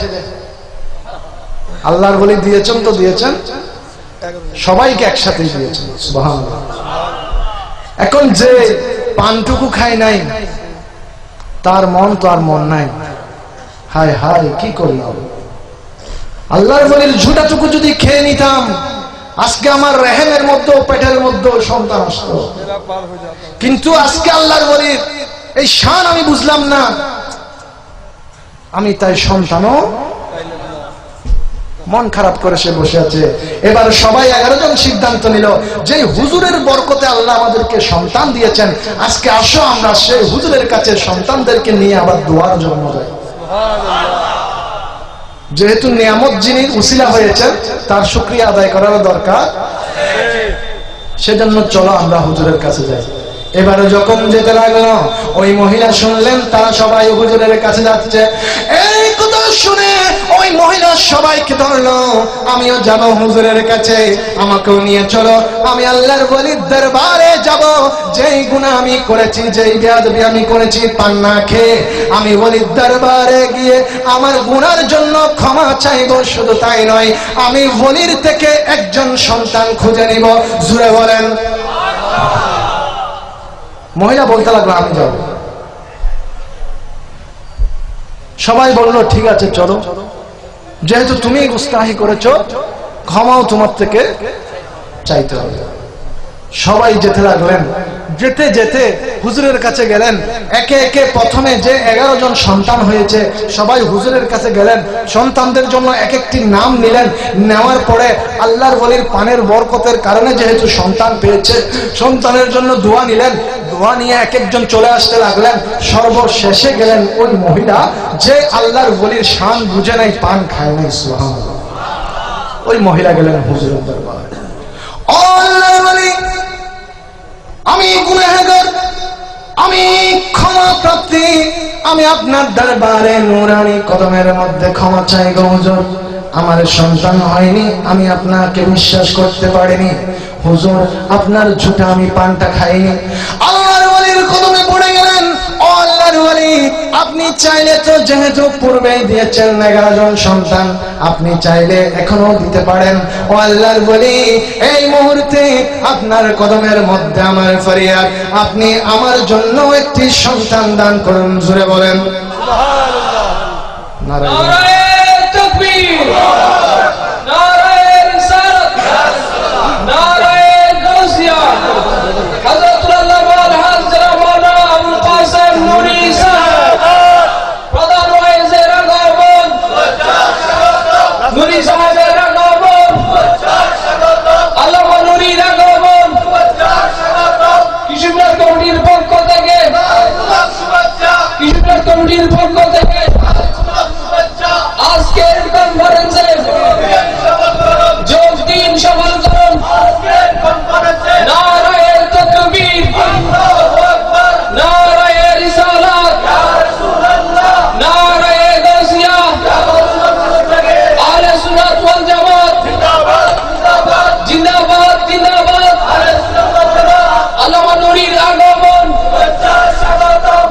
আল্লাহর ওলি দিয়েছেন তো দিয়েছেন, সবাইকে একসাথে দিয়েছেন। সুবহানাল্লাহ। এখন যে পানটুকু খায় নাই তার মন তো আর মন নাই। হায় হায়, কি করলাম। আল্লাহর ওলির ঝুটাটুকু যদি খেয়ে নিতাম, আজকে আমার রেহেমের মধ্যে, পেটের মধ্যে সন্তান আসতো। কিন্তু আজকে আল্লাহর ওলির এই শান আমি বুঝলাম না, আমি তাই সন্তানও মন খারাপ করে সে বসে আছে। এবার সবাই 11 জন সিদ্ধান্ত নিল যে হুজুরের বরকতে আল্লাহ আমাদেরকে সন্তান দিয়েছেন, আজকে আসো আমরা সেই হুজুরের কাছে সন্তানদেরকে নিয়ে আবার দোয়ার জন্য যাই। যেহেতু নিয়ামত যিনি উসিলা হয়েছেন তার শুকরিয়া আদায় করার দরকার, সেজন্য চলো আমরা হুজুরের কাছে যাই। এবারে যখন যেতে লাগলো, ওই মহিলা শুনলেন তারা সবাই হুজুরের কাছে যাচ্ছে। এই কথা শুনে ওই মহিলা সবাইকে ধরলো, আমিও যাব হুজুরের কাছে, আমাকেও নিয়ে চলো, আমি আল্লাহর ওলির দরবারে যাব। যেই গুনাহ আমি করেছি, যেই বেয়াদবি আমি করেছি পান না খেয়ে, আমি ওলির দরবারে গিয়ে আমার গুনার জন্য ক্ষমা চাইবো। শুধু তাই নয়, আমি ওলির থেকে একজন সন্তান খুঁজে নিব। জুড়ে বলেন। মহিলা বলতে লাগলো আমি যাব। সবাই বলল ঠিক আছে চলো, যেহেতু তুমি গুস্তাহি করেছো ক্ষমাও তোমার থেকে চাইতে হবে। সবাই যেতে লাগলেন। যেতে যেতে হুজুরের কাছে গেলেন। একে একে প্রথমে যে 11 জন সন্তান হয়েছে সবাই হুজুরের কাছে গেলেন, সন্তানদের জন্য এক একটি নাম নিলেন। নেওয়ার পরে আল্লাহর ওলির পানের বরকতের কারণে যেহেতু সন্তান পেয়েছে, সন্তানের জন্য দোয়া নিলেন। দোয়া নিয়ে এক একজন চলে আসতে লাগলেন। সর্বশেষে গেলেন ওই মহিলা যে আল্লাহর ওলির শান বুঝে নাই, পান খায় নাই। সুবহানাল্লাহ। ওই মহিলা গেলেন হুজুরের দরবারে। ও আল্লাহর ওলি, আমি গুনাহগার, আমি ক্ষমা প্রার্থী, আমি আপনার দরবারে নূরানি কদমের মধ্যে ক্ষমা চাই গো হুজুর। আমার সন্তান হয়নি, আমি আপনাকে বিশ্বাস করতে পারিনি হুজুর, আপনার ঝুটা আমি পানটা খাইনি। আল্লাহর ওলির কদমে পড়ে গেলেন। ও আল্লাহর ওলি, আপনি চাইলে তো যেহেতু পূর্বেই দিয়েছেন 11 জন সন্তান, আপনি চাইলে এখনো দিতে পারেন। ও আল্লাহর ওলি, এই মুহূর্তে আপনার কদমের মধ্যে আমার ফরিয়াদ, আপনি আমার জন্য একটি সন্তান দান করুন। জোরে বলেন সুবহানাল্লাহ। নারায়ে তাকবীর, নারায়ে রিসালাত, নারায়ে গাউসিয়া। হযরতুল আল্লামা হাজরা মাওলানা আবুল কাসেম নুরি সাহেব প্রধান ওয়াইজের আগমন, নুরি সাহেবের আগমন, আল্লামা নুরির আগমন, কৃষিবিদ কমিটির পক্ষ থেকে, কৃষিবিদ কমিটির পক্ষ থেকে আজকের কনফারেন্সে যোগ দিন সফল করুন। নারায়ে তাকবীর, নারায়ে রিসালাত, নারায়ে গাউসিয়া। আহলে সুন্নাত ওয়াল জামাত জিন্দাবাদ, জিন্দাবাদ। আল্লামা নুরির আগমন,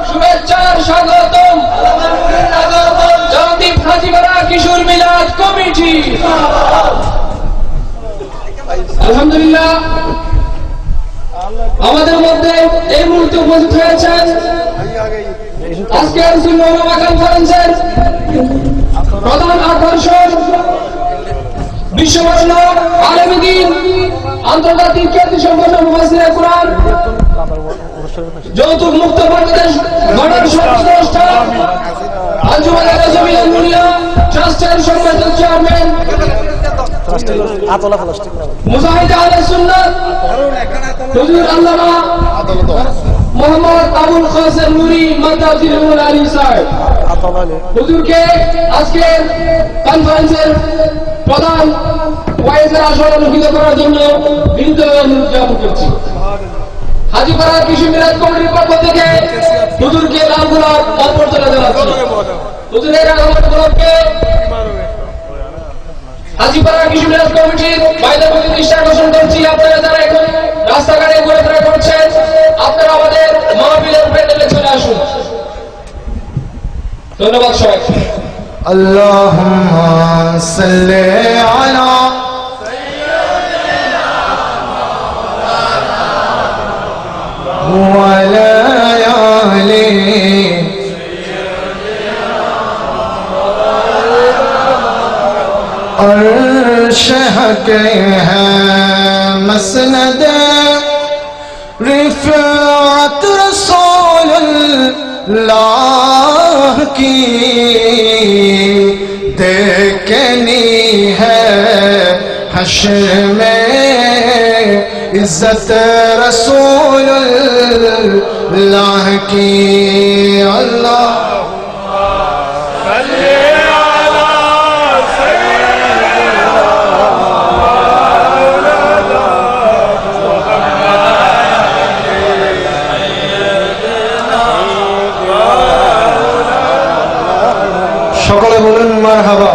শুভেচ্ছার স্বাগতম। জগদীপ হাজিপাড়া কিশোর মিলাদ কমিটি। আলহামদুলিল্লাহ, আমাদের মধ্যে এই মুহূর্তে উপস্থিত হয়েছেন আজকের সুন্নাহ কনফারেন্সের প্রধান আকর্ষণ, বিশ্ববরেণ্য আলেম দ্বীন, আন্তর্জাতিক খ্যাতি সম্পন্ন মুফাসসিরে কুরআন, যৌতুক মুক্ত বাংলাদেশ গঠন সংস্থা আঞ্জুমান আল-জামিয়া মুনিয়া ট্রাস্টের সম্মানিত চেয়ারম্যান মুজাহিদ আহলে সুন্নাত হুজুর আল্লামা মোহাম্মদ আবুল কাসেম নুরি মাদাজিরুল আলী সাহেব হুজুরকে আজকের কনফারেন্সের প্রধান ওয়াইজের আসন অলঙ্কৃত করার জন্য বিনীত অনুরোধ জ্ঞাপন করছি। হাজীপাড়া কৃষি মিলাদ কমিটির পক্ষ থেকে হুজুরকে লাল গোলাপ অভ্যর্থনা জানাচ্ছি। হুজুরের আগমন উপলক্ষে হাজীপাড়া কৃষি মিলাদ কমিটির ভাইদের প্রতি দৃষ্টি আকর্ষণ করছি, আপনারা যারা এখন রাস্তাঘাটে ঘোরাফেরা করছেন আপনারা আমাদের মাহফিলের প্যান্ডেলে চলে আসুন। ধন্যবাদ সবাইকে। আল্লাহুম্মা সাল্লি আলা ওয়া আলা আলি अर्श के है मसनद रिफ़ात रसूलुल्लाह की देखनी है हश्र में इज्जत रसूलुल्लाह की। अल्लाह সকলে বলেন মারহাবা।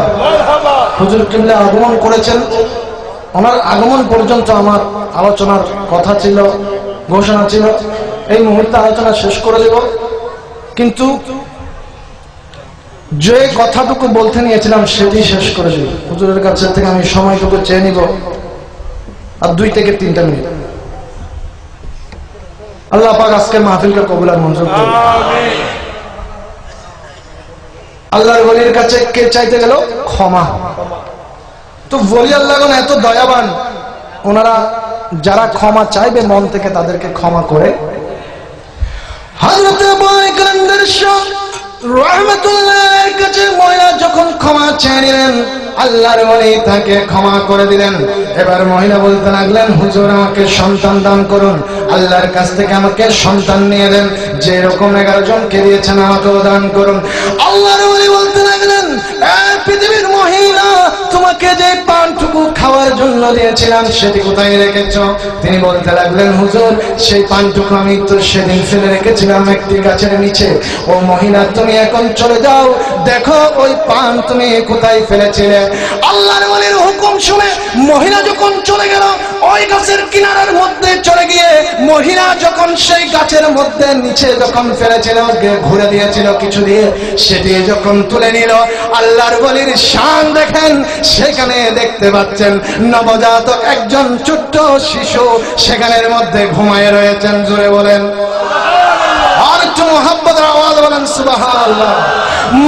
হুজুর কিবলা আগমন করেছেন, ওনার আগমন পর্যন্ত আমার আলোচনার কথা ছিল, ঘোষণা ছিল এই মুহূর্তে আলোচনা শেষ করে দেব, কিন্তু যে কথাটুকু বলতে নিয়েছিলাম সেটি শেষ করে দেব। হুজুরের কাছে থেকে আমি সময়টুকু চেয়ে নিব আর 2 থেকে 3টা মিনিট। আল্লাহ পাক আজকের মাহফিলকে কবুল আর মঞ্জুর করুন। আল্লাহর ওলির কাছে কে চাইতে গেল? ক্ষমা। তো ওলি আল্লাহগণ এত দয়াবান, ওনারা যারা ক্ষমা চাইবে মন থেকে তাদেরকে ক্ষমা করে। হযরত আবু ইকরামদের শাহ রাহমাতুল্লাহর কাছে মহিলা যখন ক্ষমা চাইলেন আল্লাহর ওলি তাকে ক্ষমা করে দিলেন। এবার মহিলা বলতে লাগলেন, হুজুর আমাকে সন্তান দান করুন, আল্লাহর কাছ থেকে আমাকে সন্তান নিয়ে দেন, যে রকম 11 জনকে দিয়েছেন আমাকেও দান করুন। আল্লাহর ওলি বলতে লাগলেন, পৃথিবীর মহিলা তোমাকে যে পানটুকু খাওয়ার জন্য দিয়েছিলাম সেটি কোথায় রেখেছ? তিনি বলতে লাগলেন, হুজুর সেই পানটুকু আমি তো সেদিন ফেলে রেখেছিলাম একটি গাছের নিচে। ও মহিলা তুমি এখন চলে যাও, দেখো ওই পান তুমি কোথায় ফেলেছিলে। আল্লাহর ওলির হুকুম শুনে মহিলা যখন চলে গেল, ওই গাছের কিনারার মধ্যে চলে গিয়ে মহিলা যখন সেই গাছের মধ্যে নিচে যখন ফেলেছিল, ঘুরে দিয়েছিল কিছু দিয়ে, সেটি যখন তুলে নিল, আল্লাহর ওলির শান দেখেন, সেখানে দেখতে পাচ্ছেন নবজাত একজন ছোট্ট শিশু সেখানের মধ্যে ঘুমায় রয়েছেন। জোরে বলেন আর একটু মুহাব্বতের আওয়াজ বলেন সুবহানাল্লাহ।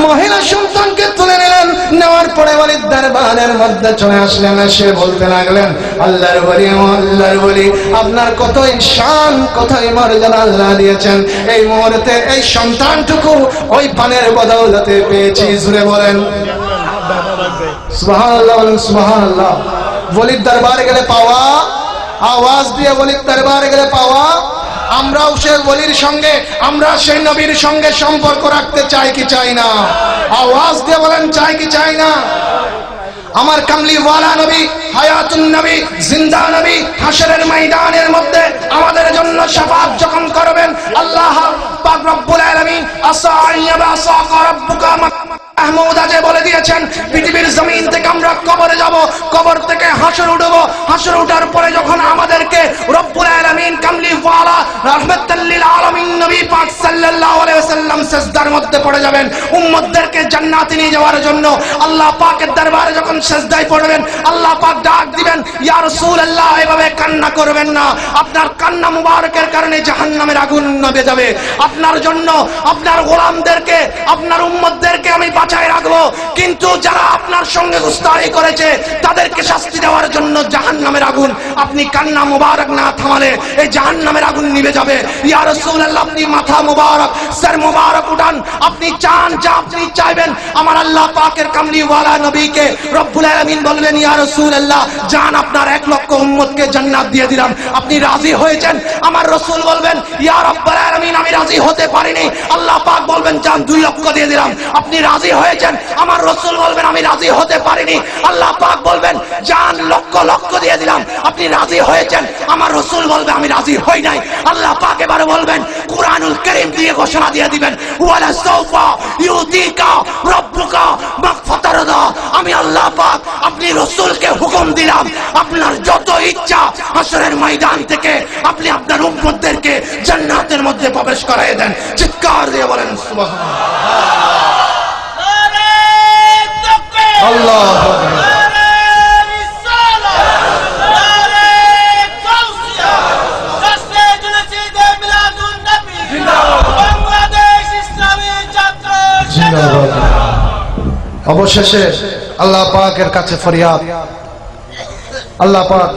মহিলা সন্তানকে তুলে নিলেন, নেওয়ার পরে ওলির দরবারের মধ্যে চলে আসলেন, এসে বলতে লাগলেন, আল্লাহর ওলি আপনার কতই শান কতই মর্যাদা আল্লাহ দিয়েছেন, এই মুহূর্তে এই সন্তানটুকু ওই পানের বদৌলতে পেয়েছি। জোরে বলেন সুবহানাল্লাহ, বলেন সুবহানাল্লাহ। ওলির দরবারে গেলে পাওয়া, আওয়াজ দিয়ে ওলির দরবারে গেলে পাওয়া। আমরাও সেই ওলির সঙ্গে, আমরা সেই নবীর সঙ্গে সম্পর্ক রাখতে চাই কি চাই না? আওয়াজ দিয়ে বলেন চাই কি চাই না? আমার কামলিওয়ালা নবী, হায়াতুন নবী, জিন্দা নবী হাশরের ময়দানের মধ্যে আমাদের জন্য শাফাআত যখন করবেন, আল্লাহ পাক রব্বুল আলামিন আসাইয়াবা সাকা রাব্বুকা মাহমুদ আজে বলে দিয়েছেন, পৃথিবীর জমিন থেকে আমরা কবরে যাব, কবর থেকে হাশর উঠব, হাশর ওঠার পরে যখন আমাদেরকে রব্বুল আলামিন কামলিওয়ালা রাহমাতাল লিল আলামিন নবী পাক সাল্লাল্লাহু আলাইহি ওয়াসাল্লাম সিজদার মধ্যে পড়ে যাবেন উম্মতদেরকে জান্নাতে নিয়ে যাওয়ার জন্য। আল্লাহ পাকের দরবারে যখন সিজদায় পড়বেন, আল্লাহ পাক ডাক দিবেন, ইয়া রাসূলুল্লাহ এভাবে কান্না করবেন না, আপনার কান্না মুবারকের কারণে জাহান্নামের আগুন নিভে যাবে। আপনার জন্য আপনার গোলামদেরকে, আপনার উম্মতদেরকে আমি বাঁচায় রাখবো, কিন্তু যারা আপনার সঙ্গে গুস্তাখি করেছে তাদেরকে শাস্তি দেওয়ার জন্য জাহান্নামের আগুন, আপনি কান্না মুবারক না থামালে এই জাহান্নামের আগুন নিভে যাবে। ইয়া রাসূলুল্লাহ, আপনি মাথা মুবারক, সর মুবারক উঠান, আপনি চান যা আপনি চাইবেন। আমার আল্লাহ পাকের কামলি ওয়ালা নবীকে রব্বুল আলামিন বললেন, ইয়া রাসূলুল্লাহ, জান আপনার 1 লক্ষ উম্মতকে জান্নাত দিয়ে দিলাম, আপনি রাজি হয়েছেন? আমার রাসূল বলবেন, ইয়া রাব্বুল আলামিন, আমি রাজি হতে পারিনি। আল্লাহ পাক বলবেন, জান 2 লক্ষ দিয়ে দিলাম, আপনি রাজি হয়েছেন? আমার রাসূল বলবেন, আমি রাজি হতে পারিনি। আল্লাহ পাক বলবেন, জান লক্ষ লক্ষ দিয়ে দিলাম, আপনি রাজি হয়েছেন? আমার রাসূল বলবে, আমি রাজি হই নাই। আল্লাহ পাক এবারে বলবেন, কুরআনুল কারীম দিয়ে ঘোষণা দিয়ে দিবেন, ওয়ালা সাওফা ইউতিকা রাব্বুকা মাগফিরাতা। আমি আল্লাহ পাক আপনি রাসূলকে হুকুম দিলাম, আপনার যত ইচ্ছা হাশরের ময়দান থেকে আপনি আপনার উম্মতদেরকে জান্নাতের মধ্যে প্রবেশ করায় দেন। চিৎকার দিয়ে বলেন সুবহানাল্লাহ। আল্লাহু আকবার। অবশেষে আল্লাহ পাকের কাছে ফরিয়াদ, আল্লাহ পাক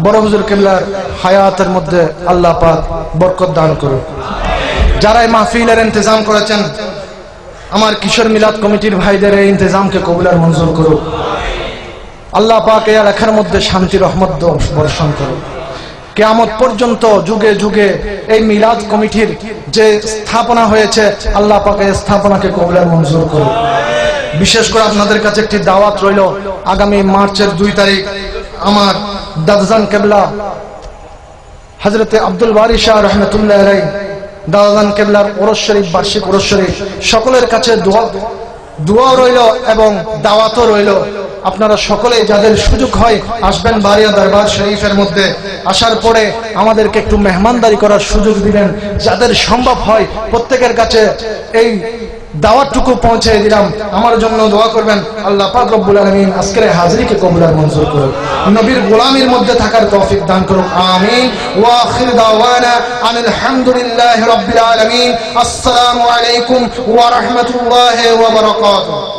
বড় হুজুর কিবলার হায়াতের মধ্যে আল্লাহ পাক বরকত দান করুন। যারা এই মাহফিলের ইন্তজাম করেছেন, আমার কিশোর মিলাদ কমিটির ভাইদের এই ইন্তজামকে কবুল আর মঞ্জুর করুন। আল্লাহ পাক এই এলাকার মধ্যে শান্তি রহমত বর্ষণ করুন। কিয়ামত পর্যন্ত যুগে যুগে এই মিলাদ কমিটির যে স্থাপনা হয়েছে, আল্লাহ পাক এই স্থাপনাকে কবুল আর মঞ্জুর করুন। বিশেষ করে আপনাদের কাছে একটি দাওয়াত রইল, আগামী মার্চের 2 তারিখ আমার দাদাজান কেবলা হযরতে আব্দুল বারী শাহ রহমাতুল্লাহ আলাইহি দাদাজান কেবলার ওরস শরীফ, বার্ষিক ওরস শরীফ, সকলের কাছে দোয়া রইল এবং দাওয়াতও রইল। আপনারা সকলেই যাদের সুযোগ হয় আসবেন বারিয়া দরবার শরীফের মধ্যে। আসার পরে আমাদেরকে একটু মেহমানদারি করার সুযোগ দিবেন। যাদের সম্ভব হয় প্রত্যেকের কাছে এই দাওয়াতটুকু পৌঁছে দিলাম। আমার জন্য দোয়া করবেন, আল্লাহ পাক রব্বুল আলামিন আজকের হাজিরিকে কবুল আর মঞ্জুর করুন, নবীর গোলামির মধ্যে থাকার তৌফিক দান করুন। আমিন। ওয়া আখির দাওয়ানা আনিল হামদুলিল্লাহি রাব্বিল আলামিন। আসসালামু আলাইকুম ওয়া রাহমাতুল্লাহি ওয়া বারাকাতুহু।